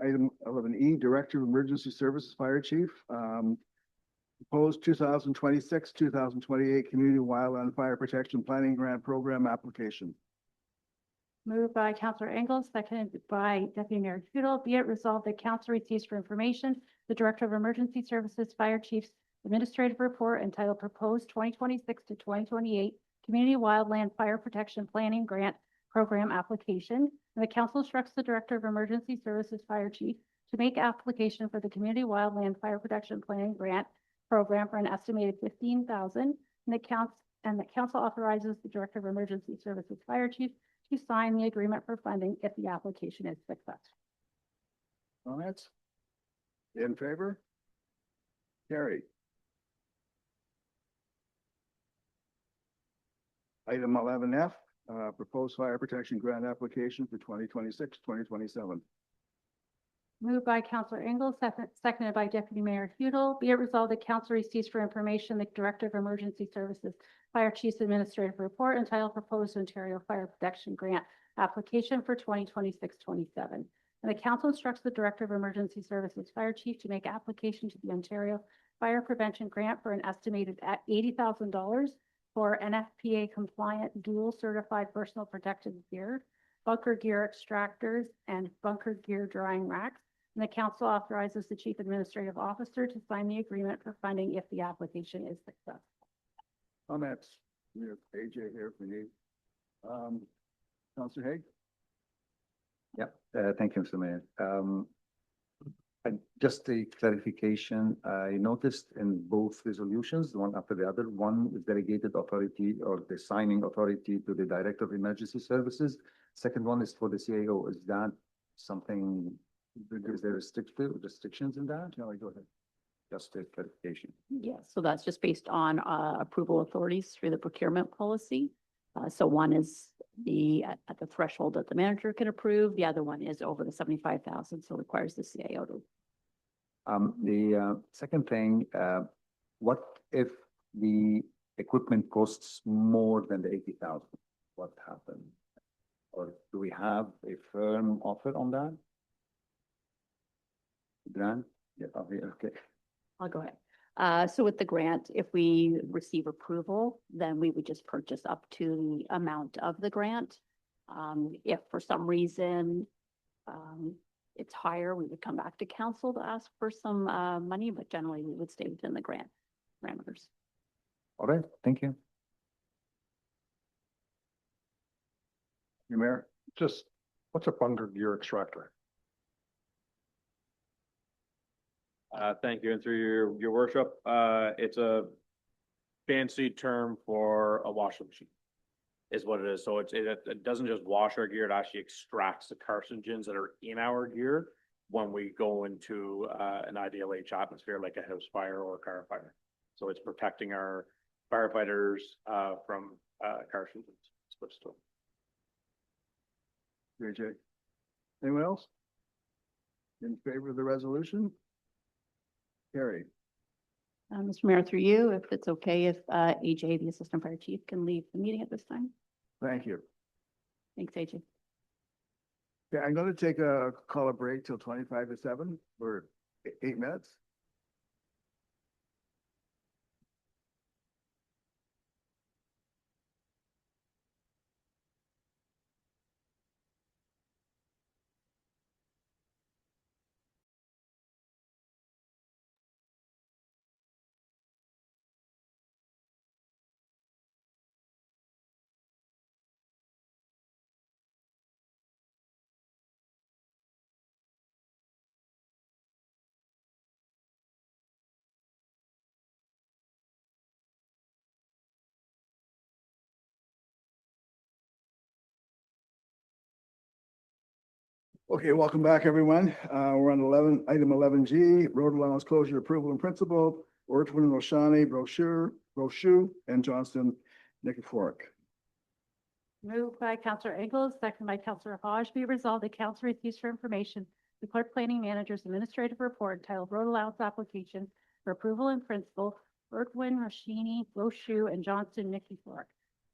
[SPEAKER 1] item 11E, Director of Emergency Services Fire Chief. Proposed 2026, 2028 Community Wildland Fire Protection Planning Grant Program application.
[SPEAKER 2] Moved by Councillor Engels, seconded by Deputy Mayor Tudor. Be it resolved that council receives for information the Director of Emergency Services Fire Chief's administrative report entitled Proposed 2026 to 2028 Community Wildland Fire Protection Planning Grant Program Application. And the council instructs the Director of Emergency Services Fire Chief to make application for the Community Wildland Fire Protection Planning Grant Program for an estimated $15,000. And the and that council authorizes the Director of Emergency Services Fire Chief to sign the agreement for funding if the application is successful.
[SPEAKER 1] Comments? In favor? Carried. Item 11F, proposed fire protection grant application for 2026-2027.
[SPEAKER 2] Moved by Councilor Engel, seconded by Deputy Mayor Hudel. Be it resolved that council receives for information the Director of Emergency Services Fire Chief's Administrative Report entitled Proposed Ontario Fire Protection Grant Application for 2026-27. And the council instructs the Director of Emergency Services Fire Chief to make application to the Ontario Fire Prevention Grant for an estimated at $80,000 for NFPA compliant dual certified personal protective gear, bunker gear extractors, and bunker gear drying racks. And the council authorizes the chief administrative officer to sign the agreement for funding if the application is successful.
[SPEAKER 1] Comments? We have AJ here if we need. Councilor Haig?
[SPEAKER 6] Yeah, thank you, Mr. Mayor. Just a clarification, I noticed in both resolutions, one after the other, one is delegated authority or the signing authority to the Director of Emergency Services. Second one is for the CAO. Is that something, is there restrictions in that? No, go ahead. Just a clarification.
[SPEAKER 8] Yes, so that's just based on approval authorities through the procurement policy. So one is at the threshold that the manager can approve. The other one is over the 75,000, so requires the CAO to.
[SPEAKER 6] The second thing, what if the equipment costs more than the 80,000? What happens? Or do we have a firm offer on that? Grant? Yeah, okay.
[SPEAKER 8] I'll go ahead. So with the grant, if we receive approval, then we would just purchase up to the amount of the grant. If for some reason it's higher, we would come back to council to ask for some money, but generally we would stay within the grant parameters.
[SPEAKER 6] All right, thank you.
[SPEAKER 1] Your Mayor?
[SPEAKER 7] Just, what's a bunker gear extractor?
[SPEAKER 14] Thank you. And through your worship, it's a fancy term for a washing machine is what it is. So it doesn't just wash our gear, it actually extracts the carcinogens that are in our gear when we go into an IDLH atmosphere like a house fire or a car fire. So it's protecting our firefighters from carcinogens.
[SPEAKER 1] JJ. Anyone else? In favor of the resolution? Carried.
[SPEAKER 8] Mr. Mayor, through you, if it's okay, if AJ, the Assistant Fire Chief, can leave the meeting at this time.
[SPEAKER 1] Thank you.
[SPEAKER 8] Thanks, AJ.
[SPEAKER 1] Okay, I'm going to call a break till 25 to 7 for 8 minutes. Okay, welcome back, everyone. We're on item 11G, road allowance closure approval in principle, Ortwin and Oshani, Brochu, and Johnston, Nikifork.
[SPEAKER 2] Moved by Councilor Engel, seconded by Councilor Hodge. Be resolved that council receives for information the clerk planning manager's administrative report entitled road allowance application for approval in principle, Ortwin, Roshini, Brochu, and Johnston, Nikifork.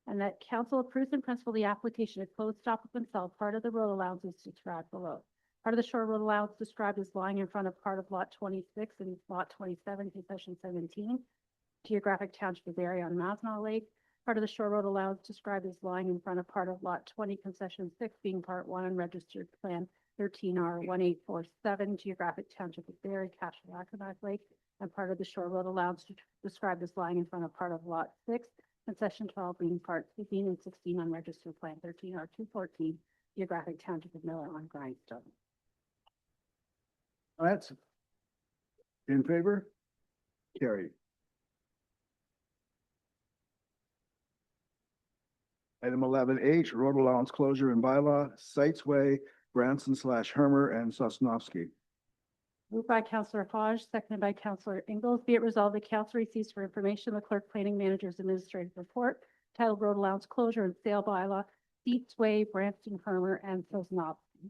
[SPEAKER 2] And that council approves in principle the application of closed stop up and sell part of the road allowances described below. Part of the shore road allowance described as lying in front of part of lot 26 and lot 27, concession 17, geographic township of area on Mazenau Lake. Part of the shore road allowance described as lying in front of part of lot 20, concession 6, being part 1 on registered plan 13R1847, geographic township of Berry, Cashlackanack Lake. And part of the shore road allowance described as lying in front of part of lot 6, concession 12 being part 15 and 16 on registered plan 13R214, geographic township of Miller on Grindstone.
[SPEAKER 1] That's in favor? Carried. Item 11H, road allowance closure and bylaw, Sites Way, Branson/Hermer and Sosnovsky.
[SPEAKER 2] Moved by Counselor Hodge, seconded by Counselor Ingalls. Be it resolved, the council receives for information the clerk planning manager's administrative report titled Road Allowance Closure and Sale Bylaw, Seats Way, Branston, Hermer, and Sosnovsky.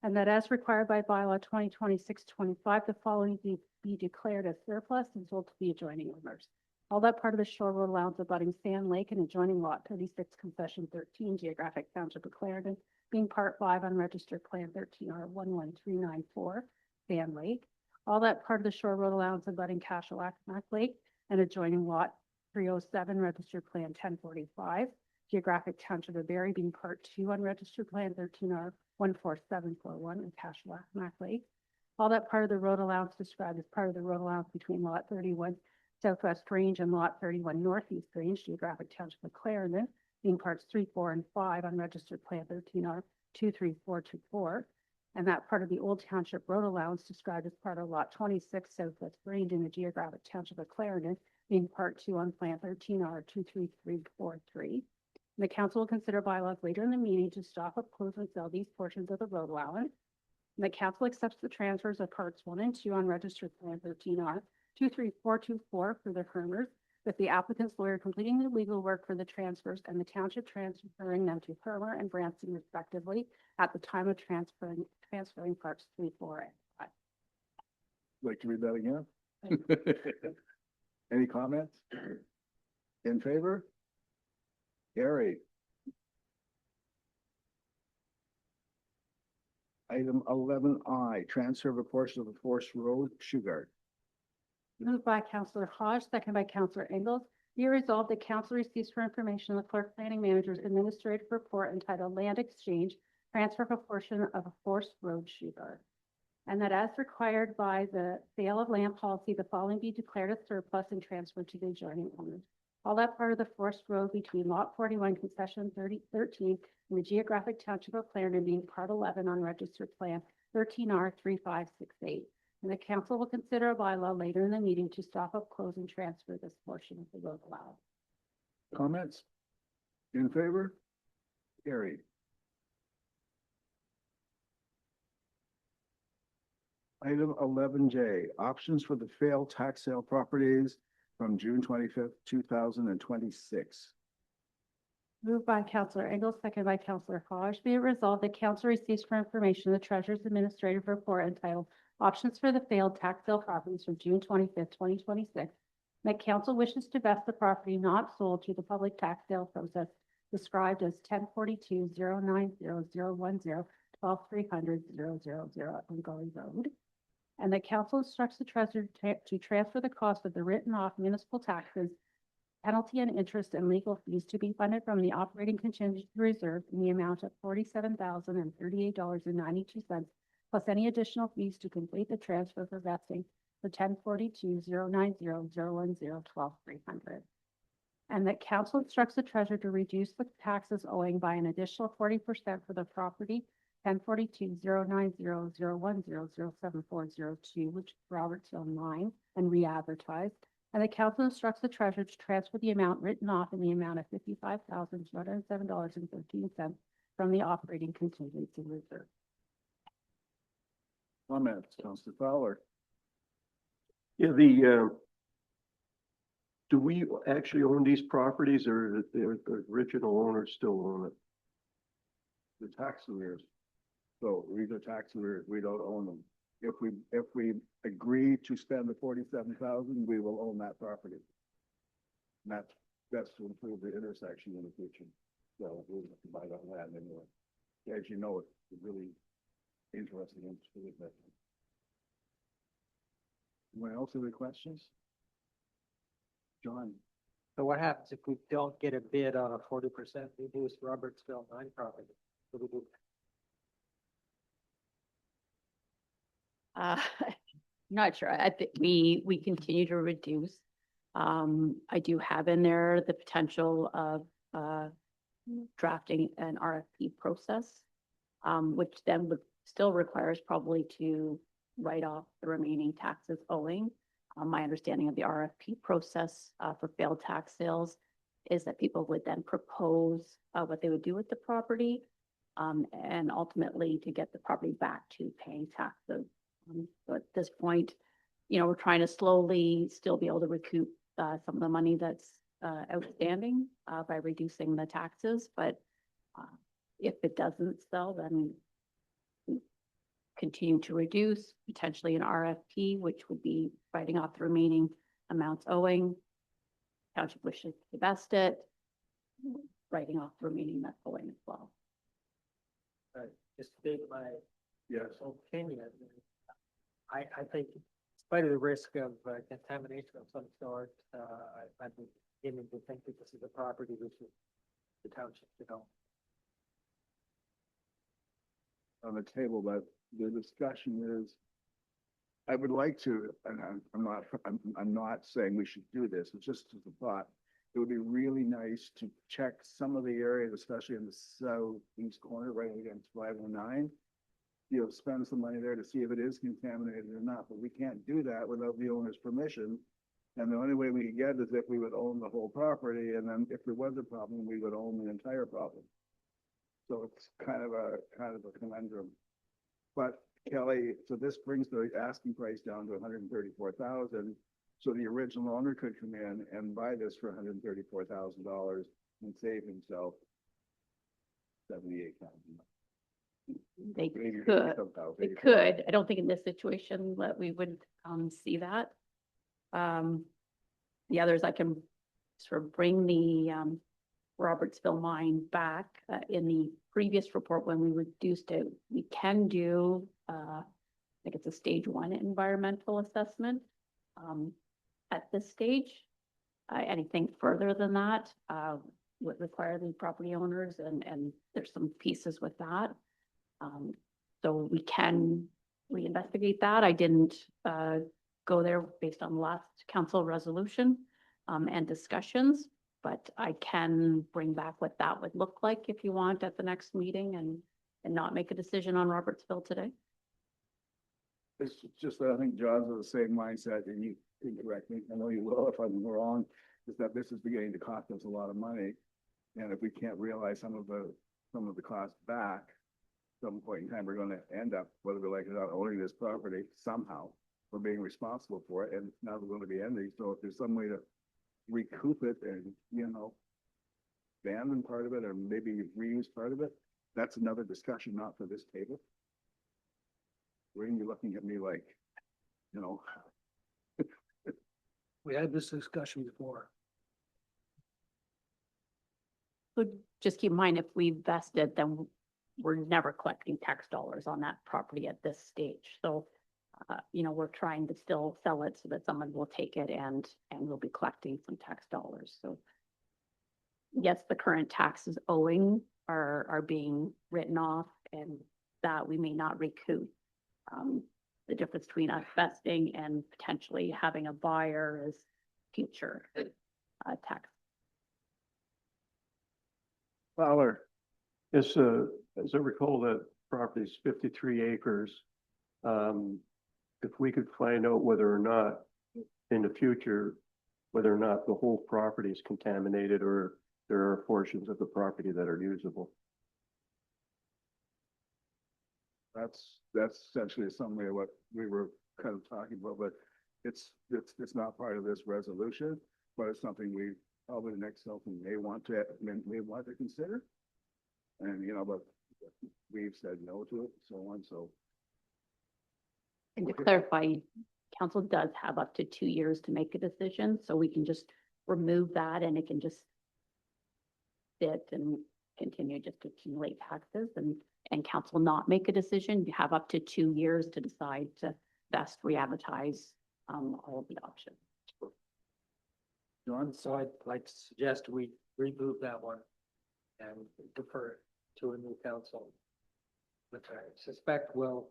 [SPEAKER 2] And that as required by bylaw 2026-25, the following be declared as surplus and sold to the adjoining owners. All that part of the shore road allowance abutting Sand Lake and adjoining lot 36, concession 13, geographic township of Clarendon, being part 5 unregistered plan 13R11394, Sand Lake. All that part of the shore road allowance abutting Cashewackmack Lake and adjoining lot 307, registered plan 1045, geographic township of Barry, being part 2 unregistered plan 13R14741 in Cashewackmack Lake. All that part of the road allowance described as part of the road allowance between lot 31 Southwest Range and lot 31 Northeast Range, geographic township of Clarendon, being parts 3, 4, and 5 unregistered plan 13R23424. And that part of the Old Township road allowance described as part of lot 26 Southwest Range in the geographic township of Clarendon, being part 2 on plan 13R23343. The council will consider bylaws later in the meeting to stop, up, close, and sell these portions of the road allowance. And the council accepts the transfers of parts 1 and 2 on registered plan 13R23424 for the Hermers, with the applicant's lawyer completing the legal work for the transfers and the township transferring them to Hermer and Branson respectively at the time of transferring parts 3, 4, and 5.
[SPEAKER 1] Like to read that again? Any comments? In favor? Carried. Item 11I, transfer of a portion of the Forest Road, Shugart.
[SPEAKER 2] Moved by Counselor Hodge, seconded by Counselor Ingalls. Be resolved that council receives for information the clerk planning manager's administrative report entitled Land Exchange, Transfer of a Portion of a Forest Road, Shugart. And that as required by the sale of land policy, the following be declared as surplus and transferred to the adjoining owners. All that part of the Forest Road between lot 41, concession 13, and the geographic township of Clarendon being part 11 on registered plan 13R3568. And the council will consider a bylaw later in the meeting to stop, up, close, and transfer this portion of the road allowance.
[SPEAKER 1] Comments? In favor? Carried. Item 11J, options for the failed tax sale properties from June 25th, 2026.
[SPEAKER 2] Moved by Counselor Ingalls, seconded by Counselor Hodge. Be it resolved that council receives for information the treasurer's administrative report entitled Options for the Failed Tax Sale Properties from June 25th, 2026. That council wishes to vest the property not sold through the public tax sale process described as 1042-090-010 12-300-000 on Gully Road. And the council instructs the treasurer to transfer the cost of the written off municipal taxes, penalty and interest, and legal fees to be funded from the operating contingency reserve in the amount of $47,038.92, plus any additional fees to complete the transfer for vesting for 1042-090-010 12-300. And that council instructs the treasurer to reduce the taxes owing by an additional 40% for the property 1042-090-010-07402, which is Robertsville 9, and re-advertised. And the council instructs the treasurer to transfer the amount written off in the amount of $55,207.13 from the operating contingency reserve.
[SPEAKER 1] Comments, Councilor Fowler?
[SPEAKER 5] Yeah, do we actually own these properties, or the original owners still own it?
[SPEAKER 1] The tax arrears. So these are tax arrears, we don't own them. If we agree to spend the $47,000, we will own that property. And that's to improve the intersection in the future. So we'll have to buy that land anyway. As you know, it's really interesting. Anyone else have any questions? John?
[SPEAKER 9] So what happens if we don't get a bid on a 40% reduced Robertsville 9 property? What do we do?
[SPEAKER 8] Not sure. I think we continue to reduce. I do have in there the potential of drafting an RFP process, which then would still requires probably to write off the remaining taxes owing. My understanding of the RFP process for failed tax sales is that people would then propose what they would do with the property, and ultimately to get the property back to paying taxes. So at this point, we're trying to slowly still be able to recoup some of the money that's outstanding by reducing the taxes, but if it doesn't sell, then we continue to reduce, potentially an RFP, which would be writing off the remaining amounts owing. Township wishes to vest it, writing off the remaining that's owing as well.
[SPEAKER 9] Just state my
[SPEAKER 1] Yes.
[SPEAKER 9] opinion. I think in spite of the risk of contamination of some sort, I'm beginning to think that this is a property which is the township,
[SPEAKER 1] On the table, but the discussion is, I would like to, and I'm not saying we should do this, it's just a thought. It would be really nice to check some of the areas, especially in the southeast corner, right against 509. Spend some money there to see if it is contaminated or not, but we can't do that without the owner's permission. And the only way we could get it is if we would own the whole property, and then if there was a problem, we would own the entire problem. So it's kind of a conundrum. But Kelly, so this brings the asking price down to 134,000. So the original owner could come in and buy this for $134,000 and save himself 78,000.
[SPEAKER 8] They could. I don't think in this situation that we would see that. The others, I can sort of bring the Robertsville mine back. In the previous report, when we reduced it, we can do, I think it's a stage 1 environmental assessment. At this stage, anything further than that would require the property owners, and there's some pieces with that. So we can reinvestigate that. I didn't go there based on the last council resolution and discussions, but I can bring back what that would look like if you want at the next meeting and not make a decision on Robertsville today.
[SPEAKER 1] It's just that I think John's of the same mindset, and you can correct me, I know you will if I'm wrong, is that this is beginning to cost us a lot of money. And if we can't realize some of the costs back, some point in time, we're going to end up, whether we like it or not, owning this property somehow. We're being responsible for it, and it's never going to be ending. So if there's some way to recoup it and, abandon part of it, or maybe reuse part of it, that's another discussion, not for this table. We're going to be looking at me like,
[SPEAKER 11] We had this discussion before.
[SPEAKER 8] So just keep in mind, if we vested, then we're never collecting tax dollars on that property at this stage. So, we're trying to still sell it so that someone will take it and we'll be collecting some tax dollars. So yes, the current taxes owing are being written off, and that we may not recoup. The difference between us vesting and potentially having a buyer is future tax.
[SPEAKER 1] Fowler.
[SPEAKER 5] As I recall, that property is 53 acres. If we could find out whether or not in the future, whether or not the whole property is contaminated or there are portions of the property that are usable.
[SPEAKER 1] That's essentially a summary of what we were kind of talking about, but it's not part of this resolution, but it's something we probably the next something may want to consider. And but we've said no to it, so on. So,
[SPEAKER 8] and to clarify, council does have up to 2 years to make a decision, so we can just remove that and it can just sit and continue just to accumulate taxes, and council not make a decision. You have up to 2 years to decide to best re-advertise all of the options.
[SPEAKER 1] John?
[SPEAKER 9] So I'd like to suggest we remove that one and defer it to a new council, which I suspect will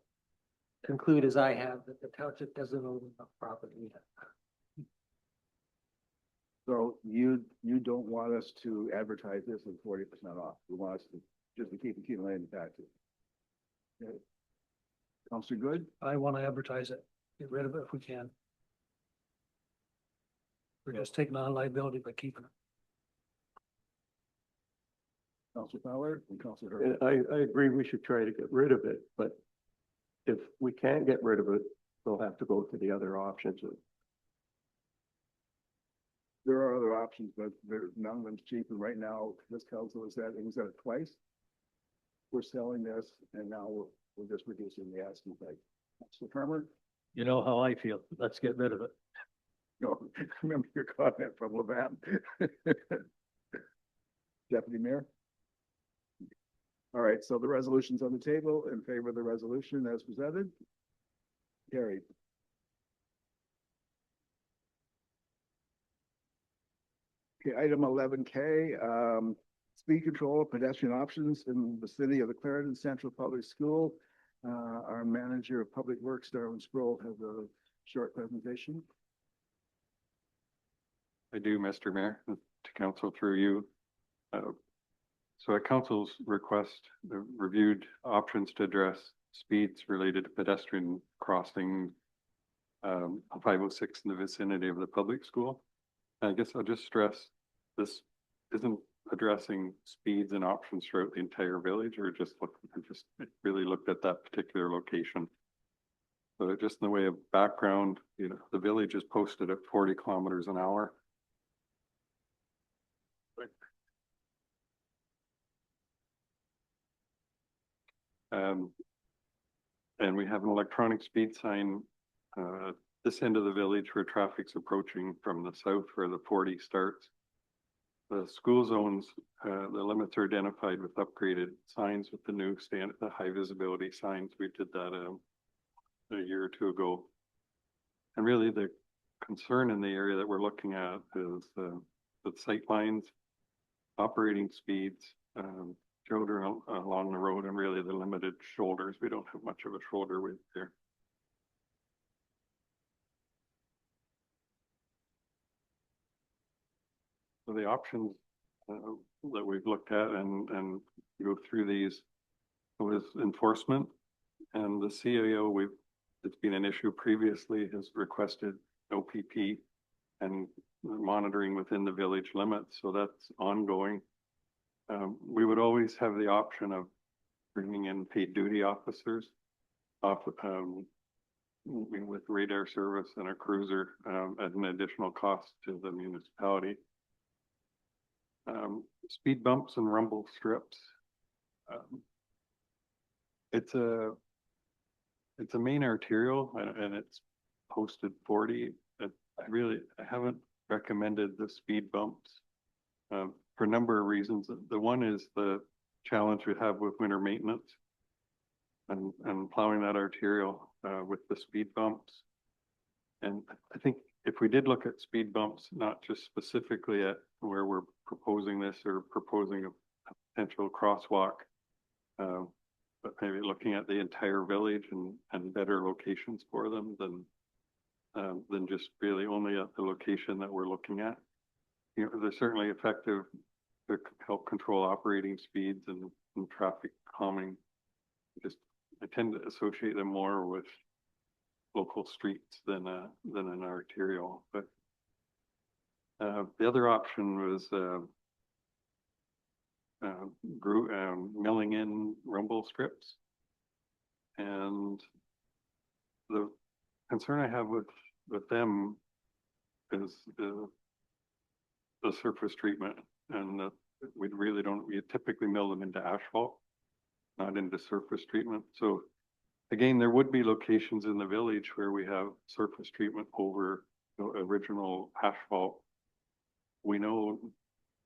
[SPEAKER 9] conclude as I have that the township doesn't own enough property.
[SPEAKER 1] So you don't want us to advertise this at 40% off. You want us to just to keep accumulating taxes. Okay. Counselor Good?
[SPEAKER 11] I want to advertise it, get rid of it if we can. We're just taking on liability by keeping it.
[SPEAKER 1] Counselor Fowler and Counselor Hurd.
[SPEAKER 5] And I agree we should try to get rid of it, but if we can't get rid of it, we'll have to go to the other options.
[SPEAKER 1] There are other options, but none of them's cheap. And right now, this council has said, it was said it twice. We're selling this and now we're just reducing the asking price. Counselor Farmer?
[SPEAKER 4] You know how I feel. Let's get rid of it.
[SPEAKER 1] No, remember your comment from Levant. Deputy Mayor? All right, so the resolution's on the table. In favor of the resolution as presented? Carried. Okay, item 11K, speed control of pedestrian options in the city of the Clarendon Central Public School. Our manager of public works, Darwin Sproul, has a short presentation.
[SPEAKER 15] I do, Mr. Mayor, to council through you. So at council's request, the reviewed options to address speeds related to pedestrian crossing on 506 in the vicinity of the public school. I guess I'll just stress this isn't addressing speeds and options throughout the entire village, or just really looked at that particular location. So just in the way of background, you know, the village is posted at 40 kilometers an hour. And we have an electronic speed sign this end of the village where traffic's approaching from the south where the 40 starts. The school zones, the limits are identified with upgraded signs with the new the high visibility signs. We did that a year or two ago. And really the concern in the area that we're looking at is the sight lines, operating speeds, children along the road, and really the limited shoulders. We don't have much of a shoulder width there. So the options that we've looked at and go through these was enforcement, and the CAO, it's been an issue previously, has requested OPP and monitoring within the village limits. So that's ongoing. We would always have the option of bringing in paid duty officers with radar service and a cruiser at an additional cost to the municipality. Speed bumps and rumble strips. It's a main arterial and it's posted 40. I haven't recommended the speed bumps for a number of reasons. The one is the challenge we have with winter maintenance and plowing that arterial with the speed bumps. And I think if we did look at speed bumps, not just specifically at where we're proposing this or proposing a potential crosswalk, but maybe looking at the entire village and better locations for them than just really only at the location that we're looking at. You know, they're certainly effective to help control operating speeds and traffic calming. I tend to associate them more with local streets than an arterial. But the other option was milling in rumble strips, and the concern I have with them is the surface treatment, and we typically mill them into asphalt, not into surface treatment. So again, there would be locations in the village where we have surface treatment over original asphalt. We know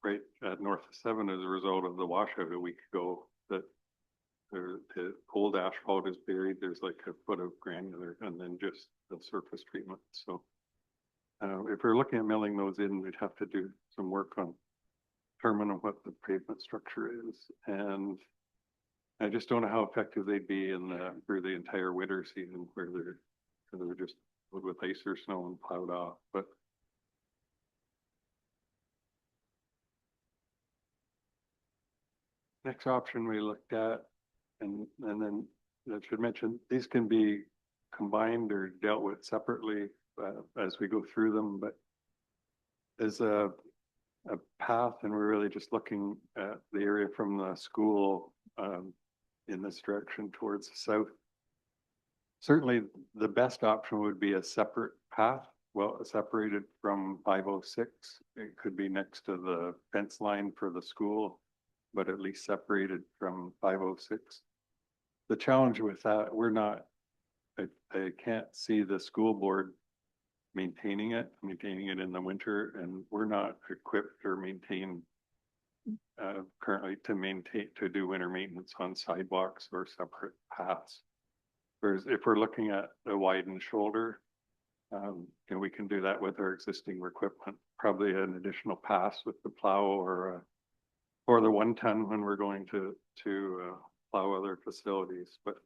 [SPEAKER 15] right at north of 7 as a result of the washout a week ago that the old asphalt is buried. There's like a foot of granular and then just the surface treatment. So if we're looking at milling those in, we'd have to do some work on determining what the pavement structure is. And I just don't know how effective they'd be through the entire winter season where they're just with ice or snow and plowed off. But next option we looked at, and then I should mention, these can be combined or dealt with separately as we go through them, but as a path, and we're really just looking at the area from the school in this direction towards the south. Certainly, the best option would be a separate path, well, separated from 506. It could be next to the fence line for the school, but at least separated from 506. The challenge with that, I can't see the school board maintaining it in the winter, and we're not equipped or maintain currently to do winter maintenance on sidewalks or separate paths. Whereas if we're looking at a widened shoulder, we can do that with our existing equipment, probably an additional pass with the plow or the 1 ton when we're going to plow other facilities. But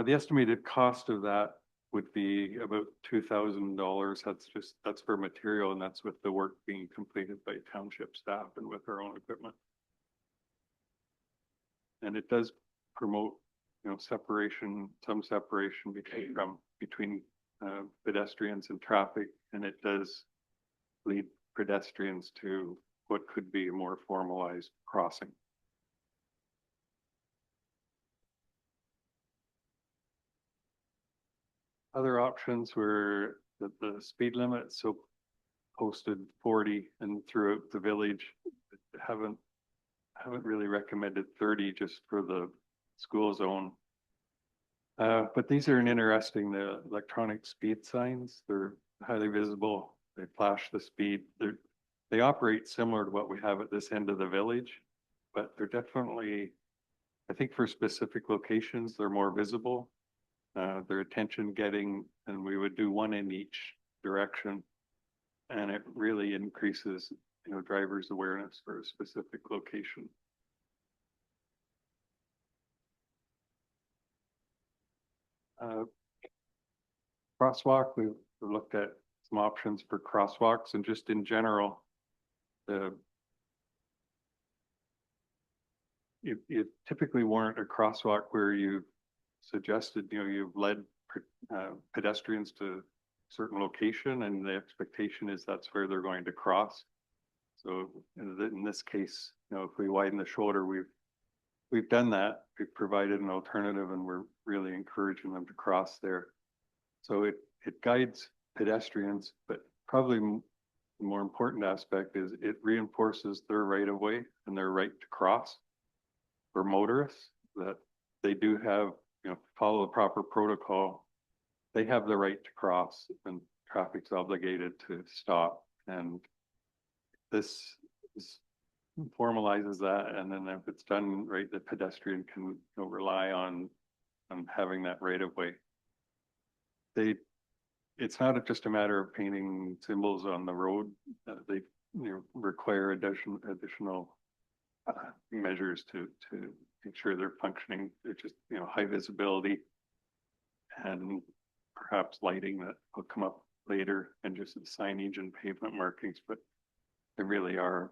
[SPEAKER 15] the estimated cost of that would be about $2,000. That's for material, and that's with the work being completed by township staff and with our own equipment. And it does promote, some separation between pedestrians and traffic, and it does lead pedestrians to what could be a more formalized crossing. Other options were that the speed limit, so posted 40 and throughout the village, haven't really recommended 30 just for the school zone. But these are interesting, the electronic speed signs. They're highly visible. They flash the speed. They operate similar to what we have at this end of the village, but they're definitely, I think for specific locations, they're more visible. They're attention getting, and we would do one in each direction. And it really increases, drivers' awareness for a specific location. Crosswalk, we've looked at some options for crosswalks, and just in general, you typically warrant a crosswalk where you suggested, you've led pedestrians to a certain location, and the expectation is that's where they're going to cross. So in this case, if we widen the shoulder, we've done that. We've provided an alternative, and we're really encouraging them to cross there. So it guides pedestrians, but probably the more important aspect is it reinforces their right of way and their right to cross for motorists, that they do have, follow the proper protocol. They have the right to cross, and traffic's obligated to stop. And this formalizes that. And then if it's done right, the pedestrian can rely on having that right of way. It's not just a matter of painting symbols on the road. They require additional measures to make sure they're functioning. They're just, high visibility and perhaps lighting that will come up later, and just signage and pavement markings, but they really are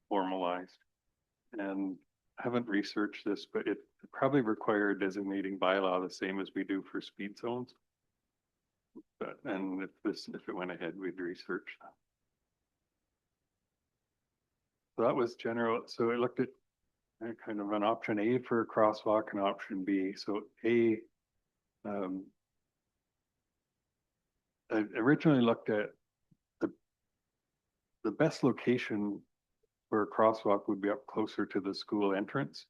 [SPEAKER 15] formalized. And I haven't researched this, but it probably require a designating bylaw the same as we do for speed zones. And if it went ahead, we'd research that. So that was general. So I looked at kind of an option A for a crosswalk and option B. So A, I originally looked at the best location for a crosswalk would be up closer to the school entrance.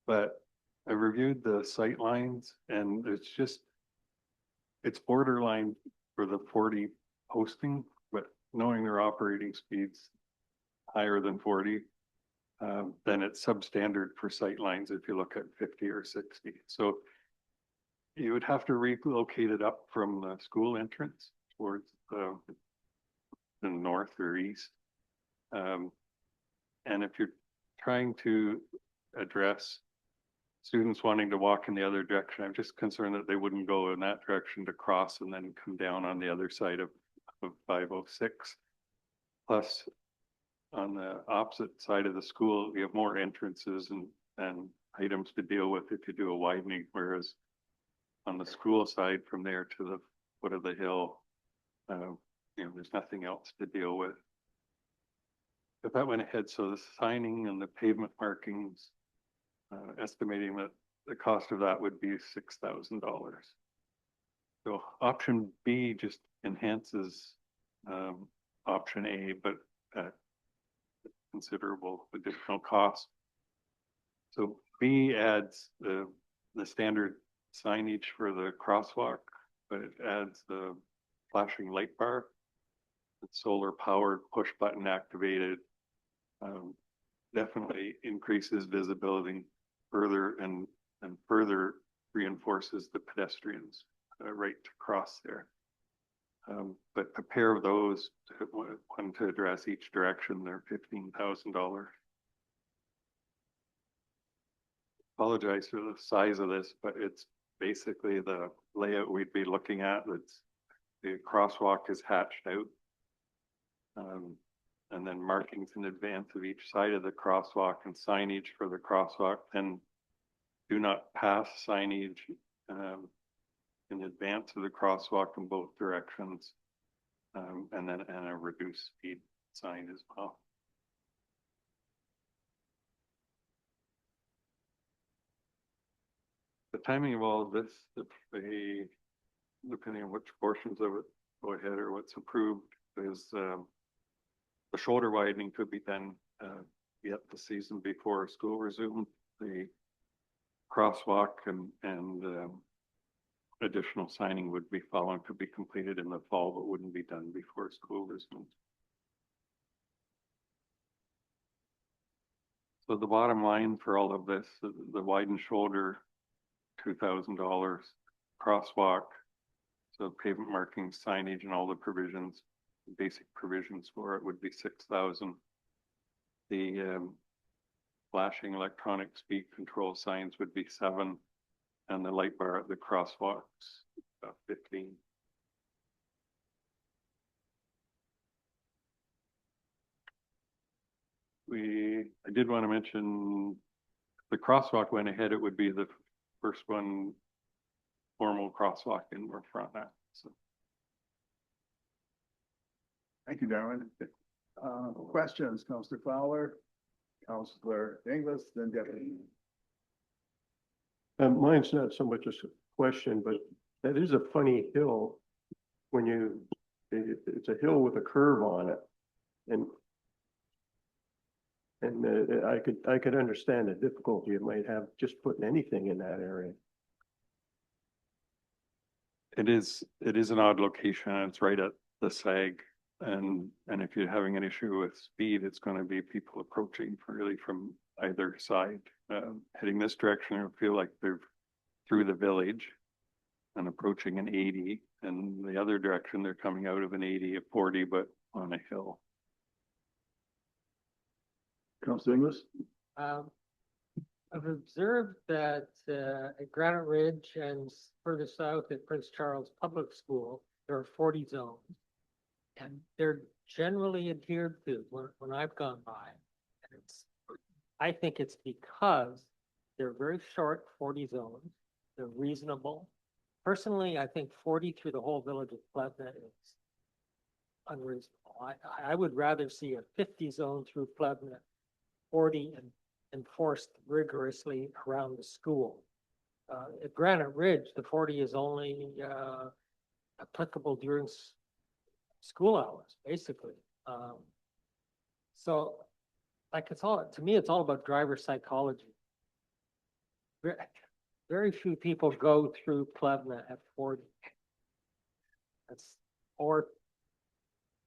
[SPEAKER 15] But I reviewed the sight lines, and it's borderline for the 40 posting, but knowing their operating speeds higher than 40, then it's substandard for sight lines if you look at 50 or 60. So you would have to relocate it up from the school entrance towards the north or east. And if you're trying to address students wanting to walk in the other direction, I'm just concerned that they wouldn't go in that direction to cross and then come down on the other side of 506. Plus, on the opposite side of the school, we have more entrances and items to deal with if you do a widening, whereas on the school side from there to the foot of the hill, there's nothing else to deal with. If that went ahead, so the signing and the pavement markings, estimating that the cost of that would be $6,000. So option B just enhances option A, but at considerable additional cost. So B adds the standard signage for the crosswalk, but it adds the flashing light bar. It's solar powered, push button activated. Definitely increases visibility further and further reinforces the pedestrians right to cross there. But a pair of those, one to address each direction, they're $15,000. Apologize for the size of this, but it's basically the layout we'd be looking at. That's the crosswalk is hatched out. And then markings in advance of each side of the crosswalk and signage for the crosswalk. Then do not pass signage in advance of the crosswalk in both directions. And a reduced speed sign as well. The timing of all of this, if they, depending on which portions of it go ahead or what's approved, is the shoulder widening could be done yet the season before school resumed. The crosswalk and additional signing would be following, could be completed in the fall, but wouldn't be done before school resumed. So the bottom line for all of this, the widened shoulder, $2,000, crosswalk, so pavement markings, signage, and all the provisions, basic provisions for it would be $6,000. The flashing electronic speed control signs would be $7,000, and the light bar at the crosswalks about $15,000. I did want to mention the crosswalk went ahead. It would be the first one formal crosswalk in North Frontenac. So.
[SPEAKER 1] Thank you, Darwin. Questions, Councillor Fowler, Councillor Inglis, then Deputy.
[SPEAKER 5] Mine's not so much a question, but that is a funny hill when it's a hill with a curve on it. And I could understand the difficulty it might have just putting anything in that area.
[SPEAKER 15] It is an odd location. It's right at the SAG. And if you're having an issue with speed, it's going to be people approaching really from either side. Heading this direction, I feel like they're through the village and approaching an 80, and the other direction they're coming out of an 80, a 40, but on a hill.
[SPEAKER 1] Councillor Inglis?
[SPEAKER 9] I've observed that at Granite Ridge and further south at Prince Charles Public School, there are 40 zones. And they're generally adhered to when I've gone by. And I think it's because they're very short 40 zones. They're reasonable. Personally, I think 40 through the whole village of Plevna is unreasonable. I would rather see a 50 zone through Plevna, 40 and enforced rigorously around the school. At Granite Ridge, the 40 is only applicable during school hours, basically. So like to me, it's all about driver psychology. Very few people go through Plevna at 40. Or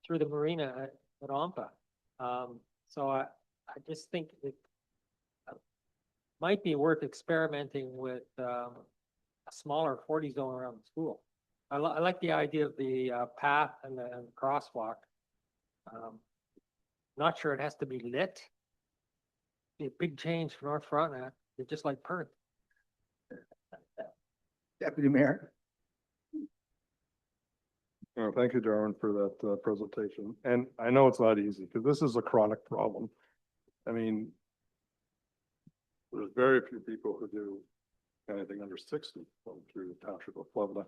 [SPEAKER 9] through the marina at Ompa. So I just think it might be worth experimenting with a smaller 40 zone around the school. I like the idea of the path and the crosswalk. Not sure it has to be lit. Be a big change for North Frontenac. It's just like Perth.
[SPEAKER 1] Deputy Mayor?
[SPEAKER 7] Thank you, Darwin, for that presentation. And I know it's not easy because this is a chronic problem. I mean, there's very few people who do anything under 60 through the township of Plevna.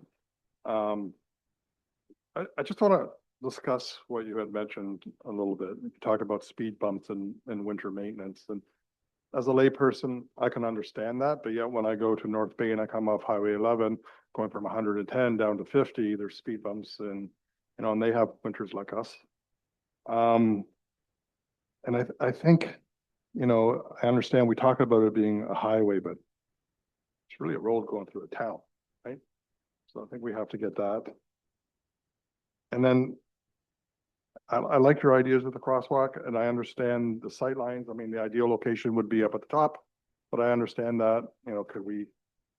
[SPEAKER 7] I just want to discuss what you had mentioned a little bit. You talked about speed bumps and winter maintenance, and as a layperson, I can understand that, but yet when I go to North Bay and I come off Highway 11, going from 110 down to 50, there's speed bumps and, you know, and they have winters like us. And I think, you know, I understand we talk about it being a highway, but it's really a road going through a town, right? So I think we have to get that. And then I like your ideas with the crosswalk, and I understand the sight lines. I mean, the ideal location would be up at the top, but I understand that, you know,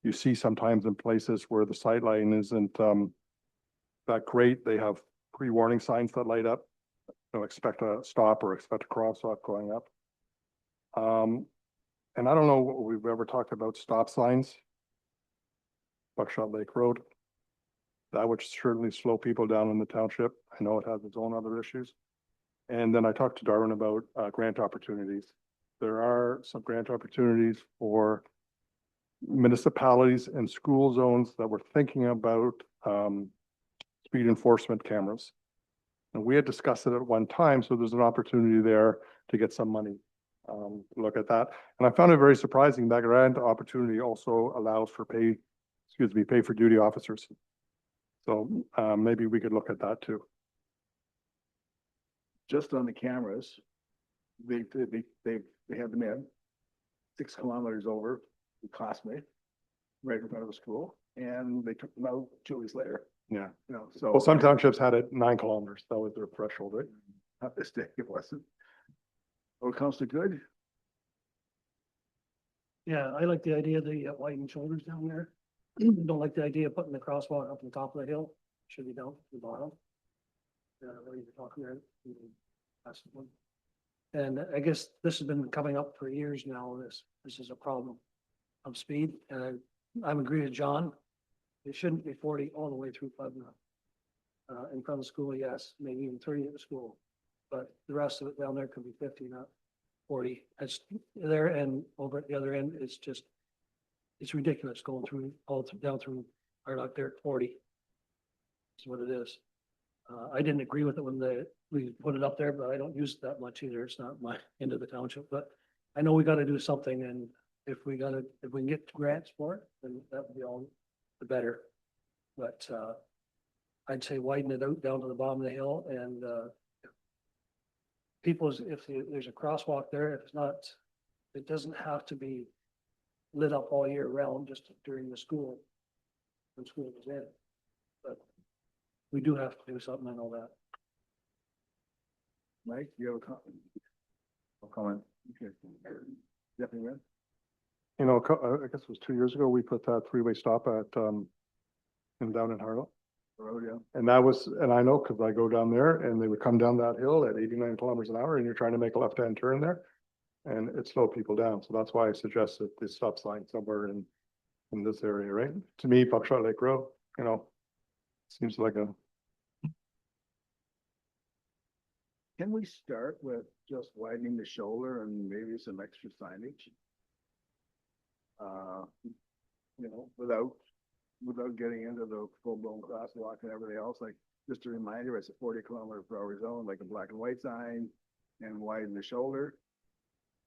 [SPEAKER 7] you see sometimes in places where the sight line isn't that great, they have pre-warning signs that light up, you know, expect a stop or expect a crosswalk going up. And I don't know what we've ever talked about stop signs. Buckshot Lake Road. That would certainly slow people down in the township. I know it has its own other issues. And then I talked to Darwin about grant opportunities. There are some grant opportunities for municipalities and school zones that were thinking about speed enforcement cameras. And we had discussed it at one time, so there's an opportunity there to get some money. Look at that. And I found it very surprising that grant opportunity also allows for pay for duty officers. So maybe we could look at that too.
[SPEAKER 1] Just on the cameras, they had them in 6 kilometers over, it cost me, right in front of the school, and they took them out 2 weeks later.
[SPEAKER 7] Yeah.
[SPEAKER 1] You know, so.
[SPEAKER 7] Well, some townships had it 9 kilometers. That was their threshold, right?
[SPEAKER 1] Not this day, it wasn't. Oh, Councilor Good?
[SPEAKER 11] Yeah, I like the idea of the widened shoulders down there. Don't like the idea of putting the crosswalk up on the top of the hill. Should be down to the bottom. What are you talking about? That's the one. And I guess this has been coming up for years now. This is a problem of speed. And I'm agreeing with John. It shouldn't be 40 all the way through Putnam. In front of the school, yes, maybe even 30 at the school, but the rest of it down there could be 50, not 40. That's there, and over at the other end, it's ridiculous going through down through or out there at 40. That's what it is. I didn't agree with it when we put it up there, but I don't use it that much either. It's not my end of the township, but I know we got to do something, and if we can get grants for it, then that would be all the better. But I'd say widen it out down to the bottom of the hill, and if there's a crosswalk there, if it's not, it doesn't have to be lit up all year round, just during the school, when school is in. But we do have to do something, I know that.
[SPEAKER 1] Mike, you have a comment?
[SPEAKER 6] No comment.
[SPEAKER 1] Okay. Definitely, Red.
[SPEAKER 7] You know, I guess it was 2 years ago, we put that 3-way stop at down in Harlow.
[SPEAKER 1] Road, yeah.
[SPEAKER 7] And that was, and I know because I go down there and they would come down that hill at 89 kilometers an hour and you're trying to make a left-hand turn there. And it slowed people down. So that's why I suggested the stop sign somewhere in this area, right? To me, Buckshot Lake Road, you know, seems like a.
[SPEAKER 1] Can we start with just widening the shoulder and maybe some extra signage? You know, without getting into the full-blown crosswalk and everything else, like just a reminder, it's a 40-kilometer-per-hour zone, like a black and white sign, and widen the shoulder.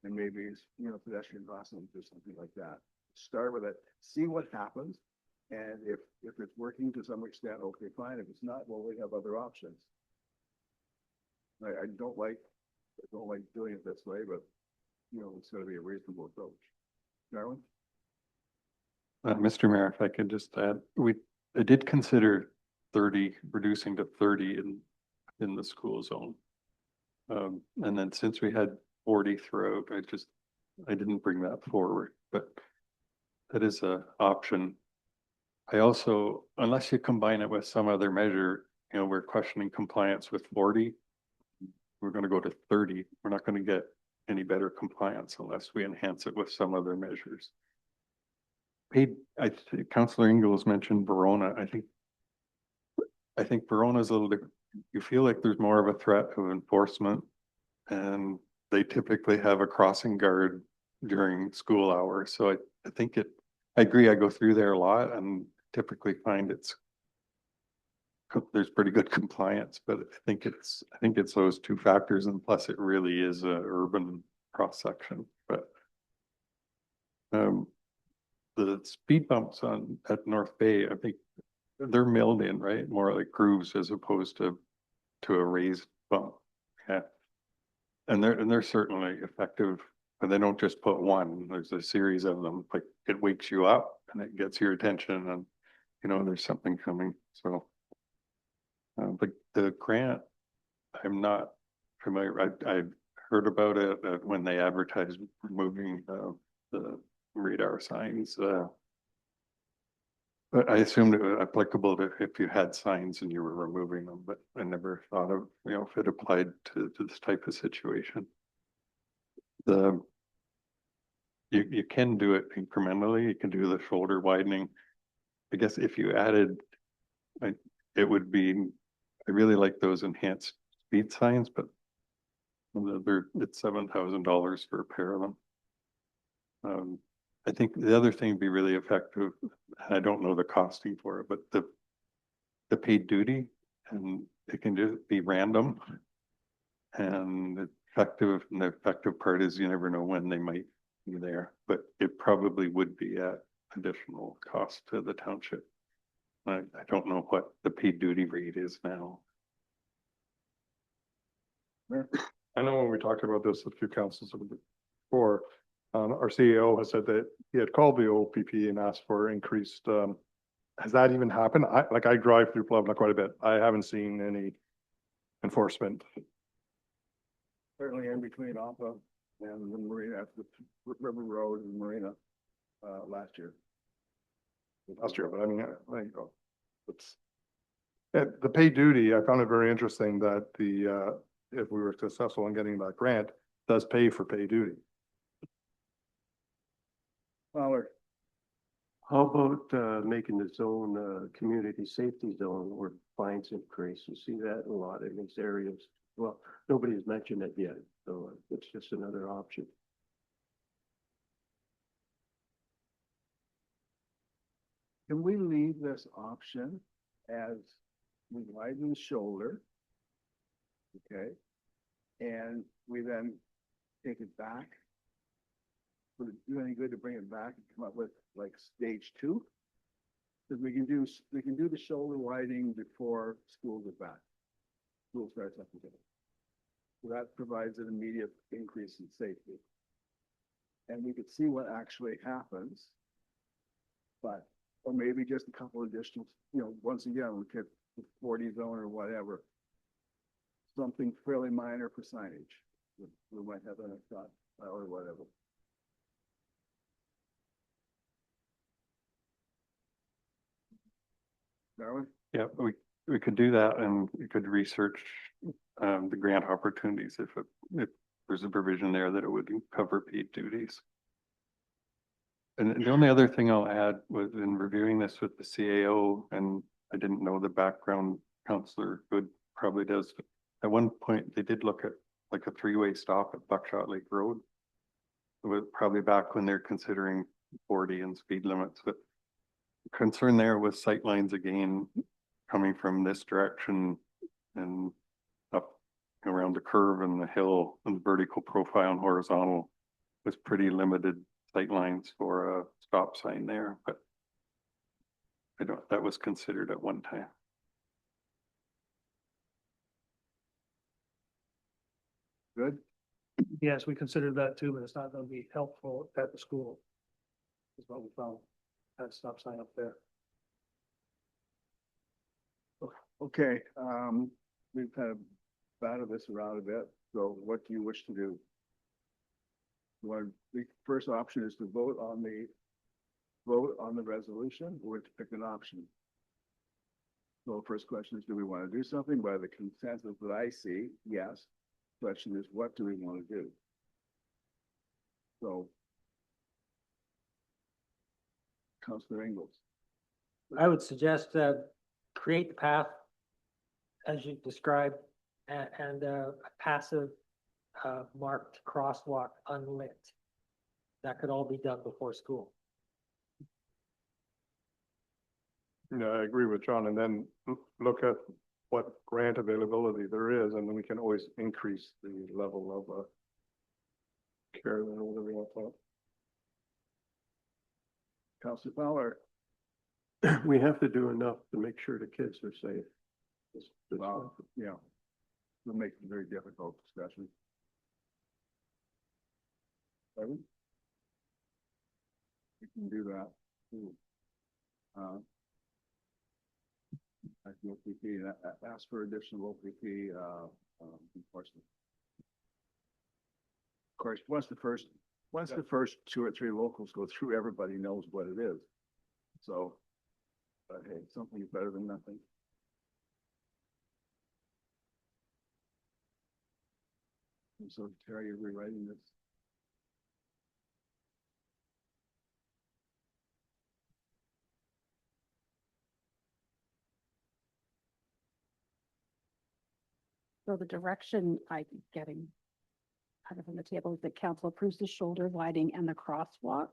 [SPEAKER 1] And maybe it's, you know, pedestrian crossings or something like that. Start with it, see what happens. And if it's working to some extent, okay, fine. If it's not, well, we have other options. I don't like doing it this way, but you know, it's gotta be a reasonable approach. Darwin?
[SPEAKER 15] Mr. Mayor, if I could just add, I did consider reducing to 30 in the school zone. And then since we had 40 throughout, I didn't bring that forward, but that is an option. I also, unless you combine it with some other measure, you know, we're questioning compliance with 40. We're going to go to 30. We're not going to get any better compliance unless we enhance it with some other measures. Councillor Ingalls mentioned Verona. I think Verona's a little different. You feel like there's more of a threat of enforcement, and they typically have a crossing guard during school hours. So I agree. I go through there a lot and typically find it's there's pretty good compliance, but I think it's those two factors, and plus it really is a urban cross section, but the speed bumps at North Bay, I think they're milled in, right? More like grooves as opposed to a raised bump. Yeah. And they're certainly effective, but they don't just put one. There's a series of them. Like it wakes you up and it gets your attention, and there's something coming. So, but the grant, I'm not familiar. I heard about it when they advertised removing the radar signs. But I assumed it was applicable to if you had signs and you were removing them, but I never thought of, if it applied to this type of situation. You can do it incrementally. You can do the shoulder widening. I guess if you added, it would be, I really like those enhanced speed signs, but it's $7,000 for a pair of them. I think the other thing would be really effective, I don't know the costing for it, but the paid duty, and it can just be random. And the effective part is you never know when they might be there, but it probably would be at additional cost to the township. I don't know what the paid duty rate is now.
[SPEAKER 7] I know when we talked about this a few councils before, our CEO has said that he had called the OPP and asked for increased, has that even happened? I drive through Plevna quite a bit. I haven't seen any enforcement.
[SPEAKER 1] Certainly in between Alpha and the Marina, at the River Road and Marina, last year.
[SPEAKER 7] But I mean, it's the pay duty. I found it very interesting that if we were successful in getting that grant, does pay for pay duty.
[SPEAKER 1] Fowler.
[SPEAKER 5] How about making the zone a community safety zone where fines increase? You see that a lot in these areas. Well, nobody has mentioned it yet, so it's just another option.
[SPEAKER 1] Can we leave this option as we widen the shoulder? Okay. And we then take it back? Would it do any good to bring it back and come up with like stage 2? Because we can do the shoulder widening before school goes back. School starts up again. So that provides an immediate increase in safety. And we could see what actually happens. But, or maybe just a couple of additional, once again, we could 40 zone or whatever. Something fairly minor for signage. We might have a shot or whatever. Darwin?
[SPEAKER 15] Yeah, we could do that, and we could research the grant opportunities if there's a provision there that it would cover paid duties. And the only other thing I'll add was in reviewing this with the CAO, and I didn't know the background, Councillor Good probably does. At one point, they did look at like a 3-way stop at Buckshot Lake Road. It was probably back when they're considering 40 and speed limits, but concern there was sight lines again coming from this direction and up around the curve and the hill, and the vertical profile and horizontal was pretty limited sight lines for a stop sign there, but that was considered at one time.
[SPEAKER 1] Good.
[SPEAKER 11] Yes, we considered that too, but it's not going to be helpful at the school. Is what we found. That stop sign up there.
[SPEAKER 1] Okay, we've kind of batted this around a bit. So what do you wish to do? The first option is to vote on the resolution, or to pick an option. So the first question is, do we want to do something? By the consensus that I see, yes. Question is, what do we want to do? So, Councillor Ingalls.
[SPEAKER 9] I would suggest create the path as you described, and a passive marked crosswalk unlit. That could all be done before school.
[SPEAKER 7] Yeah, I agree with John, and then look at what grant availability there is, and then we can always increase the level of care or whatever you want to call it.
[SPEAKER 1] Counselor Fowler.
[SPEAKER 5] We have to do enough to make sure the kids are safe.
[SPEAKER 1] Wow, yeah. It'll make it a very difficult discussion. Pardon? We can do that. I think OPP, ask for additional OPP, enforcement. Of course, once the first two or three locals go through, everybody knows what it is. So, but hey, something is better than nothing. And so Terry, you're rewriting this.
[SPEAKER 2] So the direction I'm getting kind of on the table is that council approves the shoulder widening and the crosswalk,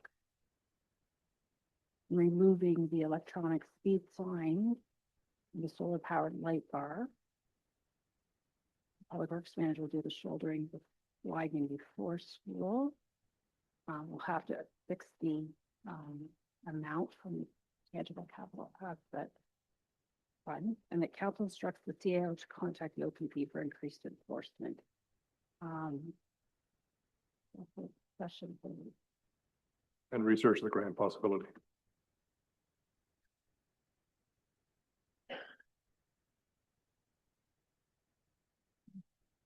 [SPEAKER 2] removing the electronic speed sign, the solar powered light bar. Public Works Manager will do the shouldering, the widening before school. We'll have to fix the amount from tangible capital asset fund, and that council instructs the CAO to contact the OPP for increased enforcement. Session.
[SPEAKER 7] And research the grant possibility.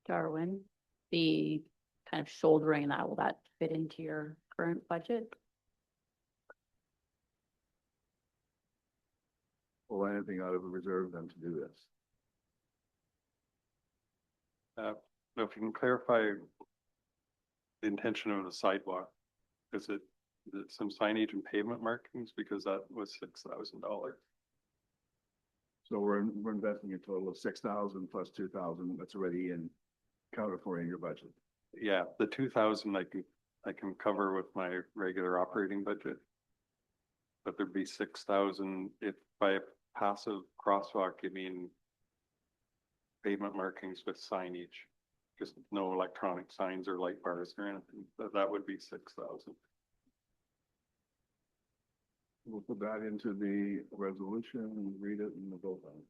[SPEAKER 8] Darwin, the kind of shouldering that, will that fit into your current budget?
[SPEAKER 1] Pull anything out of a reserve then to do this.
[SPEAKER 15] If you can clarify the intention of the sidewalk, is it some signage and pavement markings? Because that was $6,000.
[SPEAKER 1] So we're investing a total of 6,000 plus 2,000 that's already accounted for in your budget.
[SPEAKER 15] Yeah, the 2,000 I can cover with my regular operating budget. But there'd be 6,000 if by a passive crosswalk you mean pavement markings with signage, just no electronic signs or light bars or anything. That would be 6,000.
[SPEAKER 1] We'll put that into the resolution and read it and we'll vote on it.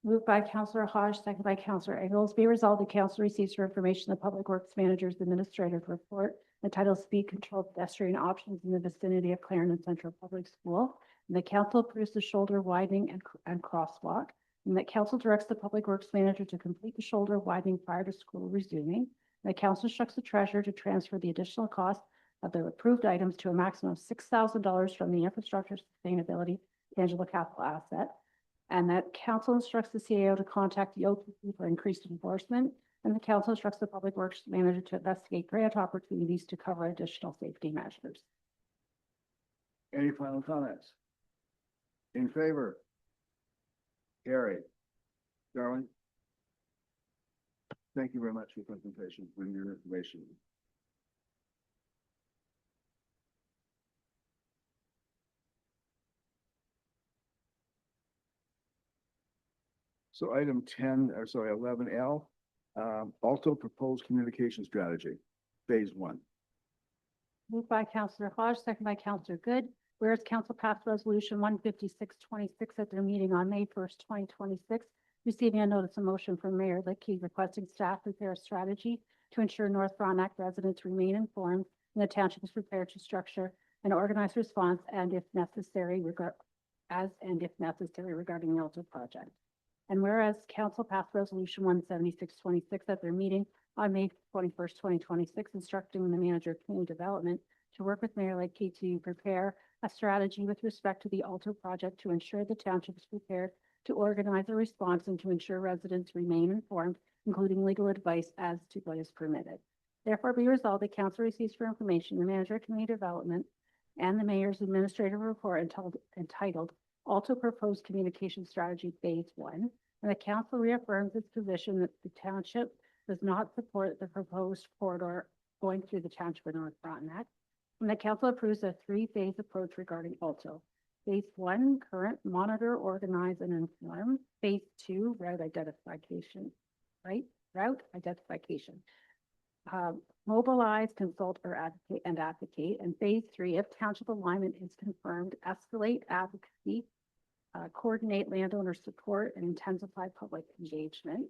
[SPEAKER 2] Moved by Councillor Hodge, second by Councillor Engels. Be resolved, the council receives for information the Public Works Manager's administrative report entitled Speed Control Pedestrian Options in the Vicinity of Clarendon Central Public School. And the council approves the shoulder widening and crosswalk. And that council directs the Public Works Manager to complete the shoulder widening prior to school resuming. And the council instructs the treasurer to transfer the additional cost of the approved items to a maximum of $6,000 from the Infrastructure Sustainability Tangible Capital Asset. And that council instructs the CAO to contact the OPP for increased enforcement. And the council instructs the Public Works Manager to investigate grant opportunities to cover additional safety measures.
[SPEAKER 1] Any final comments? In favor? Carried. Darwin? Thank you very much for your presentation and your information. So item 11L, also proposed communication strategy, phase 1.
[SPEAKER 2] Moved by Councillor Hodge, second by Councillor Good. Whereas council passed resolution 15626 at their meeting on May 1st, 2026, receiving a notice of motion from Mayor Litkey requesting staff prepare a strategy to ensure North Frontenac residents remain informed and the township is prepared to structure an organized response and if necessary regarding the Alto project. And whereas council passed resolution 17626 at their meeting on May 21st, 2026, instructing the manager of community development to work with Mayor Litkey to prepare a strategy with respect to the Alto project to ensure the township is prepared to organize a response and to ensure residents remain informed, including legal advice as to what is permitted. Therefore, be resolved, the council receives for information the manager of community development and the mayor's administrative report entitled Also Proposed Communication Strategy Phase 1, and the council reaffirms its position that the township does not support the proposed corridor going through the township of North Frontenac. And the council approves a three-phase approach regarding Alto. Phase 1, current, monitor, organize, and inform. Phase 2, route identification, route identification. Mobilize, consult, or advocate. And phase 3, if township alignment is confirmed, escalate advocacy, coordinate landowner support, and intensify public engagement.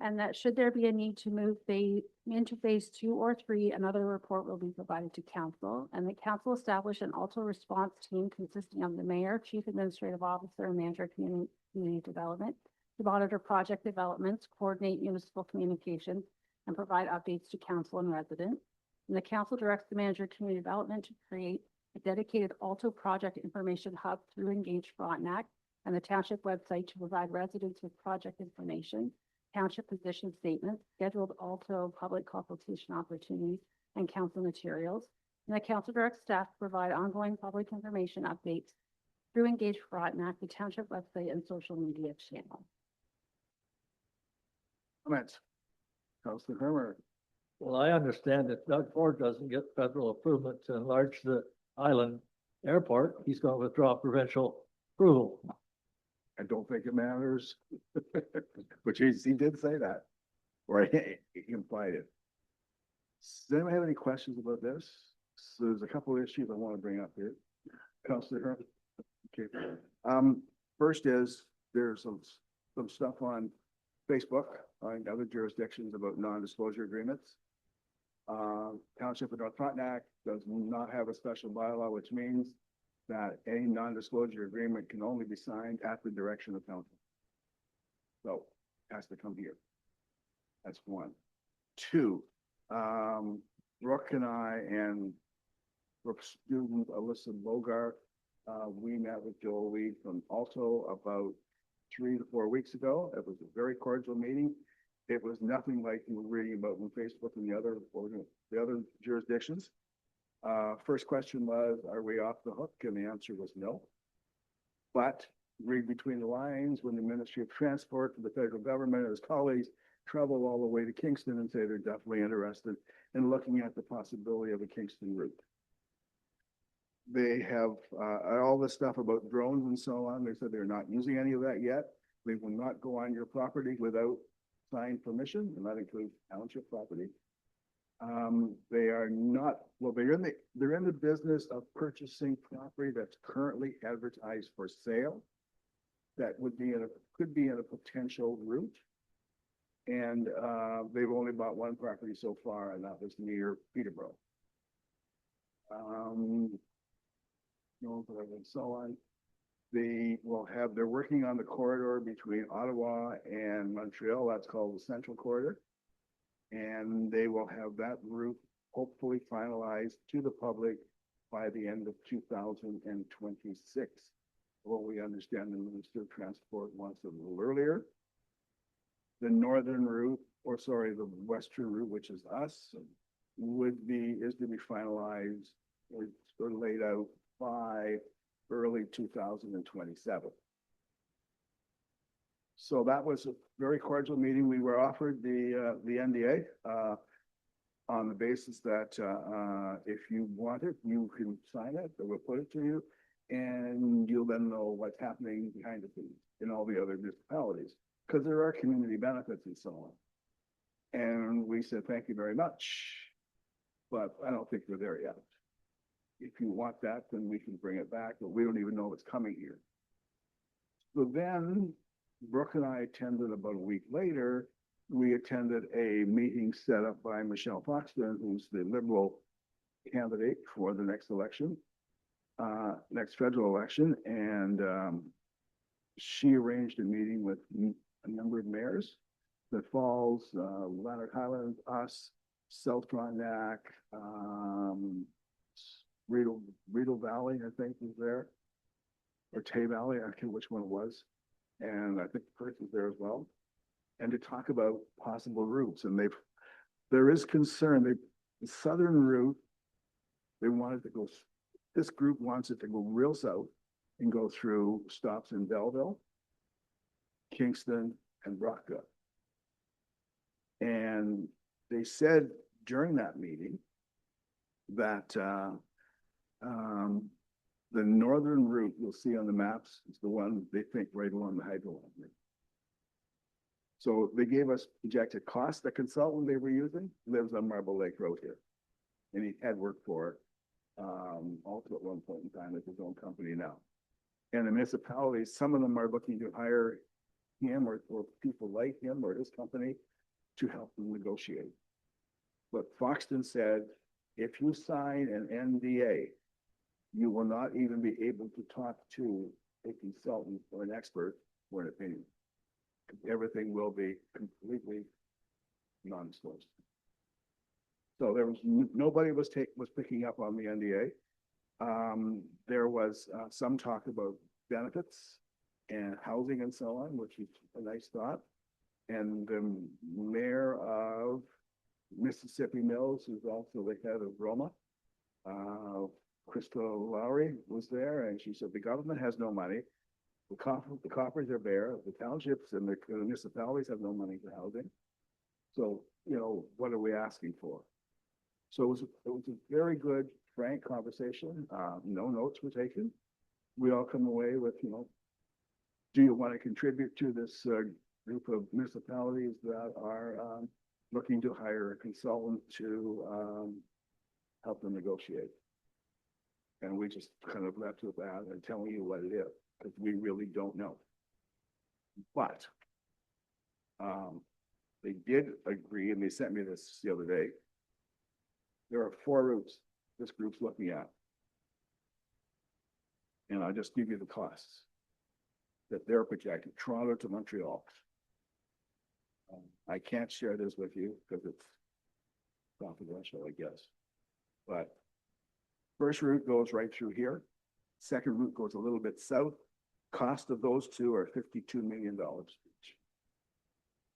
[SPEAKER 2] And that should there be a need to move into phase 2 or 3, another report will be provided to council. And the council establish an Alto response team consisting of the mayor, chief administrative officer, and manager of community development to monitor project developments, coordinate municipal communications, and provide updates to council and residents. And the council directs the manager of community development to create a dedicated Alto project information hub through Engage Frontenac and the township website to provide residents with project information, township position statements, scheduled Alto public consultation opportunities, and council materials. And the council directs staff to provide ongoing public information updates through Engage Frontenac, the township website, and social media channel.
[SPEAKER 1] Comments? Councilor Hermer.
[SPEAKER 4] Well, I understand that Doug Ford doesn't get federal approval to enlarge the island airport. He's going to withdraw provincial approval.
[SPEAKER 1] I don't think it matters, but he did say that, or he implied it. Does anyone have any questions about this? So there's a couple of issues I want to bring up here. Councilor Herman. Okay. First is there's some stuff on Facebook and other jurisdictions about non-disclosure agreements. Township of North Frontenac does not have a special bylaw, which means that any non-disclosure agreement can only be signed at the direction of council. So it has to come here. That's one. Two, Brooke and I and Brooke's student Alyssa Bogart, we met with Joel Weed from Alto about 3 to 4 weeks ago. It was a very cordial meeting. It was nothing like you were reading about on Facebook and the other jurisdictions. First question was, are we off the hook? And the answer was no. But read between the lines when the Ministry of Transport for the federal government and his colleagues travel all the way to Kingston and say they're definitely interested in looking at the possibility of a Kingston route. They have all this stuff about drones and so on. They said they're not using any of that yet. They will not go on your property without signed permission, and that includes township property. They are not, well, they're in the business of purchasing property that's currently advertised for sale. That would be could be in a potential route. And they've only bought one property so far, and that was near Peterborough. And so on. They're working on the corridor between Ottawa and Montreal. That's called the Central Corridor. And they will have that route hopefully finalized to the public by the end of 2026. What we understand the Minister of Transport wants it a little earlier. The northern route, the western route, which is us, is to be finalized or laid out by early 2027. So that was a very cordial meeting. We were offered the NDA on the basis that if you want it, you can sign it, or we'll put it to you, and you'll then know what's happening behind the scenes in all the other municipalities, because there are community benefits and so on. And we said, thank you very much, but I don't think we're there yet. If you want that, then we can bring it back, but we don't even know what's coming here. So then Brooke and I attended about a week later, we attended a meeting set up by Michelle Foxton, who's the Liberal candidate for the next election, next federal election. And she arranged a meeting with a number of mayors, the Falls, Leonard Highlands, us, South Frontenac, Rideau Valley, I think, was there, or Tay Valley, I forget which one it was. And I think Perth was there as well. And to talk about possible routes. And there is concern, the southern route, they wanted to go, this group wants it to go real south and go through stops in Belleville, Kingston, and Brockville. And they said during that meeting that the northern route you'll see on the maps is the one they think right along the hydro line. So they gave us projected cost. The consultant they were using lives on Marble Lake Road here. And he had worked for it also at one point in time with his own company now. And the municipalities, some of them are looking to hire him or people like him or his company to help them negotiate. But Foxton said, if you sign an NDA, you will not even be able to talk to a consultant or an expert for an opinion. Everything will be completely non-disclosed. So there was nobody was picking up on the NDA. There was some talk about benefits and housing and so on, which is a nice thought. And the mayor of Mississippi Mills, who's also the head of Roma, Crystal Lowry was there, and she said the government has no money. The coffers are bare. The townships and the municipalities have no money for housing. So, you know, what are we asking for? So it was a very good, frank conversation. No notes were taken. We all come away with, you know, do you want to contribute to this group of municipalities that are looking to hire a consultant to help them negotiate? And we just kind of left with that and telling you what it is, because we really don't know. But they did agree, and they sent me this the other day. There are 4 routes this group's looking at. And I'll just give you the costs that they're projecting, Toronto to Montreal. I can't share this with you because it's confidential, I guess. But first route goes right through here. Second route goes a little bit south. Cost of those two are $52 million each.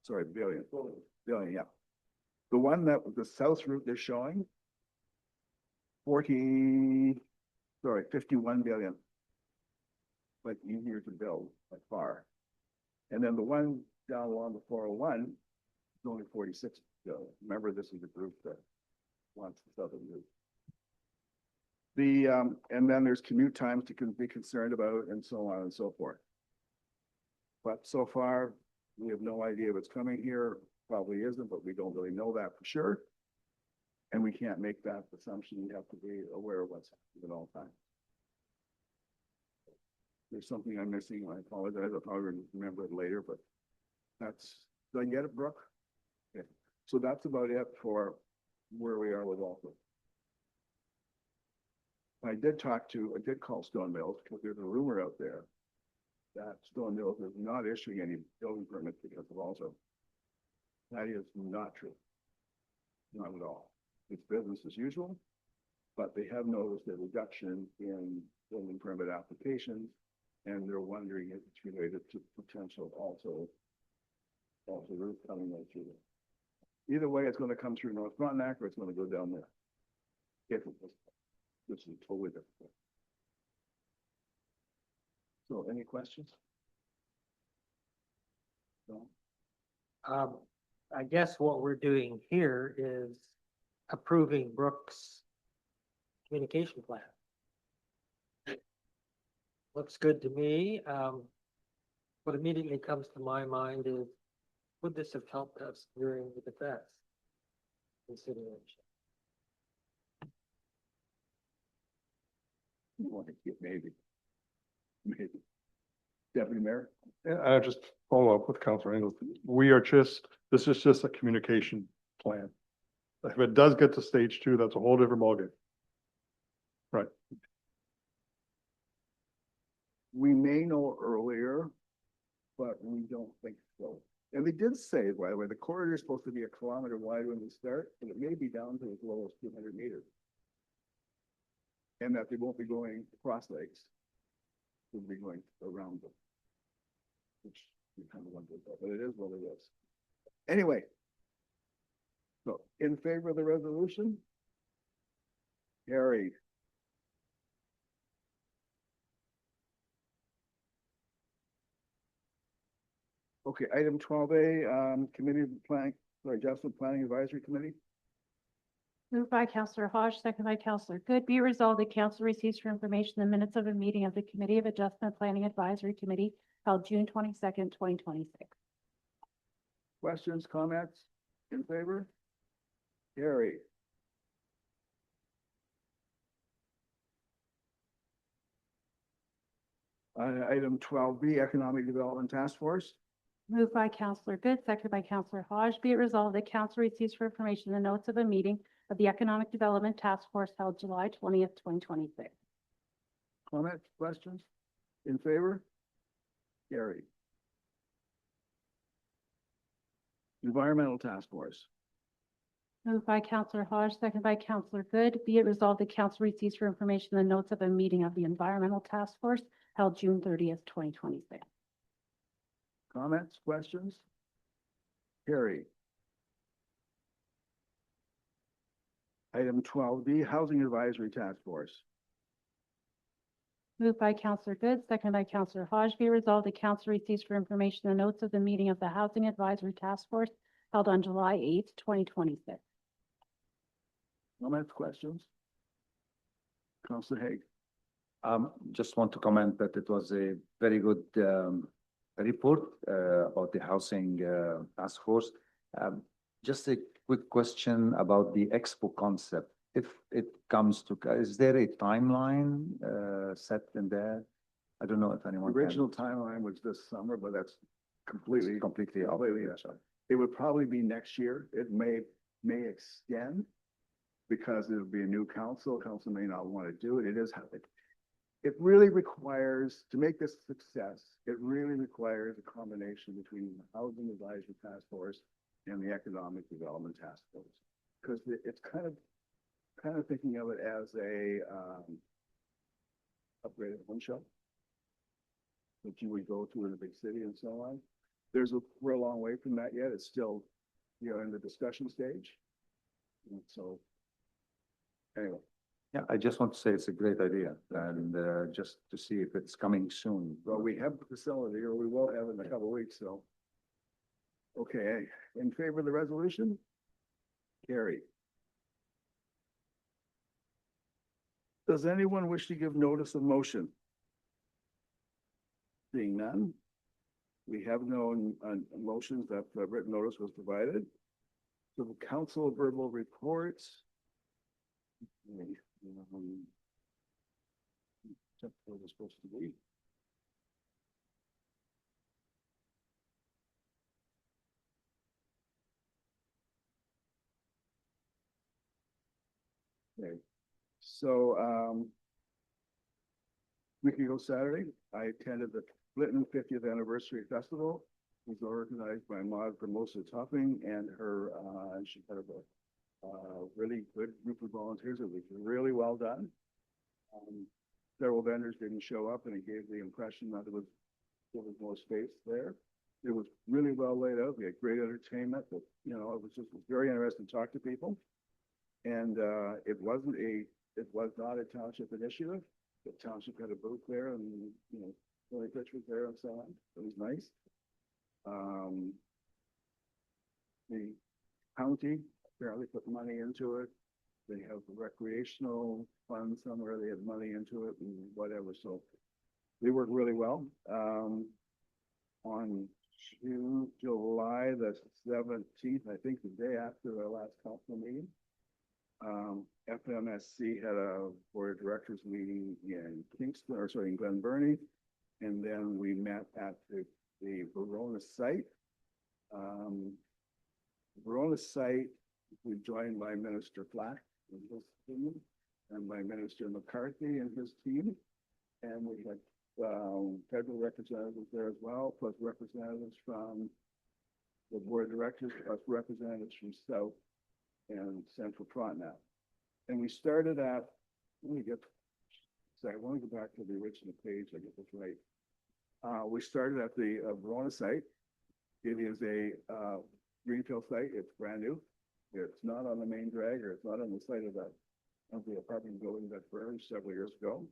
[SPEAKER 1] Sorry, billion, yeah. The one that the south route they're showing, 51 billion. But easier to build by far. And then the one down along the 401 is only 46 billion. Remember, this is the group that wants the southern route. And then there's commute times to be concerned about and so on and so forth. But so far, we have no idea what's coming here. Probably isn't, but we don't really know that for sure. And we can't make that assumption. We have to be aware of what's happening at all times. There's something I'm missing. I apologize. I'll probably remember it later, but that's, did I get it, Brooke? Okay. So that's about it for where we are with Alton. I did call Stone Mills because there's a rumor out there that Stone Mills is not issuing any building permits because of Alton. That is not true. Not at all. It's business as usual, but they have noticed a reduction in building permit applications, and they're wondering if it's related to potential also roof coming right through there. Either way, it's going to come through North Frontenac or it's going to go down there. If it was, which is totally different. So, any questions? No.
[SPEAKER 9] I guess what we're doing here is approving Brooks' communication plan. Looks good to me. What immediately comes to my mind is, would this have helped us during the defense consideration?
[SPEAKER 1] Maybe. Deputy Mayor?
[SPEAKER 7] Yeah, I just follow up with Councilor Engels. This is just a communication plan. If it does get to stage 2, that's a whole different ballgame. Right.
[SPEAKER 1] We may know earlier, but we don't think so. And they did say, by the way, the corridor is supposed to be 1 kilometer wide when we start, but it may be down to as low as 200 meters. And that they won't be going across lakes. They'll be going around them. Which we kind of wondered about, but it is what it is. Anyway, So in favor of the resolution? Carried. Okay, item 12A, Committee of Planning, Adjustment Planning Advisory Committee.
[SPEAKER 2] Moved by Counselor Hodge, second by Counselor Good. Be it resolved that council receives for information the minutes of a meeting of the Committee of Adjustment Planning Advisory Committee held June 22nd, 2026.
[SPEAKER 1] Questions, comments? In favor? Carried. Item 12B, Economic Development Task Force.
[SPEAKER 2] Moved by Counselor Good, seconded by Counselor Hodge. Be it resolved that council receives for information the notes of a meeting of the Economic Development Task Force held July 20th, 2026.
[SPEAKER 1] Comments, questions? In favor? Carried. Environmental Task Force.
[SPEAKER 2] Moved by Counselor Hodge, seconded by Counselor Good. Be it resolved that council receives for information the notes of a meeting of the Environmental Task Force held June 30th, 2026.
[SPEAKER 1] Comments, questions? Carried. Item 12D, Housing Advisory Task Force.
[SPEAKER 2] Moved by Counselor Good, seconded by Counselor Hodge. Be resolved that council receives for information the notes of the meeting of the Housing Advisory Task Force held on July 8th, 2026.
[SPEAKER 1] Comments, questions? Councilor Haig.
[SPEAKER 6] Just want to comment that it was a very good report about the housing task force. Just a quick question about the expo concept. If it comes to, is there a timeline set in there? I don't know if anyone
[SPEAKER 1] The
[SPEAKER 6] can.
[SPEAKER 1] original timeline was this summer, but that's completely
[SPEAKER 6] off.
[SPEAKER 1] It would probably be next year. It may extend because it'll be a new council. Council may not want to do it. It really requires, to make this a success, it really requires a combination between the Housing Advisory Task Force and the Economic Development Task Force. Because it's kind of thinking of it as a upgraded home show that you would go to in a big city and so on. We're a long way from that yet. It's still, in the discussion stage. And so, anyway.
[SPEAKER 6] Yeah, I just want to say it's a great idea and just to see if it's coming soon.
[SPEAKER 1] Well, we have the facility, or we will have in a couple of weeks, so. Okay, in favor of the resolution? Carried. Does anyone wish to give notice of motion? Seeing none, we have no motions that written notice was provided. So the council verbal reports. Where we're supposed to be. Okay, so week ago Saturday, I attended the Clinton 50th Anniversary Festival. It was organized by Maud Formosa Topping and her, she had a really good group of volunteers. It was really well done. Several vendors didn't show up, and it gave the impression that there was more space there. It was really well laid out. We had great entertainment, but it was very interesting to talk to people. And it was not a township initiative. The township had a booth there, and Tony Fitch was there and so on. It was nice. The county apparently put money into it. They have a recreational fund somewhere. They had money into it and whatever. So they work really well. On July the 17th, I think the day after our last council meeting, FMSC had a board of directors meeting in in Glen Burnie. And then we met at the Verona site. Verona site, we joined by Minister Flack and his team, and by Minister McCarthy and his team. And we had federal representatives there as well, plus representatives from the board of directors, plus representatives from South and Central Frontenac. And we started at, I want to go back to the original page, I get this right. We started at the Verona site. It is a greenfield site. It's brand new. It's not on the main drag, or it's not on the site of the apartment building that burned several years ago.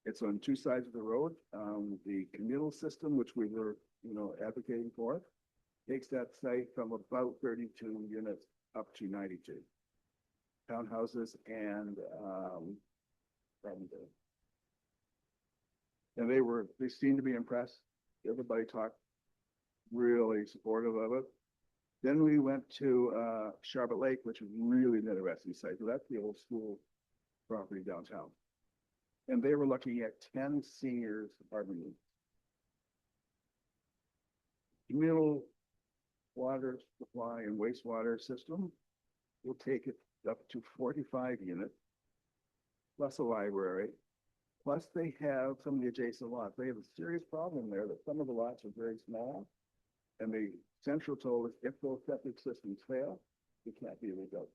[SPEAKER 1] It's on two sides of the road. The communal system, which we were, advocating for, takes that site from about 32 units up to 92 townhouses and and they seemed to be impressed. Everybody talked really supportive of it. Then we went to Charlotte Lake, which was really an interesting site. So that's the old school property downtown. And they were looking at 10 seniors apartment units. Communal water supply and wastewater system will take it up to 45 units, plus a library, plus they have some of the adjacent lots. They have a serious problem there that some of the lots are very small. And the central told us if those septic systems fail, it can't be rebuilt.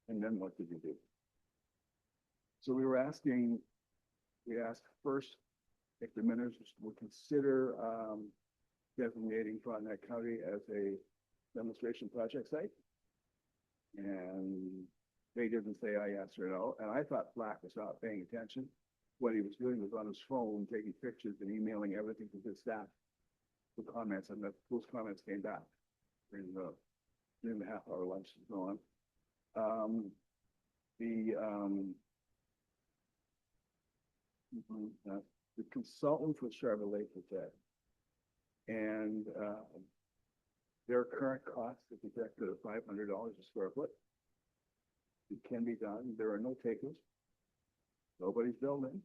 [SPEAKER 1] And then what did you do? So we asked first if the ministers would consider designating Frontenac County as a demonstration project site. And they didn't say yes or no. And I thought Black was not paying attention. What he was doing was on his phone, taking pictures and emailing everything to his staff with comments, and those comments came back during the half-hour lunch and so on. The consultant with Charlotte Lake was there. And their current cost is projected at $500 a square foot. It can be done. There are no takers. Nobody's building.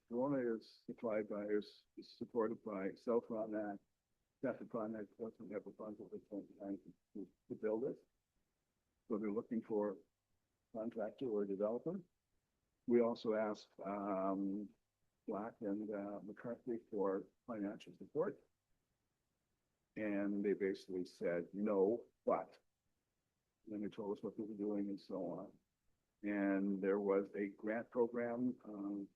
[SPEAKER 1] Corona is supported by South Frontenac. South Frontenac doesn't have the funds at this point in time to build it. So they're looking for a contractor or a developer. We also asked Black and McCarthy for financial support. And they basically said no, but then they told us what they were doing and so on. And there was a grant program on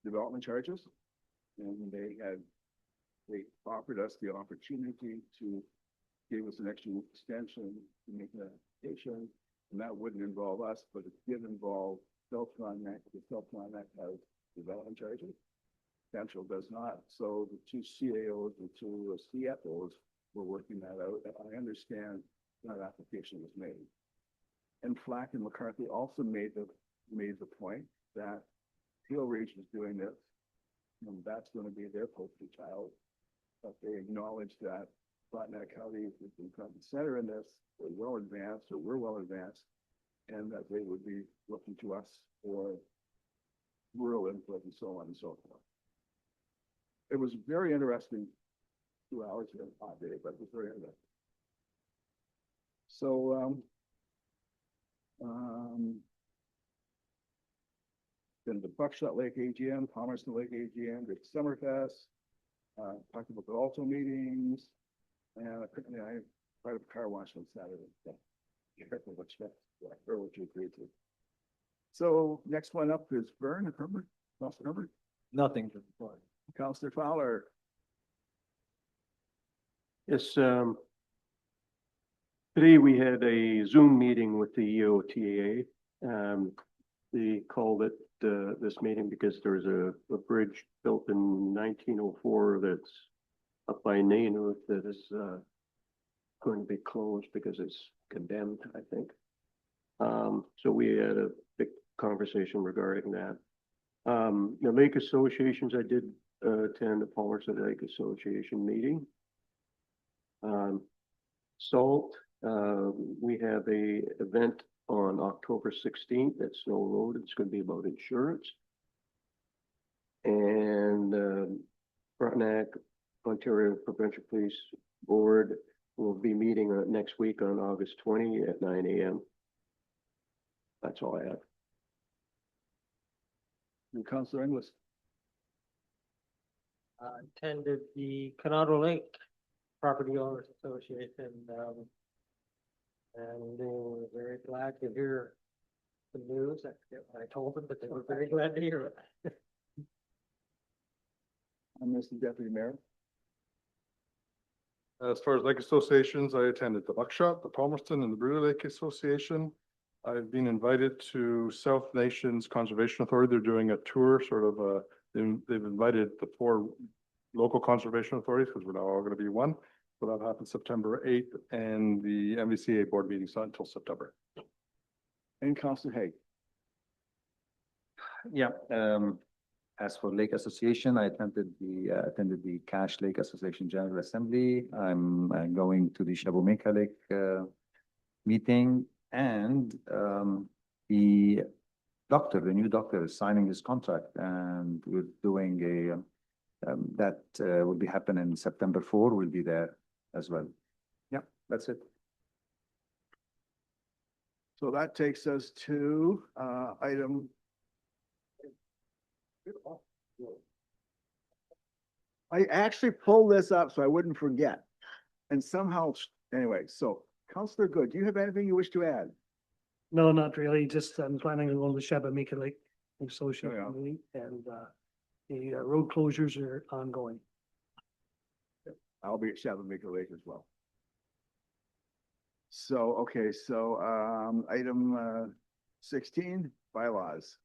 [SPEAKER 1] development charges, and they offered us the opportunity to give us an extra extension to make an application, and that wouldn't involve us, but it did involve Self-Frontenac. The Self-Frontenac has development charges. Central does not. So the two CAOs, the two CFOs were working that out. And I understand that application was made. And Flack and McCarthy also made the point that Peel Region is doing this, and that's going to be their poster child. But they acknowledge that Frontenac County is in front and center in this. They're well advanced, or we're well advanced, and that they would be looking to us for rural input and so on and so forth. It was very interesting 2 hours here, hot day, but it was very interesting. So, then the Buckshot Lake AGM, Palmerston Lake AGM, the Summerfest, talked about the Alto meetings, and apparently I part of a car wash on Saturday. So careful what you agree to. So next one up is Vern Herbert. Councilor Herbert.
[SPEAKER 4] Nothing to report.
[SPEAKER 1] Councilor Fowler.
[SPEAKER 5] Yes, today we had a Zoom meeting with the EOTAA. They called it this meeting because there's a bridge built in 1904 that's up by Nainu that is going to be closed because it's condemned, I think. So we had a big conversation regarding that. The Lake Associations, I did attend the Palmerston Lake Association meeting. SALT, we have a event on October 16th at Snow Road. It's going to be about insurance. And Frontenac, Ontario Provincial Police Board will be meeting next week on August 20 at 9 a.m. That's all I have.
[SPEAKER 1] And Councilor Inglis.
[SPEAKER 9] Attended the Canado Lake Property Owners Association, and they were very glad to hear the news. I told them, but they were very glad to hear it.
[SPEAKER 1] Mr. Deputy Mayor.
[SPEAKER 7] As far as lake associations, I attended the Buckshot, the Palmerston, and the Brewer Lake Association. I've been invited to South Nations Conservation Authority. They're doing a tour, sort of, they've invited the 4 local conservation authorities, because we're now all gonna be one. So that happens September 8th, and the MVCA board meeting's not until September.
[SPEAKER 1] And Councillor Hague.
[SPEAKER 6] Yeah, as for Lake Association, I attended the Cache Lake Association General Assembly. I'm going to the Shabomeka Lake meeting, and the new doctor is signing his contract, and we're doing that will be happening September 4. We'll be there as well. Yeah, that's it.
[SPEAKER 1] So that takes us to item. I actually pulled this up so I wouldn't forget. And somehow, anyway, so Councillor Good, do you have anything you wish to add?
[SPEAKER 11] No, not really. Just I'm planning on going to Shabamika Lake Association
[SPEAKER 1] Oh, yeah.
[SPEAKER 11] meeting, and the road closures are ongoing.
[SPEAKER 1] I'll be at Shabamika Lake as well. So, okay, so item 16, bylaws.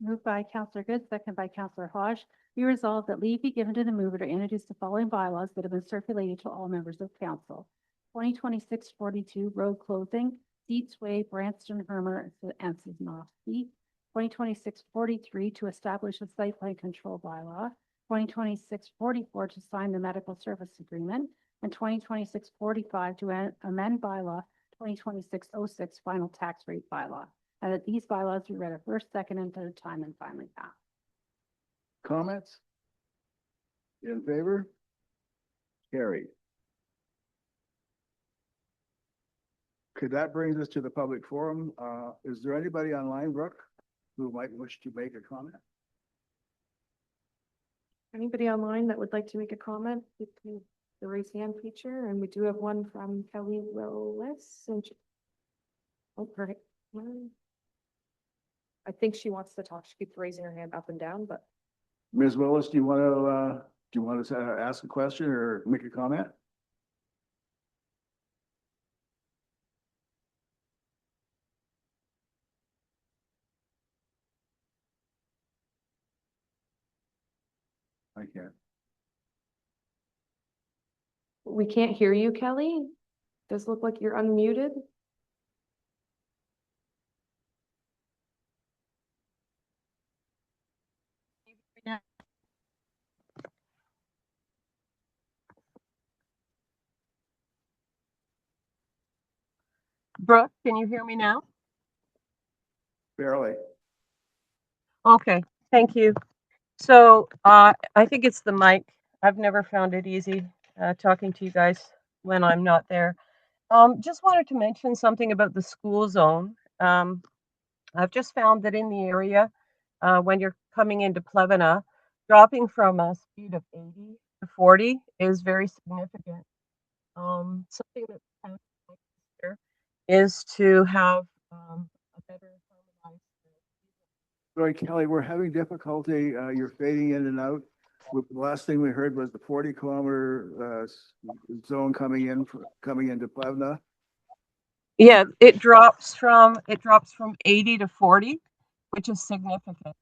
[SPEAKER 2] Moved by Councillor Good, second by Councillor Hodge. Be resolved that leave be given to the mover to introduce the following bylaws that have been circulated to all members of council. 2026-42 road closing, Dietz Way, Branston, Hermer, and Sosnovsky. 2026-43 to establish a site plan control bylaw. 2026-44 to sign the medical service agreement, and 2026-45 to amend bylaw 2026-06 final tax rate bylaw. And that these bylaws be read a first, second, and third time and finally passed.
[SPEAKER 1] Comments? In favor? Carried. Okay, that brings us to the public forum. Is there anybody online, Brooke, who might wish to make a comment?
[SPEAKER 16] Anybody online that would like to make a comment, you can the raise hand feature, and we do have one from Kelly Willis. And oh, perfect. I think she wants to talk. She keeps raising her hand up and down, but
[SPEAKER 1] Ms. Willis, do you want to ask a question or make a comment? I can't.
[SPEAKER 16] we can't hear you, Kelly. Does look like you're unmuted.
[SPEAKER 17] Brooke, can you hear me now?
[SPEAKER 1] Barely.
[SPEAKER 17] Okay, thank you. So I think it's the mic. I've never found it easy talking to you guys when I'm not there. Just wanted to mention something about the school zone. I've just found that in the area, when you're coming into Plevena, dropping from a speed of 80 to 40 is very significant. Something that the town might consider is to have a better harmonized.
[SPEAKER 1] Sorry, Kelly, we're having difficulty. You're fading in and out. The last thing we heard was the 40-kilometer zone coming into Plevna.
[SPEAKER 17] Yeah, it drops from 80 to 40, which is significant.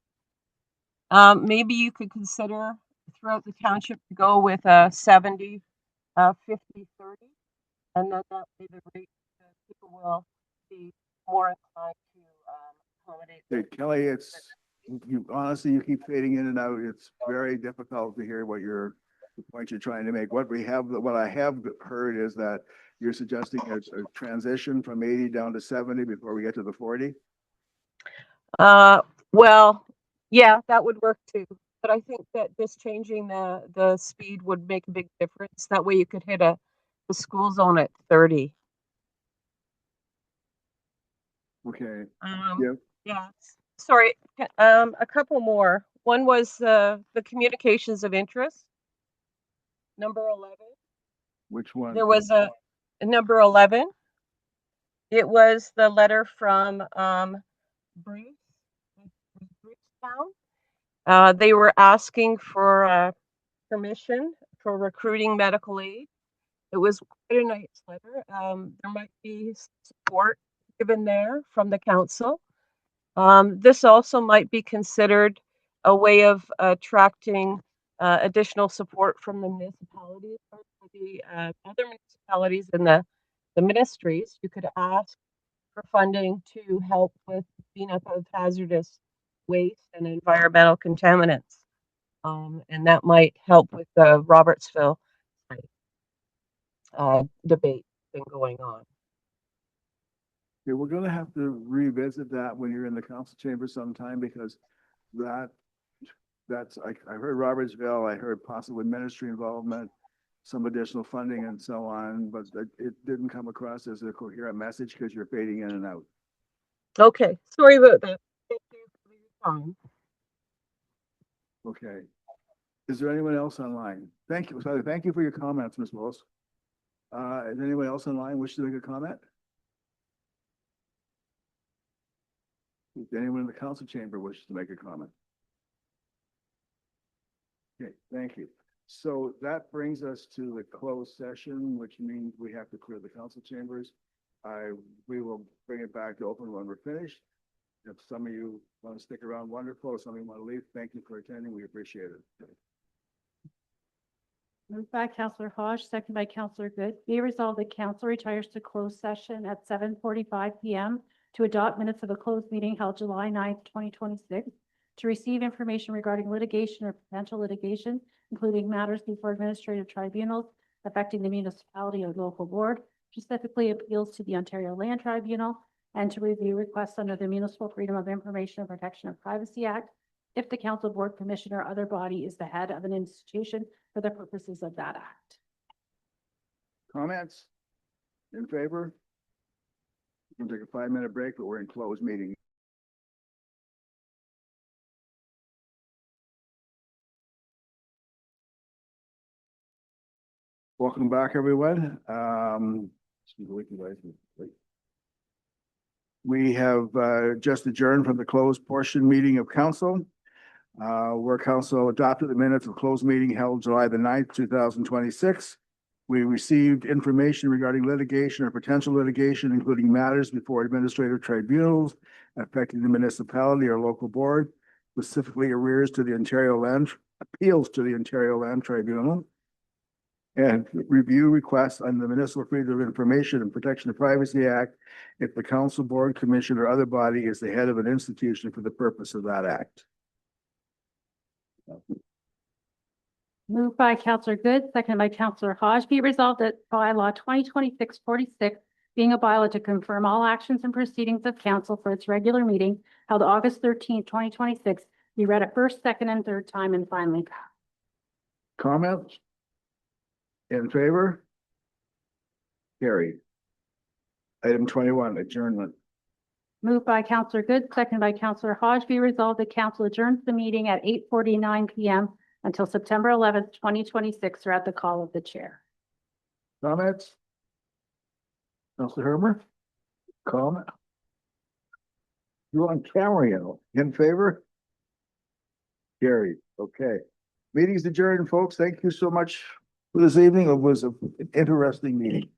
[SPEAKER 17] Maybe you could consider throughout the township to go with a 70, 50, 30, and then that way the rate people will be more inclined to accommodate.
[SPEAKER 1] Hey, Kelly, you honestly, you keep fading in and out. It's very difficult to hear the point you're trying to make. What I have heard is that you're suggesting a transition from 80 down to 70 before we get to the 40.
[SPEAKER 17] Well, yeah, that would work too. But I think that just changing the speed would make a big difference. That way you could hit the school zone at 30.
[SPEAKER 1] Okay.
[SPEAKER 17] Yeah. Sorry. A couple more. One was the communications of interest. Number 11.
[SPEAKER 1] Which one?
[SPEAKER 17] There was a number 11. It was the letter from Bruce Town. They were asking for permission for recruiting medical aid. It was quite a nice letter. There might be support given there from the council. This also might be considered a way of attracting additional support from the municipalities or the other municipalities in the ministries. You could ask for funding to help with cleanup of hazardous waste and environmental contaminants. And that might help with the Robertsville debate been going on.
[SPEAKER 1] Yeah, we're gonna have to revisit that when you're in the council chamber sometime, because I heard Robertsville, I heard possible ministry involvement, some additional funding and so on, but it didn't come across as a coherent message because you're fading in and out.
[SPEAKER 17] Okay, sorry about that. Thank you for your time.
[SPEAKER 1] Okay. Is there anyone else online? Thank you. Sorry, thank you for your comments, Ms. Wills. Is anyone else online wish to make a comment? Does anyone in the council chamber wishes to make a comment? Okay, thank you. So that brings us to the closed session, which means we have to clear the council chambers. We will bring it back to open when we're finished. If some of you want to stick around, wonderful. If some of you want to leave, thank you for attending. We appreciate it.
[SPEAKER 2] Moved by Councillor Hodge, second by Councillor Good. Be resolved that council retires to closed session at 7:45 PM to adopt minutes of a closed meeting held July 9th, 2026, to receive information regarding litigation or potential litigation, including matters before administrative tribunals affecting the municipality or local board, specifically appeals to the Ontario Land Tribunal, and to review requests under the Municipal Freedom of Information and Protection of Privacy Act if the council, board, commission, or other body is the head of an institution for the purposes of that act.
[SPEAKER 1] Comments? In favor? We'll take a 5-minute break, but we're in closed meeting. Welcome back, everyone. We have just adjourned from the closed portion meeting of council, where council adopted the minutes of closed meeting held July the 9th, 2026. We received information regarding litigation or potential litigation, including matters before administrative tribunals affecting the municipality or local board, specifically arrears to the Ontario Land, appeals to the Ontario Land Tribunal, and review requests under the Municipal Freedom of Information and Protection of Privacy Act if the council, board, commission, or other body is the head of an institution for the purpose of that act.
[SPEAKER 2] Moved by Councillor Good, seconded by Councillor Hodge. Be resolved that bylaw 2026-46, being a bylaw to confirm all actions and proceedings of council for its regular meeting held August 13th, 2026, be read a first, second, and third time and finally passed.
[SPEAKER 1] Comments? In favor? Carried. Item 21, adjournment.
[SPEAKER 2] Moved by Councillor Good, seconded by Councillor Hodge. Be resolved that council adjourns the meeting at 8:49 PM until September 11th, 2026, or at the call of the chair.
[SPEAKER 1] Comments? Councilor Hermer? Comment? You're on camera, you know. In favor? Carried. Okay. Meeting's adjourned, folks. Thank you so much for this evening. It was an interesting meeting.